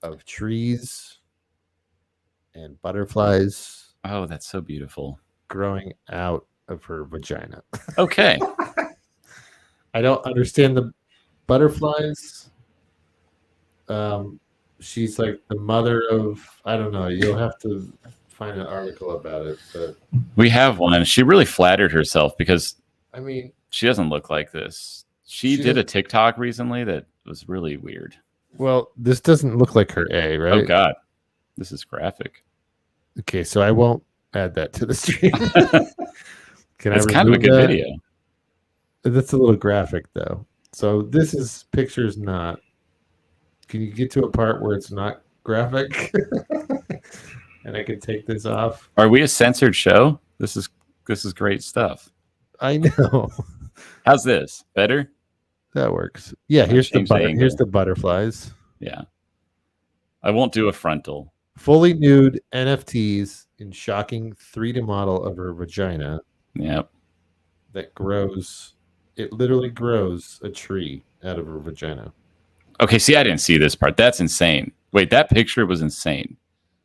Speaker 3: of trees and butterflies.
Speaker 2: Oh, that's so beautiful.
Speaker 3: Growing out of her vagina.
Speaker 2: Okay.
Speaker 3: I don't understand the butterflies. She's like the mother of, I don't know. You'll have to find an article about it. But
Speaker 2: we have one. She really flattered herself because,
Speaker 3: I mean,
Speaker 2: she doesn't look like this. She did a TikTok recently that was really weird.
Speaker 3: Well, this doesn't look like her A, right?
Speaker 2: Oh God, this is graphic.
Speaker 3: Okay, so I won't add that to the stream.
Speaker 2: It's kind of a good video.
Speaker 3: That's a little graphic though. So this is pictures not. Can you get to a part where it's not graphic? And I can take this off.
Speaker 2: Are we a censored show? This is great stuff.
Speaker 3: I know.
Speaker 2: How's this? Better?
Speaker 3: That works. Yeah, here's the butterflies.
Speaker 2: Yeah. I won't do a frontal.
Speaker 3: Fully nude NFTs in shocking 3D model of her vagina.
Speaker 2: Yep.
Speaker 3: That grows. It literally grows a tree out of her vagina.
Speaker 2: Okay, see, I didn't see this part. That's insane. Wait, that picture was insane.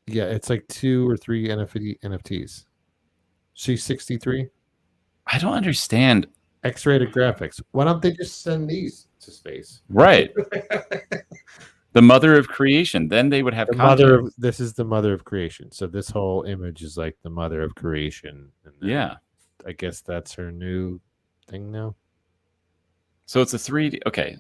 Speaker 3: Yeah, it's like 2 or 3 NFTs. She's 63.
Speaker 2: I don't understand.
Speaker 3: X-rated graphics. Why don't they just send these to space?
Speaker 2: Right. The mother of creation. Then they would have
Speaker 3: this is the mother of creation. So this whole image is like the mother of creation. And
Speaker 2: yeah.
Speaker 3: I guess that's her new thing now.
Speaker 2: So it's a 3D. Okay.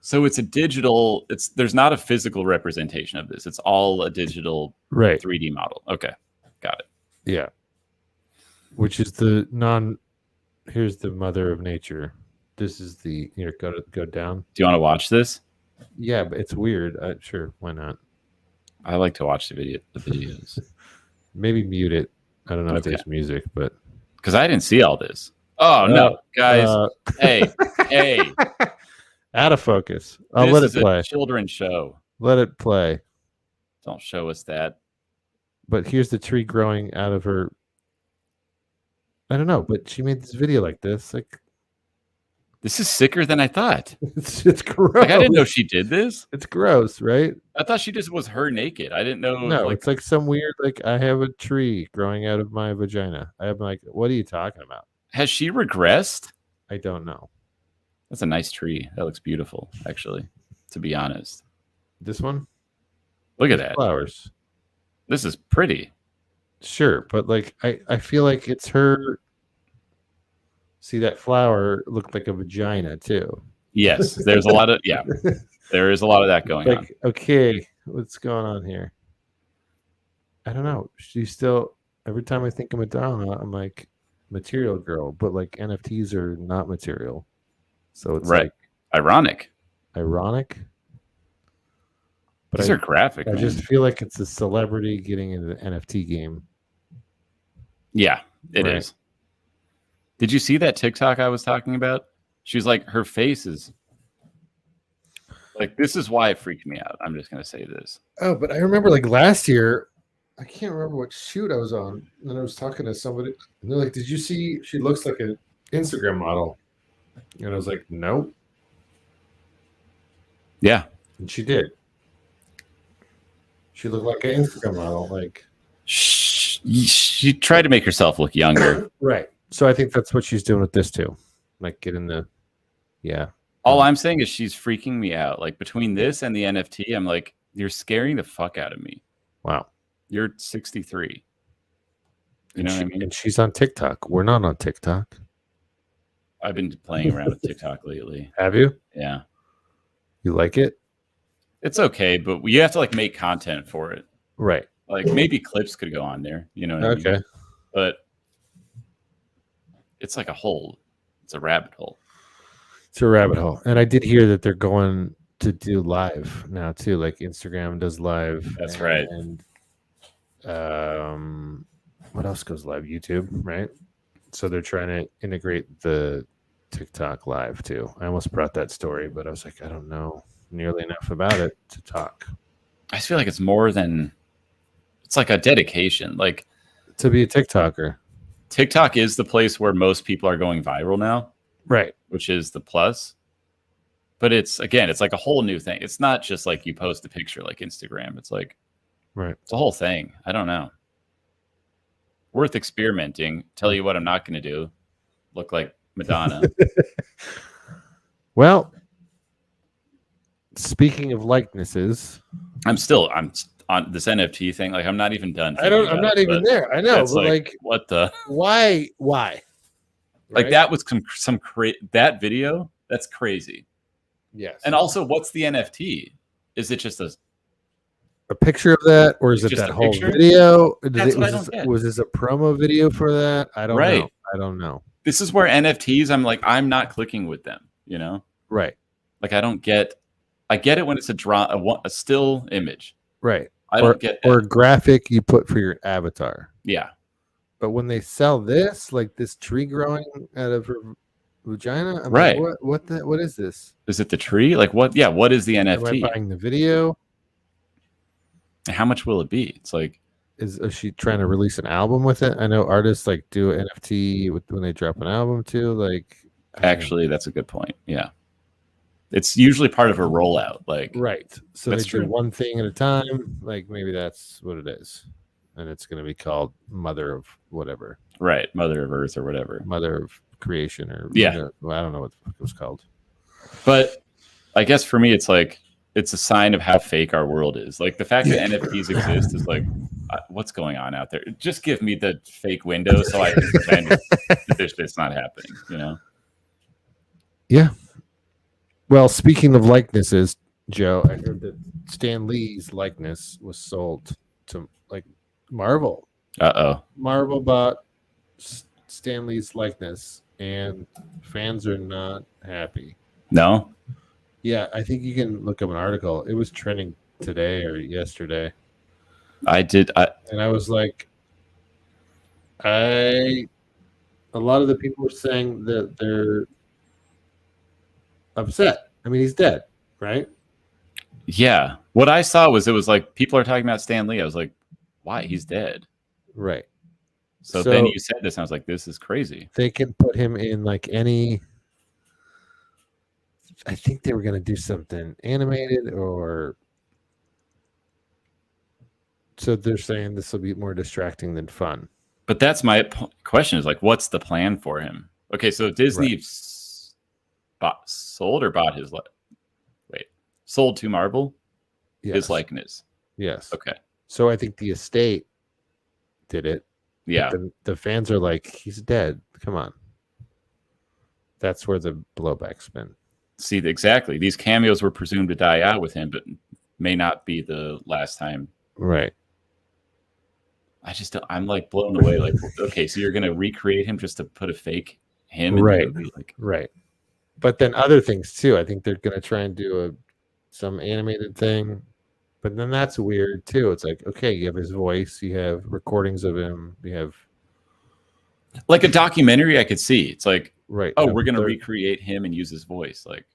Speaker 2: So it's a digital. There's not a physical representation of this. It's all a digital 3D model. Okay. Got it.
Speaker 3: Yeah. Which is here's the mother of nature. This is here, go down.
Speaker 2: Do you want to watch this?
Speaker 3: Yeah, but it's weird. Sure, why not?
Speaker 2: I like to watch the videos.
Speaker 3: Maybe mute it. I don't know if there's music, but
Speaker 2: because I didn't see all this. Oh no, guys! Hey.
Speaker 3: Out of focus. I'll let it play.
Speaker 2: A children's show.
Speaker 3: Let it play.
Speaker 2: Don't show us that.
Speaker 3: But here's the tree growing out of her. I don't know, but she made this video like this. Like,
Speaker 2: this is sicker than I thought.
Speaker 3: It's gross.
Speaker 2: Like, I didn't know she did this.
Speaker 3: It's gross, right?
Speaker 2: I thought she just was her naked. I didn't know.
Speaker 3: No, it's like some weird, like, I have a tree growing out of my vagina. I'm like, what are you talking about?
Speaker 2: Has she regressed?
Speaker 3: I don't know.
Speaker 2: That's a nice tree. That looks beautiful, actually, to be honest.
Speaker 3: This one?
Speaker 2: Look at that.
Speaker 3: Flowers.
Speaker 2: This is pretty.
Speaker 3: Sure, but like I feel like it's her. See, that flower looked like a vagina too.
Speaker 2: Yes, there's a lot of there is a lot of that going on.
Speaker 3: Okay, what's going on here? I don't know. She's still, every time I think of Madonna, I'm like, material girl, but like NFTs are not material. So it's like
Speaker 2: ironic. But these are graphic.
Speaker 3: I just feel like it's a celebrity getting into the NFT game.
Speaker 2: Yeah, it is. Did you see that TikTok I was talking about? She's like, her face is like, this is why it freaked me out. I'm just going to say this.
Speaker 3: Oh, but I remember like last year, I can't remember what shoot I was on. And I was talking to somebody and they're like, did you see, she looks like an Instagram model. And I was like, nope.
Speaker 2: Yeah.
Speaker 3: And she did. She looked like an Instagram model. Like,
Speaker 2: she tried to make herself look younger.
Speaker 3: Right. So I think that's what she's doing with this too. Like getting the,
Speaker 2: All I'm saying is she's freaking me out. Like between this and the NFT, I'm like, you're scaring the fuck out of me.
Speaker 3: Wow.
Speaker 2: You're 63. You know what I mean?
Speaker 3: And she's on TikTok. We're not on TikTok.
Speaker 2: I've been playing around with TikTok lately.
Speaker 3: Have you?
Speaker 2: Yeah.
Speaker 3: You like it?
Speaker 2: It's okay, but you have to like make content for it.
Speaker 3: Right.
Speaker 2: Like maybe clips could go on there. You know what I mean?
Speaker 3: Okay.
Speaker 2: But it's like it's a rabbit hole.
Speaker 3: It's a rabbit hole. And I did hear that they're going to do live now too. Like Instagram does live.
Speaker 2: That's right.
Speaker 3: And what else goes live? YouTube, right? So they're trying to integrate the TikTok live too. I almost brought that story, but I was like, I don't know nearly enough about it to talk.
Speaker 2: I just feel like it's more than, it's like a dedication. Like
Speaker 3: to be a TikToker.
Speaker 2: TikTok is the place where most people are going viral now.
Speaker 3: Right.
Speaker 2: Which is the plus. But it's like a whole new thing. It's not just like you post a picture like Instagram. It's like, it's a whole thing. I don't know. Worth experimenting. Tell you what I'm not going to do. Look like Madonna.
Speaker 3: Well, speaking of likenesses,
Speaker 2: I'm on this NFT thing. Like I'm not even done.
Speaker 3: I'm not even there. I know. But like
Speaker 2: what the?
Speaker 3: Why?
Speaker 2: Like
Speaker 3: right?
Speaker 2: that was that video. That's crazy.
Speaker 3: Yes.
Speaker 2: And also, what's the NFT? Is it just
Speaker 3: a picture of that, or is it that whole video?
Speaker 2: That's what I don't get.
Speaker 3: Was this a promo video for that? I don't know. I don't know.
Speaker 2: this is where NFTs, I'm like, I'm not clicking with them, you know?
Speaker 3: Right.
Speaker 2: Like, I get it when it's a still image.
Speaker 3: Right.
Speaker 2: I don't get that.
Speaker 3: Or a graphic you put for your avatar.
Speaker 2: Yeah.
Speaker 3: But when they sell this, like this tree growing out of her vagina, I'm
Speaker 2: right.
Speaker 3: like, what is this?
Speaker 2: Is it the tree? Like what? Yeah. What is the NFT?
Speaker 3: Am I buying the video?
Speaker 2: How much will it be? It's like,
Speaker 3: is she trying to release an album with it? I know artists like do an NFT when they drop an album too. Like,
Speaker 2: actually, that's a good point. Yeah. It's usually part of a rollout. Like,
Speaker 3: right. So
Speaker 2: they
Speaker 3: do one thing at a time. Like maybe that's what it is. And it's going to be called Mother of whatever.
Speaker 2: Right. Mother of Earth or whatever.
Speaker 3: Mother of Creation or
Speaker 2: yeah.
Speaker 3: I don't know what it was called.
Speaker 2: But I guess for me, it's like, it's a sign of how fake our world is. Like the fact that NFTs exist is like, what's going on out there? Just give me the fake window so I can pretend that this shit's not happening, you know?
Speaker 3: Yeah. Well, speaking of likenesses, Joe, I heard that Stan Lee's likeness was sold to like Marvel. Marvel bought Stan Lee's likeness, and fans are not happy.
Speaker 2: No?
Speaker 3: Yeah, I think you can look up an article. It was trending today or yesterday.
Speaker 2: I did.
Speaker 3: And I was like, a lot of the people were saying that they're upset. I mean, he's dead, right?
Speaker 2: Yeah. What I saw was it was like people are talking about Stan Lee. I was like, why? He's dead.
Speaker 3: Right.
Speaker 2: So then you said this, and I was like, this is crazy.
Speaker 3: They can put him in like any. I think they were going to do something animated or. So they're saying this will be more distracting than fun.
Speaker 2: But that's my question is like, what's the plan for him? Okay, so Disney sold or bought his sold to Marvel his likeness.
Speaker 3: Yes.
Speaker 2: Okay.
Speaker 3: So I think the estate did it.
Speaker 2: Yeah.
Speaker 3: The fans are like, he's dead. Come on. That's where the blowback's been.
Speaker 2: See, exactly. These cameos were presumed to die out with him, but may not be the last time.
Speaker 3: Right.
Speaker 2: I'm like blown away. Like, okay, so you're gonna recreate him just to put a fake him in
Speaker 3: right.
Speaker 2: the movie? Like,
Speaker 3: right. But then other things too. I think they're gonna try and do some animated thing. But then that's weird too. It's like, okay, you have his voice, you have recordings of him, you have
Speaker 2: like a documentary I could see. It's like,
Speaker 3: right.
Speaker 2: Oh, we're gonna recreate him and use his voice. Like,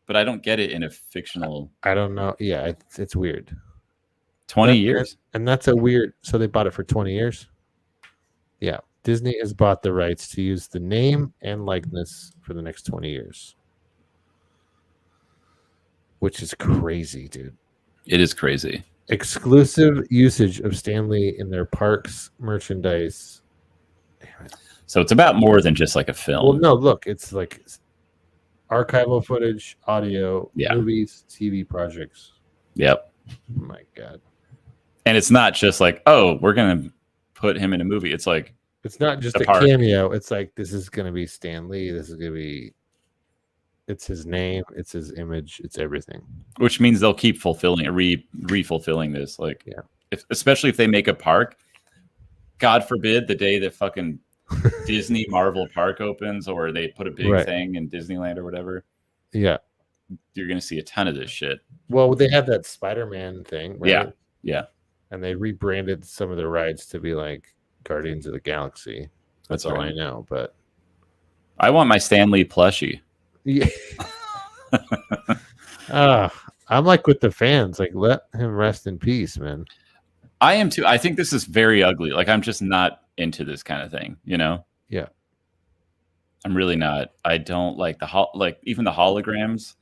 Speaker 2: but I don't get it in a fictional.
Speaker 3: I don't know. Yeah, it's weird.
Speaker 2: 20 years.
Speaker 3: And that's a weird. So they bought it for 20 years. Yeah, Disney has bought the rights to use the name and likeness for the next 20 years, which is crazy, dude.
Speaker 2: It is crazy.
Speaker 3: Exclusive usage of Stan Lee in their parks merchandise. Damn it.
Speaker 2: So it's about more than just like a film.
Speaker 3: Well, no, look, it's like archival footage, audio, movies, TV projects.
Speaker 2: Yep.
Speaker 3: Oh my God.
Speaker 2: And it's not just like, oh, we're going to put him in a movie. It's like,
Speaker 3: it's not just a cameo. It's like, this is going to be Stan Lee. This is going to be, it's his name. It's his image. It's everything.
Speaker 2: Which means they'll keep fulfilling, re-fulfilling this. Like, especially if they make a park, God forbid the day that fucking Disney Marvel Park opens or they put a big thing in Disneyland or whatever.
Speaker 3: Yeah.
Speaker 2: You're going to see a ton of this shit.
Speaker 3: Well, they have that Spider-Man thing. Right?
Speaker 2: Yeah. Yeah.
Speaker 3: And they rebranded some of the rides to be like Guardians of the Galaxy. That's all I know. But
Speaker 2: I want my Stan Lee plushie.
Speaker 3: Yeah. I'm like with the fans. Like, let him rest in peace, man.
Speaker 2: I am too. I think this is very ugly. Like, I'm just not into this kind of thing, you know?
Speaker 3: Yeah.
Speaker 2: I'm really not. I don't like even the holograms.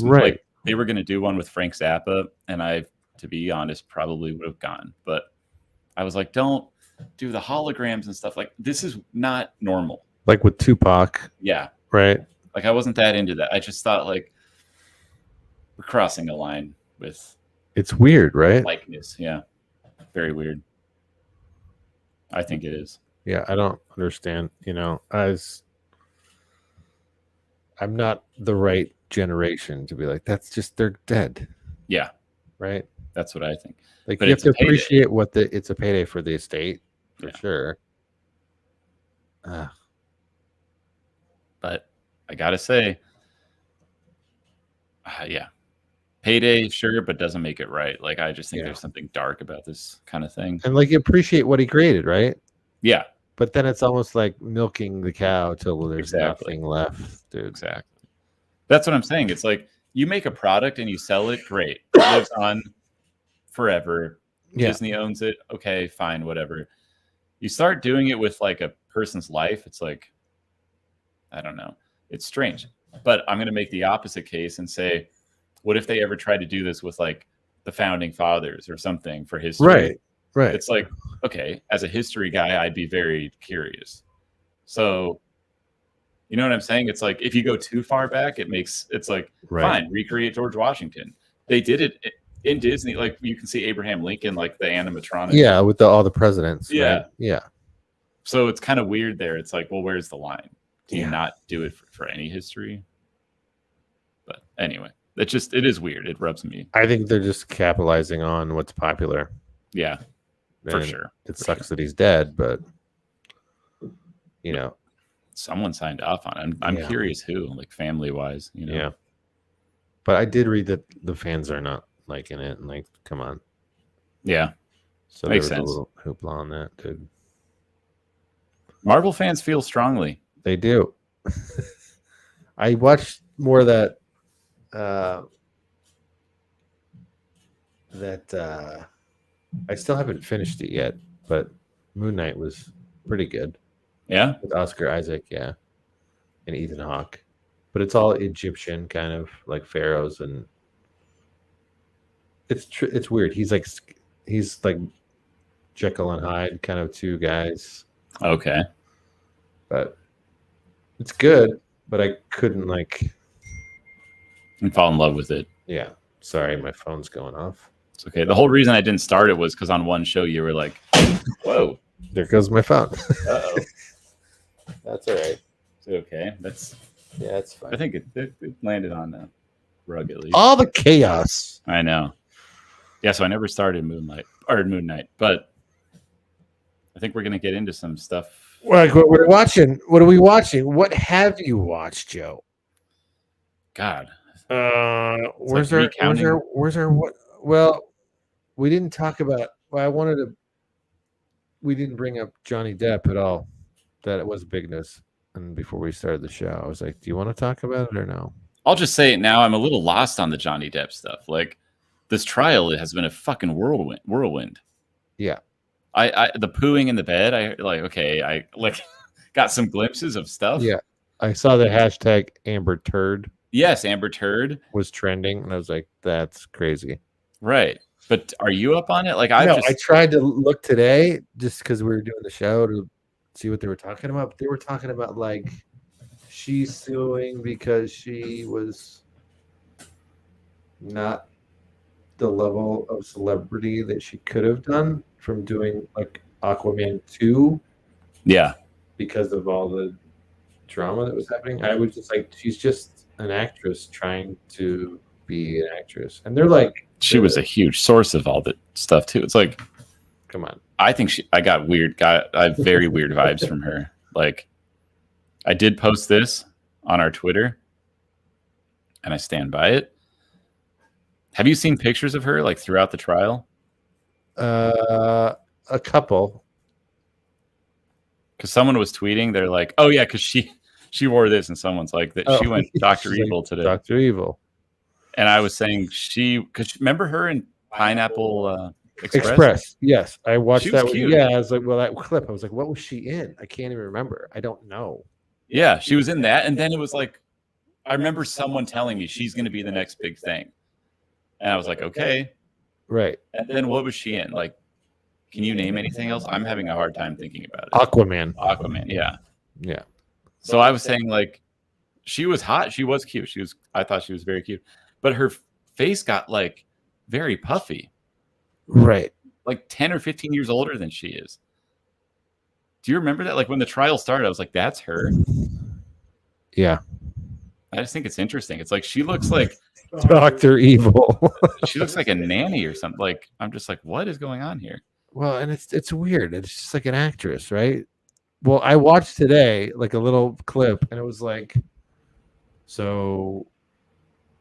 Speaker 3: Right.
Speaker 2: Like, they were going to do one with Frank Zappa, and I, to be honest, probably would have gone. But I was like, don't do the holograms and stuff. Like, this is not normal.
Speaker 3: Like with Tupac.
Speaker 2: Yeah.
Speaker 3: Right.
Speaker 2: Like, I wasn't that into that. I just thought, like, we're crossing a line with...
Speaker 3: It's weird, right?
Speaker 2: Likeness, yeah. Very weird. I think it is.
Speaker 3: Yeah, I don't understand. You know, I'm not the right generation to be like, that's just, they're dead.
Speaker 2: Yeah.
Speaker 3: Right?
Speaker 2: That's what I think.
Speaker 3: Like, but you have to appreciate it's a payday for the estate, for sure.
Speaker 2: But I gotta say, yeah, Payday, sure, but doesn't make it right. Like, I just think there's something dark about this kind of thing.
Speaker 3: And like, you appreciate what he created, right?
Speaker 2: Yeah.
Speaker 3: But then it's almost like milking the cow till there's nothing left, dude.
Speaker 2: Exactly. That's what I'm saying. It's like you make a product and you sell it, great. It lives on forever.
Speaker 3: Yeah.
Speaker 2: Disney owns it. Okay, fine, whatever. You start doing it with like a person's life, it's like, I don't know. It's strange. But I'm going to make the opposite case and say, what if they ever tried to do this with like the founding fathers or something for history?
Speaker 3: Right.
Speaker 2: It's like, okay, as a history guy, I'd be very curious. So, you know what I'm saying? It's like if you go too far back, it's like, fine, recreate George Washington. They did it in Disney. Like you can see Abraham Lincoln, like the animatronic.
Speaker 3: Yeah, with all the presidents.
Speaker 2: Yeah.
Speaker 3: Right? Yeah.
Speaker 2: So it's kind of weird there. It's like, well, where's the line? Do you not do it for any history? But anyway, it is weird. It rubs me.
Speaker 3: I think they're just capitalizing on what's popular.
Speaker 2: Yeah, for sure.
Speaker 3: It sucks that he's dead, but you know,
Speaker 2: someone signed off on it. I'm curious who, like family wise, you know.
Speaker 3: Yeah. But I did read that the fans are not liking it, and like, come on.
Speaker 2: Yeah.
Speaker 3: So
Speaker 2: makes
Speaker 3: there was
Speaker 2: sense.
Speaker 3: a little hoopla on that, dude.
Speaker 2: Marvel fans feel strongly.
Speaker 3: They do. I watched more of that. I still haven't finished it yet, but Moon Knight was pretty good.
Speaker 2: Yeah,
Speaker 3: with Oscar Isaac, and Ethan Hawke, but it's all Egyptian, kind of like pharaohs, and it's weird. He's like Jekyll and Hyde, kind of two guys.
Speaker 2: Okay,
Speaker 3: but it's good. But I couldn't
Speaker 2: and fall in love with it.
Speaker 3: Yeah. Sorry, my phone's going off.
Speaker 2: It's okay. The whole reason I didn't start it was because on one show you were like, "Whoa,
Speaker 3: there goes my phone."
Speaker 2: Uh-oh.
Speaker 3: That's all right.
Speaker 2: It's okay. That's fine. I think it landed on the rug at least.
Speaker 3: All the chaos.
Speaker 2: I know. Yeah, so I never started Moon Knight, but I think we're gonna get into some stuff.
Speaker 3: Like what we're watching. What are we watching? What have you watched, Joe?
Speaker 2: God.
Speaker 3: Where's our what? Well, we didn't talk about. Well, we didn't bring up Johnny Depp at all. That it was big news. And before we started the show, I was like, "Do you want to talk about it or no?"
Speaker 2: I'll just say it now. I'm a little lost on the Johnny Depp stuff. Like this trial has been a fucking whirlwind.
Speaker 3: Yeah.
Speaker 2: I the pooing in the bed. I got some glimpses of stuff.
Speaker 3: Yeah. I saw the hashtag Amber Turd.
Speaker 2: Yes, Amber Turd
Speaker 3: was trending, and I was like, "That's crazy."
Speaker 2: Right, but are you up on it? Like I
Speaker 3: tried to look today just because we were doing the show to see what they were talking about. But they were talking about like she's suing because she was not the level of celebrity that she could have done from doing like Aquaman 2.
Speaker 2: Yeah,
Speaker 3: because of all the drama that was happening. I was just like, she's just an actress trying to be an actress, and they're like,
Speaker 2: she was a huge source of all the stuff too. It's like,
Speaker 3: come on.
Speaker 2: I think I have very weird vibes from her. Like, I did post this on our Twitter, and I stand by it. Have you seen pictures of her like throughout the trial?
Speaker 3: A couple.
Speaker 2: Because someone was tweeting, they're like, "Oh yeah, because she wore this," and someone's like, "That she went Dr. Evil today."
Speaker 3: Dr. Evil.
Speaker 2: And I was saying because remember her in Pineapple
Speaker 3: Express? Yes, I watched that.
Speaker 2: Cute.
Speaker 3: Yeah, I was like, well, that clip. I was like, what was she in? I can't even remember. I don't know.
Speaker 2: Yeah, she was in that, and then it was like, I remember someone telling me she's going to be the next big thing, and I was like, okay,
Speaker 3: right.
Speaker 2: And then what was she in? Like, can you name anything else? I'm having a hard time thinking about it.
Speaker 3: Aquaman,
Speaker 2: yeah.
Speaker 3: So
Speaker 2: I was saying like, she was hot. She was cute. I thought she was very cute, but her face got like very puffy.
Speaker 3: Right.
Speaker 2: Like 10 or 15 years older than she is. Do you remember that? Like when the trial started, I was like, that's her.
Speaker 3: Yeah.
Speaker 2: I just think it's interesting. It's like she looks like
Speaker 3: Dr. Evil.
Speaker 2: She looks like a nanny or something. Like I'm just like, what is going on here?
Speaker 3: Well, and it's weird. It's just like an actress, right? Well, I watched today like a little clip, and it was like, so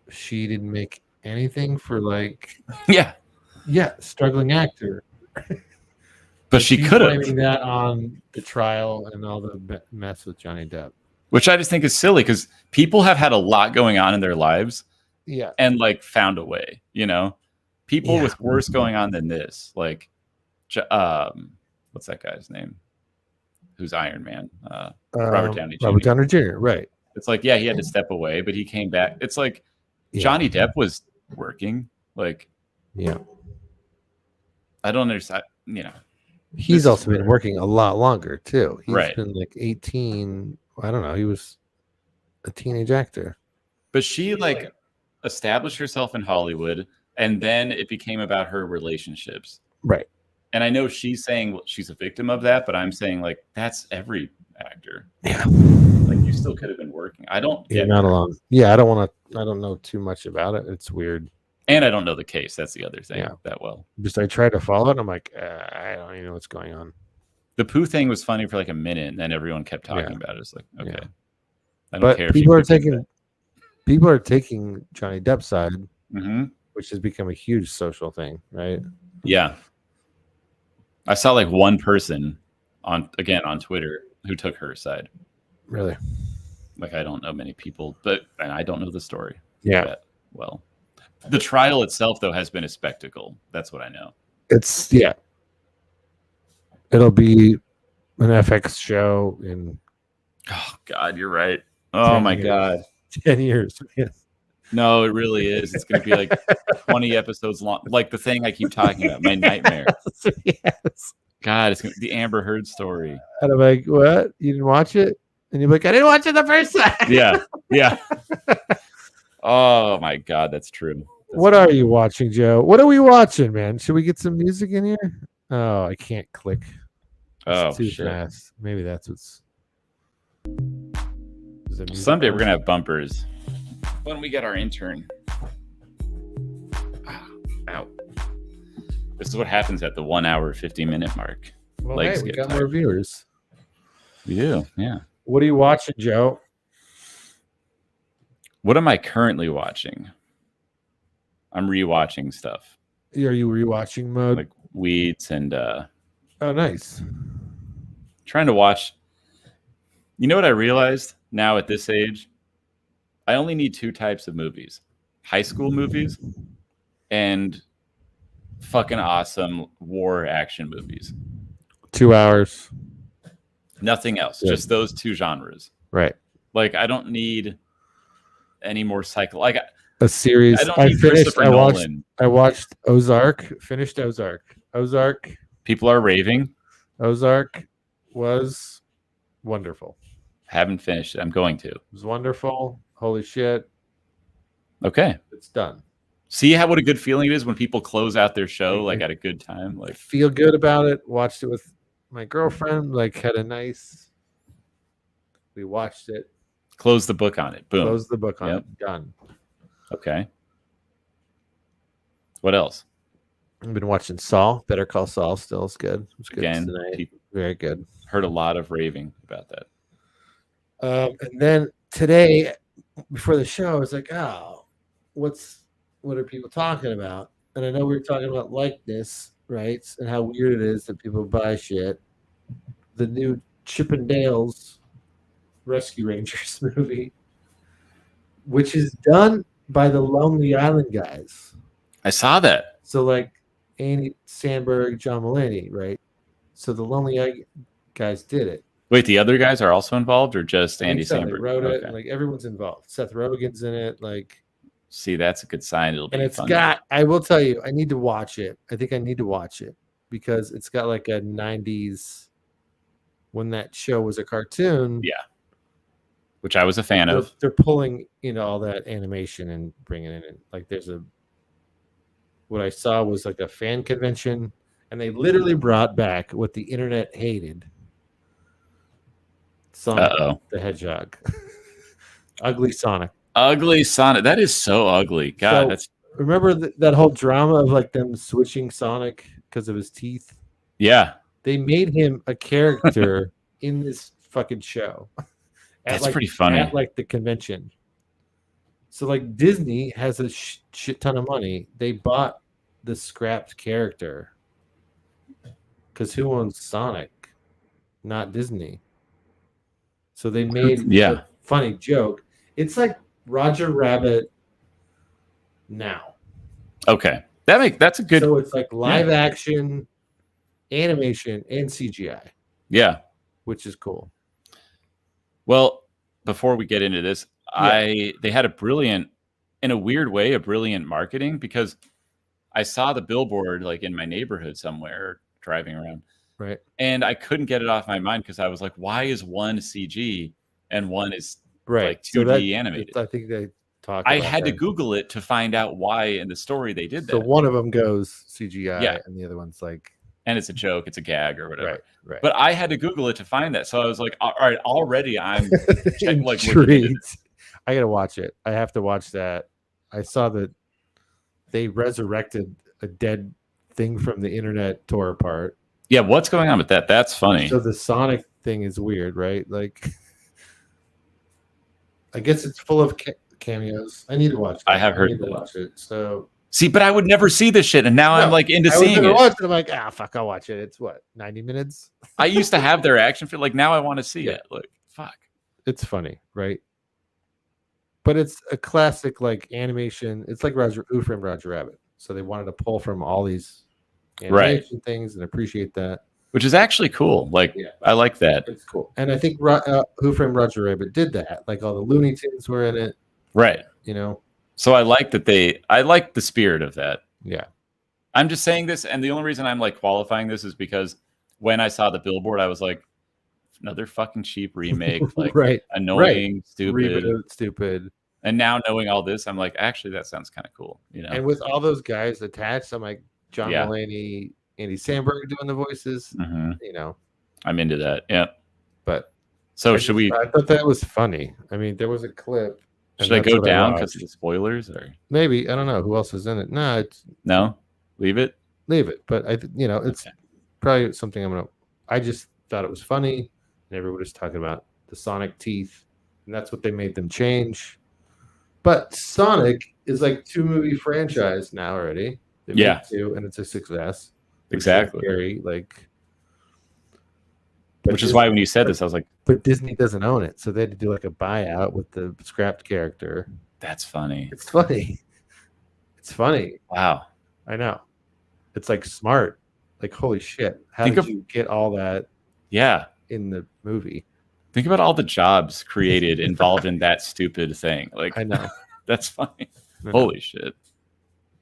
Speaker 3: she didn't make anything for like,
Speaker 2: Yeah,
Speaker 3: struggling actor.
Speaker 2: but she
Speaker 3: she's
Speaker 2: could have.
Speaker 3: blaming that on the trial and all the mess with Johnny Depp.
Speaker 2: Which I just think is silly because people have had a lot going on in their lives.
Speaker 3: Yeah.
Speaker 2: And like found a way, people with worse going on than this, like, what's that guy's name? Who's Iron Man? Robert Downey Jr.
Speaker 3: Robert Downey Jr. Right.
Speaker 2: It's like, yeah, he had to step away, but he came back. It's like Johnny Depp was working. Like, I don't understand.
Speaker 3: He's also been working a lot longer too. He's
Speaker 2: Right.
Speaker 3: been like 18. I don't know. He was a teenage actor.
Speaker 2: But she like established herself in Hollywood, and then it became about her relationships.
Speaker 3: Right.
Speaker 2: And I know she's saying she's a victim of that, but I'm saying like that's every actor.
Speaker 3: Yeah.
Speaker 2: Like you still could have been working. I don't get
Speaker 3: You're not alone. Yeah, I don't know too much about it. It's weird.
Speaker 2: And I don't know the case. That's the other thing that well.
Speaker 3: Just I try to follow it. And I'm like, I don't even know what's going on.
Speaker 2: The poo thing was funny for like a minute, and then everyone kept talking about it. It's like, okay. I don't
Speaker 3: But
Speaker 2: care.
Speaker 3: People are taking Johnny Depp's side, which has become a huge social thing, right?
Speaker 2: Yeah. I saw like one person on Twitter who took her side.
Speaker 3: Really?
Speaker 2: Like I don't know many people, and I don't know the story.
Speaker 3: Yeah.
Speaker 2: That well. The trial itself though has been a spectacle. That's what I know.
Speaker 3: It'll be an FX show in
Speaker 2: Oh God, you're right. Oh my God.
Speaker 3: 10 years.
Speaker 2: No, it really is. It's going to be like 20 episodes long. Like the thing I keep talking about, my nightmare.
Speaker 3: Yes.
Speaker 2: God, it's going to be the Amber Heard story.
Speaker 3: And I'm like, what? You didn't watch it? And you're like, I didn't watch it the first time.
Speaker 2: Yeah. Oh my God, that's true.
Speaker 3: What are you watching, Joe? What are we watching, man? Should we get some music in here? Oh, I can't click. It's too fast. Maybe that's what's.
Speaker 2: Someday we're going to have bumpers. When we get our intern. Ow. This is what happens at the 1 hour, 50-minute mark.
Speaker 3: Well, hey, we got more viewers.
Speaker 2: We do, yeah.
Speaker 3: What are you watching, Joe?
Speaker 2: What am I currently watching? I'm rewatching stuff.
Speaker 3: Are you rewatching mode?
Speaker 2: Like Weeds and
Speaker 3: oh, nice.
Speaker 2: Trying to watch. You know what I realized now at this age? I only need two types of movies. High school movies and fucking awesome war action movies.
Speaker 3: 2 hours.
Speaker 2: Nothing else.
Speaker 3: Yeah.
Speaker 2: Just those two genres.
Speaker 3: Right.
Speaker 2: Like I don't need any more cycle. Like
Speaker 3: a series. I watched Ozark. Finished Ozark.
Speaker 2: People are raving.
Speaker 3: Ozark was wonderful.
Speaker 2: Haven't finished it. I'm going to.
Speaker 3: It was wonderful. Holy shit.
Speaker 2: Okay.
Speaker 3: It's done.
Speaker 2: See what a good feeling it is when people close out their show like at a good time. Like
Speaker 3: feel good about it. Watched it with my girlfriend. Like had a nice. We watched it.
Speaker 2: Close the book on it. Boom.
Speaker 3: Close the book on it. Done.
Speaker 2: Okay. What else?
Speaker 3: I've been watching Saul. Better Call Saul. Still is good. It's good
Speaker 2: Again,
Speaker 3: tonight. Very good.
Speaker 2: Heard a lot of raving about that.
Speaker 3: And then today, before the show, I was like, oh, what are people talking about? And I know we were talking about likeness, right? And how weird it is that people buy shit. The new Chip and Dale's Rescue Rangers movie, which is done by the Lonely Island guys.
Speaker 2: I saw that.
Speaker 3: So like Andy Samberg, John Mulaney, right? So the Lonely Island guys did it.
Speaker 2: Wait, the other guys are also involved, or just Andy Samberg?
Speaker 3: They wrote it. Like everyone's involved. Seth Rogen's in it. Like,
Speaker 2: see, that's a good sign. It'll be
Speaker 3: and it's
Speaker 2: fun.
Speaker 3: I will tell you, I need to watch it. I think I need to watch it because it's got like a 90s when that show was a cartoon.
Speaker 2: Yeah, which I was a fan of.
Speaker 3: They're pulling all that animation and bringing it in. Like what I saw was like a fan convention, and they literally brought back what the internet hated. Sonic the Hedgehog. Ugly Sonic.
Speaker 2: Ugly Sonic. That is so ugly. God, that's.
Speaker 3: Remember that whole drama of like them switching Sonic because of his teeth?
Speaker 2: Yeah.
Speaker 3: They made him a character in this fucking show.
Speaker 2: That's pretty funny.
Speaker 3: At like the convention. So like Disney has a shit ton of money. They bought the scrapped character because who owns Sonic? Not Disney. So they made a funny joke. It's like Roger Rabbit now.
Speaker 2: Okay. That's a good.
Speaker 3: So it's like live action, animation, and CGI.
Speaker 2: Yeah.
Speaker 3: Which is cool.
Speaker 2: Well, before we get into this, they had in a weird way, a brilliant marketing, because I saw the billboard like in my neighborhood somewhere driving around.
Speaker 3: Right.
Speaker 2: And I couldn't get it off my mind because I was like, why is one CG and one is like 2D animated?
Speaker 3: I think they talk
Speaker 2: I had to Google it to find out why in the story they did that.
Speaker 3: So one of them goes CGI and the other one's like,
Speaker 2: and it's a joke, it's a gag or whatever.
Speaker 3: Right.
Speaker 2: But I had to Google it to find that. So I was like, all right, already I'm like
Speaker 3: intrigued. I gotta watch it. I have to watch that. I saw that they resurrected a dead thing from the internet, tore apart.
Speaker 2: Yeah, what's going on with that? That's funny.
Speaker 3: So the Sonic thing is weird, right? Like, I guess it's full of cameos. I need to watch it.
Speaker 2: I have heard
Speaker 3: to watch it. So
Speaker 2: see, but I would never see this shit, and now I'm like into seeing it.
Speaker 3: Watch it. I'm like, fuck, I'll watch it. It's what, 90 minutes?
Speaker 2: I used to have their action feel like now I want to see it. Like, fuck.
Speaker 3: It's funny, right? But it's a classic like animation. It's like Who Framed Roger Rabbit. So they wanted to pull from all these animation things and appreciate that,
Speaker 2: which is actually cool. Like, I like that.
Speaker 3: It's cool. And I think Who Framed Roger Rabbit did that. Like all the Looney Tunes were in it,
Speaker 2: right?
Speaker 3: You know.
Speaker 2: So I like that I like the spirit of that.
Speaker 3: Yeah.
Speaker 2: I'm just saying this, and the only reason I'm like qualifying this is because when I saw the billboard, I was like, another fucking cheap remake, like annoying,
Speaker 3: stupid.
Speaker 2: And now knowing all this, I'm like, actually, that sounds kind of cool, you know.
Speaker 3: And with all those guys attached, I'm like, John Mulaney, Andy Samberg doing the voices. You know,
Speaker 2: I'm into that. Yeah.
Speaker 3: But
Speaker 2: so
Speaker 3: I thought that was funny. I mean, there was a clip.
Speaker 2: Should I go down because of the spoilers, or
Speaker 3: maybe I don't know who else is in it? No,
Speaker 2: leave it.
Speaker 3: But it's probably something I just thought it was funny, and everybody's talking about the Sonic teeth, and that's what they made them change. But Sonic is like 2-movie franchise now already. They made 2, and it's a success.
Speaker 2: Exactly.
Speaker 3: Scary,
Speaker 2: which is why when you said this, I was like,
Speaker 3: but Disney doesn't own it, so they had to do like a buyout with the scrapped character.
Speaker 2: That's funny.
Speaker 3: It's funny. It's funny.
Speaker 2: Wow.
Speaker 3: I know. It's like smart. Like, holy shit. How did you get all that in the movie?
Speaker 2: Think about all the jobs created involved in that stupid thing. Like,
Speaker 3: I know.
Speaker 2: That's funny. Holy shit.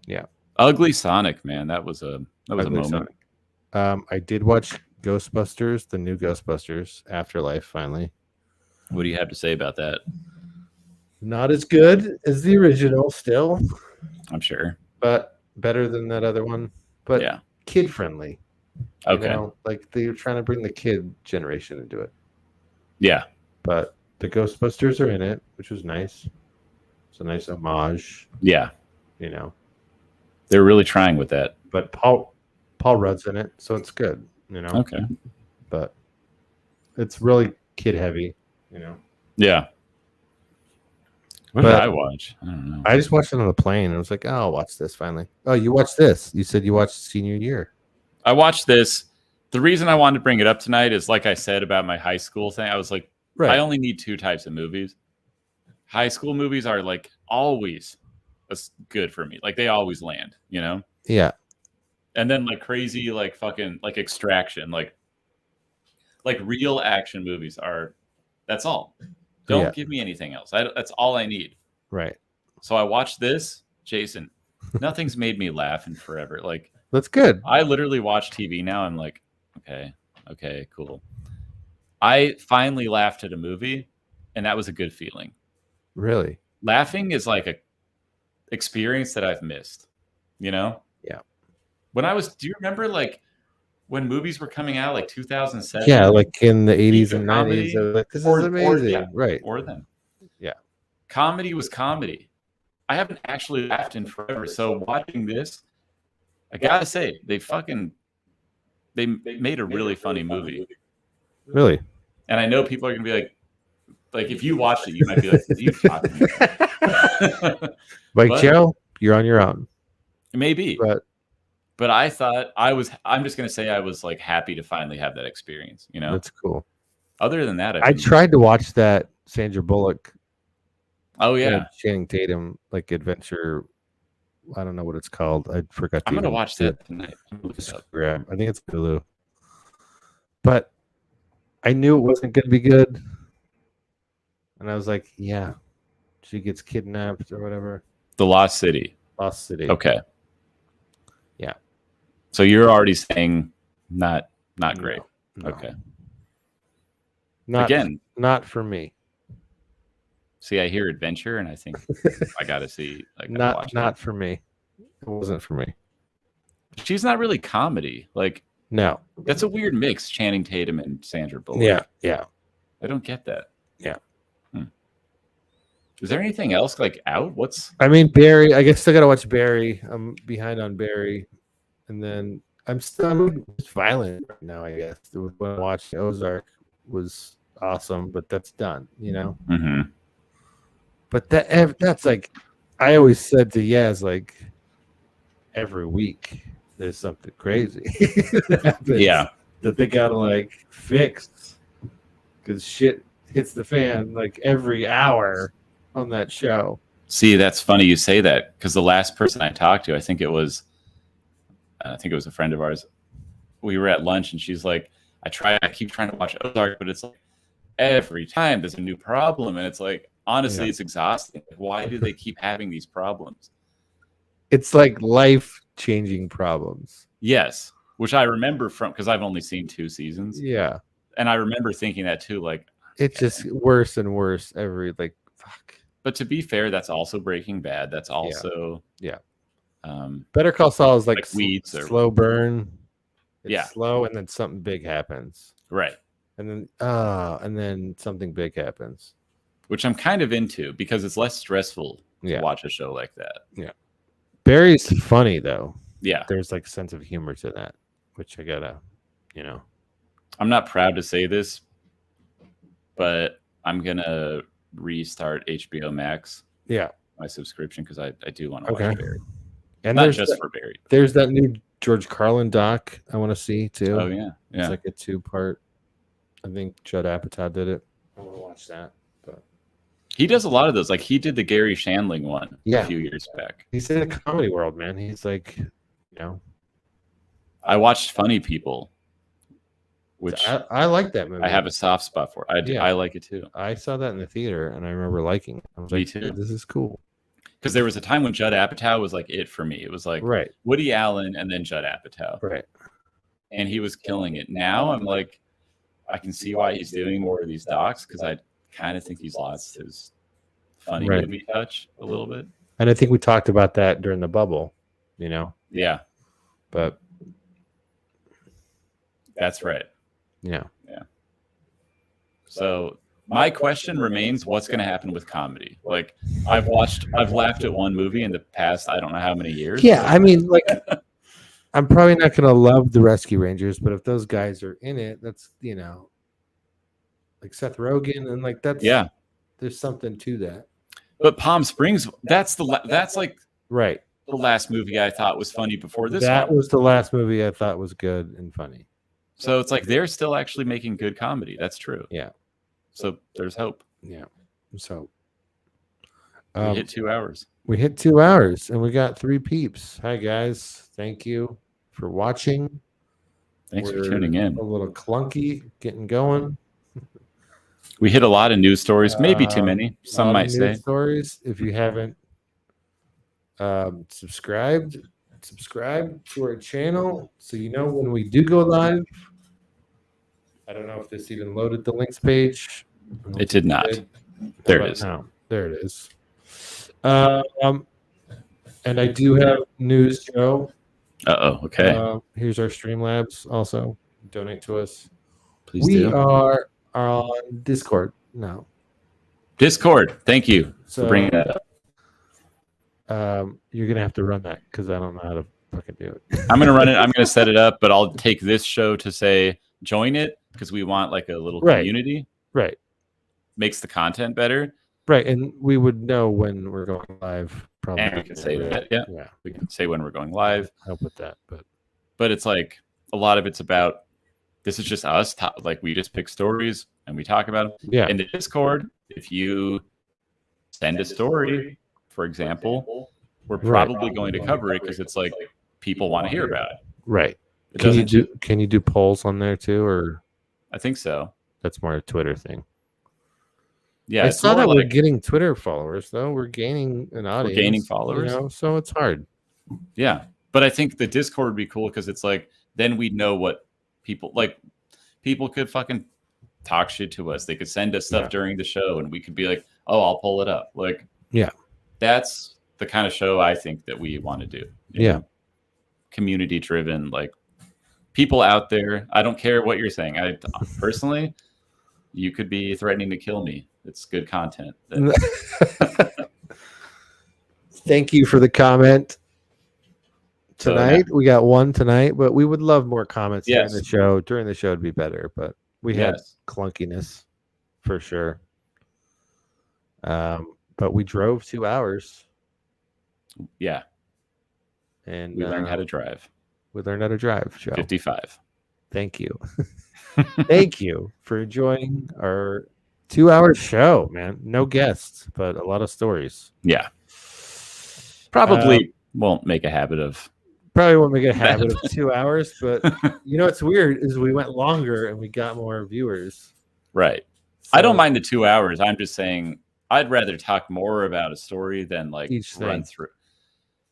Speaker 3: Yeah.
Speaker 2: Ugly Sonic, man. That was a moment.
Speaker 3: Sonic. I did watch Ghostbusters, the new Ghostbusters Afterlife, finally.
Speaker 2: What do you have to say about that?
Speaker 3: Not as good as the original still.
Speaker 2: I'm sure.
Speaker 3: But better than that other one. But kid friendly.
Speaker 2: Okay.
Speaker 3: You know, like they're trying to bring the kid generation into it.
Speaker 2: Yeah.
Speaker 3: But the Ghostbusters are in it, which was nice. It's a nice homage.
Speaker 2: Yeah.
Speaker 3: You know.
Speaker 2: They're really trying with that.
Speaker 3: But Paul Rudd's in it, so it's good. You know.
Speaker 2: Okay.
Speaker 3: But it's really kid heavy, you know.
Speaker 2: Yeah. What did I watch? I don't know.
Speaker 3: I just watched it on the plane and I was like, oh, I'll watch this finally. Oh, you watched this. You said you watched Senior Year.
Speaker 2: I watched this. The reason I wanted to bring it up tonight is like I said about my high school thing. I was like, I only need 2 types of movies. High school movies are like always good for me. Like they always land, you know?
Speaker 3: Yeah. And
Speaker 2: then like crazy, like fucking like Extraction, like real action movies are, that's all. Don't give me anything else. That's all I need.
Speaker 3: Right.
Speaker 2: So I watched this, Jason. Nothing's made me laugh in forever. Like
Speaker 3: that's good.
Speaker 2: I literally watch TV now. I'm like, okay, cool. I finally laughed at a movie, and that was a good feeling.
Speaker 3: Really?
Speaker 2: Laughing is like a experience that I've missed. You know?
Speaker 3: Yeah.
Speaker 2: Do you remember like when movies were coming out, like 2007?
Speaker 3: Yeah, like in the 80s and 90s. Like, this is amazing. Right.
Speaker 2: Or then.
Speaker 3: Yeah.
Speaker 2: Comedy was comedy. I haven't actually laughed in forever. So watching this, I gotta say, they made a really funny movie.
Speaker 3: Really?
Speaker 2: And I know people are gonna be like if you watched it, you might be like, "What are you talking about?"
Speaker 3: Like Joe, you're on your own.
Speaker 2: Maybe, but I thought I'm just gonna say I was like happy to finally have that experience. You know,
Speaker 3: that's cool.
Speaker 2: Other than that,
Speaker 3: I tried to watch that Sandra Bullock.
Speaker 2: Oh yeah,
Speaker 3: Channing Tatum like adventure. I don't know what it's called. I forgot.
Speaker 2: I'm gonna watch that tonight.
Speaker 3: I think it's Hulu. But I knew it wasn't gonna be good, and I was like, "Yeah, she gets kidnapped or whatever."
Speaker 2: The Lost City.
Speaker 3: Lost City.
Speaker 2: Okay.
Speaker 3: Yeah.
Speaker 2: So you're already saying not great.
Speaker 3: No.
Speaker 2: Okay.
Speaker 3: Not for me.
Speaker 2: See, I hear adventure, and I think I got to see.
Speaker 3: Not for me. It wasn't for me.
Speaker 2: She's not really comedy. Like,
Speaker 3: no,
Speaker 2: that's a weird mix. Channing Tatum and Sandra Bullock.
Speaker 3: Yeah.
Speaker 2: I don't get that.
Speaker 3: Yeah.
Speaker 2: Is there anything else like out?
Speaker 3: I mean, Barry. I guess still gotta watch Barry. I'm behind on Barry, and then I'm violent right now. I guess when I watched Ozark was awesome, but that's done. You know.
Speaker 2: Mm-hmm.
Speaker 3: But that's like, I always said to Yaz, like, every week there's something crazy that happens, that they gotta like fix because shit hits the fan like every hour on that show.
Speaker 2: See, that's funny you say that because the last person I talked to, I think it was a friend of ours. We were at lunch and she's like, I keep trying to watch Ozark, but it's like every time there's a new problem, and it's like. Honestly, it's exhausting. Why do they keep having these problems?
Speaker 3: It's like life-changing problems.
Speaker 2: Yes, which I remember from because I've only seen 2 seasons.
Speaker 3: Yeah,
Speaker 2: and I remember thinking that too. Like
Speaker 3: it's just worse and worse every fuck.
Speaker 2: But to be fair, that's also Breaking Bad. That's also
Speaker 3: Better Call Saul is like
Speaker 2: weeds or
Speaker 3: slow burn.
Speaker 2: It's
Speaker 3: slow, and then something big happens.
Speaker 2: Right,
Speaker 3: and then something big happens.
Speaker 2: Which I'm kind of into because it's less stressful to watch a show like that.
Speaker 3: Yeah. Barry's funny though.
Speaker 2: Yeah.
Speaker 3: There's like sense of humor to that, which I gotta,
Speaker 2: I'm not proud to say this, but I'm gonna restart HBO Max.
Speaker 3: Yeah.
Speaker 2: My subscription because I do want to watch Barry.
Speaker 3: And
Speaker 2: not just for Barry.
Speaker 3: There's that new George Carlin doc I want to see too.
Speaker 2: Oh yeah.
Speaker 3: It's like a 2-part. I think Judd Apatow did it. I want to watch that.
Speaker 2: He does a lot of those. Like he did the Gary Shandling one a few years back.
Speaker 3: He's in the comedy world, man. He's like,
Speaker 2: I watched Funny People, which
Speaker 3: I like that movie.
Speaker 2: I have a soft spot for. I like it too.
Speaker 3: I saw that in the theater, and I remember liking it. I was like, too. This is cool.
Speaker 2: Because there was a time when Judd Apatow was like it for me. It was like Woody Allen and then Judd Apatow.
Speaker 3: Right.
Speaker 2: And he was killing it. Now I'm like, I can see why he's doing more of these docs because I kind of think he's lost his funny movie touch a little bit.
Speaker 3: And I think we talked about that during the bubble,
Speaker 2: Yeah.
Speaker 3: But
Speaker 2: that's right.
Speaker 3: Yeah.
Speaker 2: So my question remains, what's going to happen with comedy? Like I've laughed at one movie in the past, I don't know how many years.
Speaker 3: Yeah. I mean, like, I'm probably not going to love the Rescue Rangers, but if those guys are in it, that's, like Seth Rogen and like that's there's something to that.
Speaker 2: But Palm Springs, that's like
Speaker 3: right
Speaker 2: the last movie I thought was funny before this.
Speaker 3: That was the last movie I thought was good and funny.
Speaker 2: So it's like they're still actually making good comedy. That's true.
Speaker 3: Yeah.
Speaker 2: So there's hope.
Speaker 3: Yeah. So
Speaker 2: we hit 2 hours.
Speaker 3: We hit 2 hours and we got 3 peeps. Hi guys, thank you for watching.
Speaker 2: Thanks for tuning in.
Speaker 3: A little clunky, getting going.
Speaker 2: We hit a lot of news stories, maybe too many. Some might say.
Speaker 3: Stories. If you haven't subscribed to our channel so you know when we do go live. I don't know if this even loaded the links page.
Speaker 2: It did not. There it is.
Speaker 3: No, there it is. And I do have news, Joe.
Speaker 2: Okay.
Speaker 3: Here's our Streamlabs. Also, donate to us.
Speaker 2: Please do.
Speaker 3: We are on Discord now.
Speaker 2: Discord. Thank you for bringing that
Speaker 3: up. You're gonna have to run that because I don't know how to fucking do it.
Speaker 2: I'm gonna run it. I'm gonna set it up, but I'll take this show to say join it because we want like a little
Speaker 3: Right.
Speaker 2: community.
Speaker 3: Right.
Speaker 2: Makes the content better.
Speaker 3: Right. And we would know when we're going live. Probably.
Speaker 2: And we can say that. Yeah.
Speaker 3: Yeah.
Speaker 2: We can say when we're going live.
Speaker 3: Help with that.
Speaker 2: But it's like a lot of it's about this is just us. Like we just pick stories and we talk about them.
Speaker 3: Yeah.
Speaker 2: In the Discord, if you send a story, for example, we're probably going to cover it because it's like people want to hear about it.
Speaker 3: Right.
Speaker 2: It
Speaker 3: Can you do polls on there too, or
Speaker 2: I think so.
Speaker 3: that's more a Twitter thing?
Speaker 2: Yeah,
Speaker 3: I
Speaker 2: it's
Speaker 3: saw
Speaker 2: more
Speaker 3: that we're
Speaker 2: like
Speaker 3: getting Twitter followers though. We're gaining an audience.
Speaker 2: we're gaining followers.
Speaker 3: You know, so it's hard.
Speaker 2: Yeah, but I think the Discord would be cool because it's like then we'd know what people like. People could fucking talk shit to us. They could send us stuff during the show, and we could be like, "Oh, I'll pull it up." Like,
Speaker 3: yeah,
Speaker 2: that's the kind of show I think that we want to do.
Speaker 3: Yeah,
Speaker 2: community driven, like people out there. I don't care what you're saying. I personally, you could be threatening to kill me. It's good content.
Speaker 3: Thank you for the comment. Tonight we got one tonight, but we would love more comments during the show. During the show would be better, but we had clunkiness for sure. But we drove 2 hours.
Speaker 2: Yeah,
Speaker 3: and
Speaker 2: we learned how to drive.
Speaker 3: We learned how to drive. Joe.
Speaker 2: 55.
Speaker 3: Thank you. Thank you for enjoying our 2-hour show, man. No guests, but a lot of stories.
Speaker 2: Yeah. Probably won't make a habit of.
Speaker 3: Probably won't make a habit of 2 hours, but you know what's weird is we went longer and we got more viewers.
Speaker 2: Right. So, I don't mind the 2 hours. I'm just saying I'd rather talk more about a story than like run through.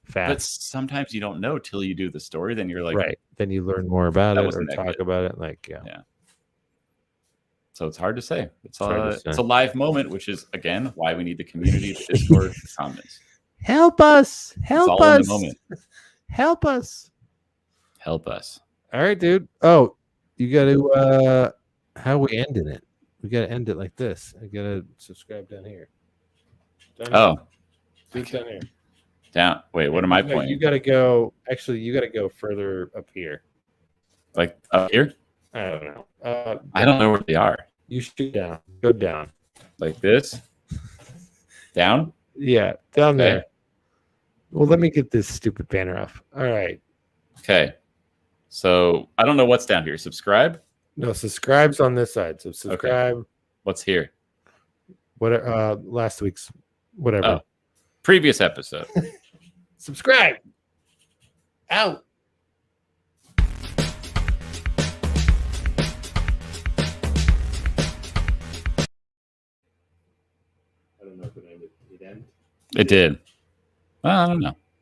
Speaker 3: Fast.
Speaker 2: But sometimes you don't know till you do the story. Then you're like,
Speaker 3: right. Then you learn more about it or talk about it. Like, yeah.
Speaker 2: So it's hard to say. It's a live moment, which is again why we need the community, the Discord, the comments.
Speaker 3: Help us! Help
Speaker 2: it's all
Speaker 3: us!
Speaker 2: In the moment.
Speaker 3: Help us!
Speaker 2: Help us!
Speaker 3: All right, dude. Oh, you got to. How we ending it? We got to end it like this. I got to subscribe down here.
Speaker 2: Down
Speaker 3: here.
Speaker 2: Down. Wait, what am I pointing?
Speaker 3: You got to go. Actually, you got to go further up here.
Speaker 2: Like up here?
Speaker 3: I don't know.
Speaker 2: I don't know where they are.
Speaker 3: You shoot down. Go down.
Speaker 2: Like this? Down?
Speaker 3: Yeah, down there. Well, let me get this stupid banner off. All right.
Speaker 2: Okay. So I don't know what's down here. Subscribe?
Speaker 3: No, subscribe's on this side. So subscribe.
Speaker 2: Okay. What's here?
Speaker 3: What? Last week's whatever.
Speaker 2: Oh, previous episode.
Speaker 3: Subscribe. Out. I don't know if it ended. Did it end?
Speaker 2: It did. Well, I don't know.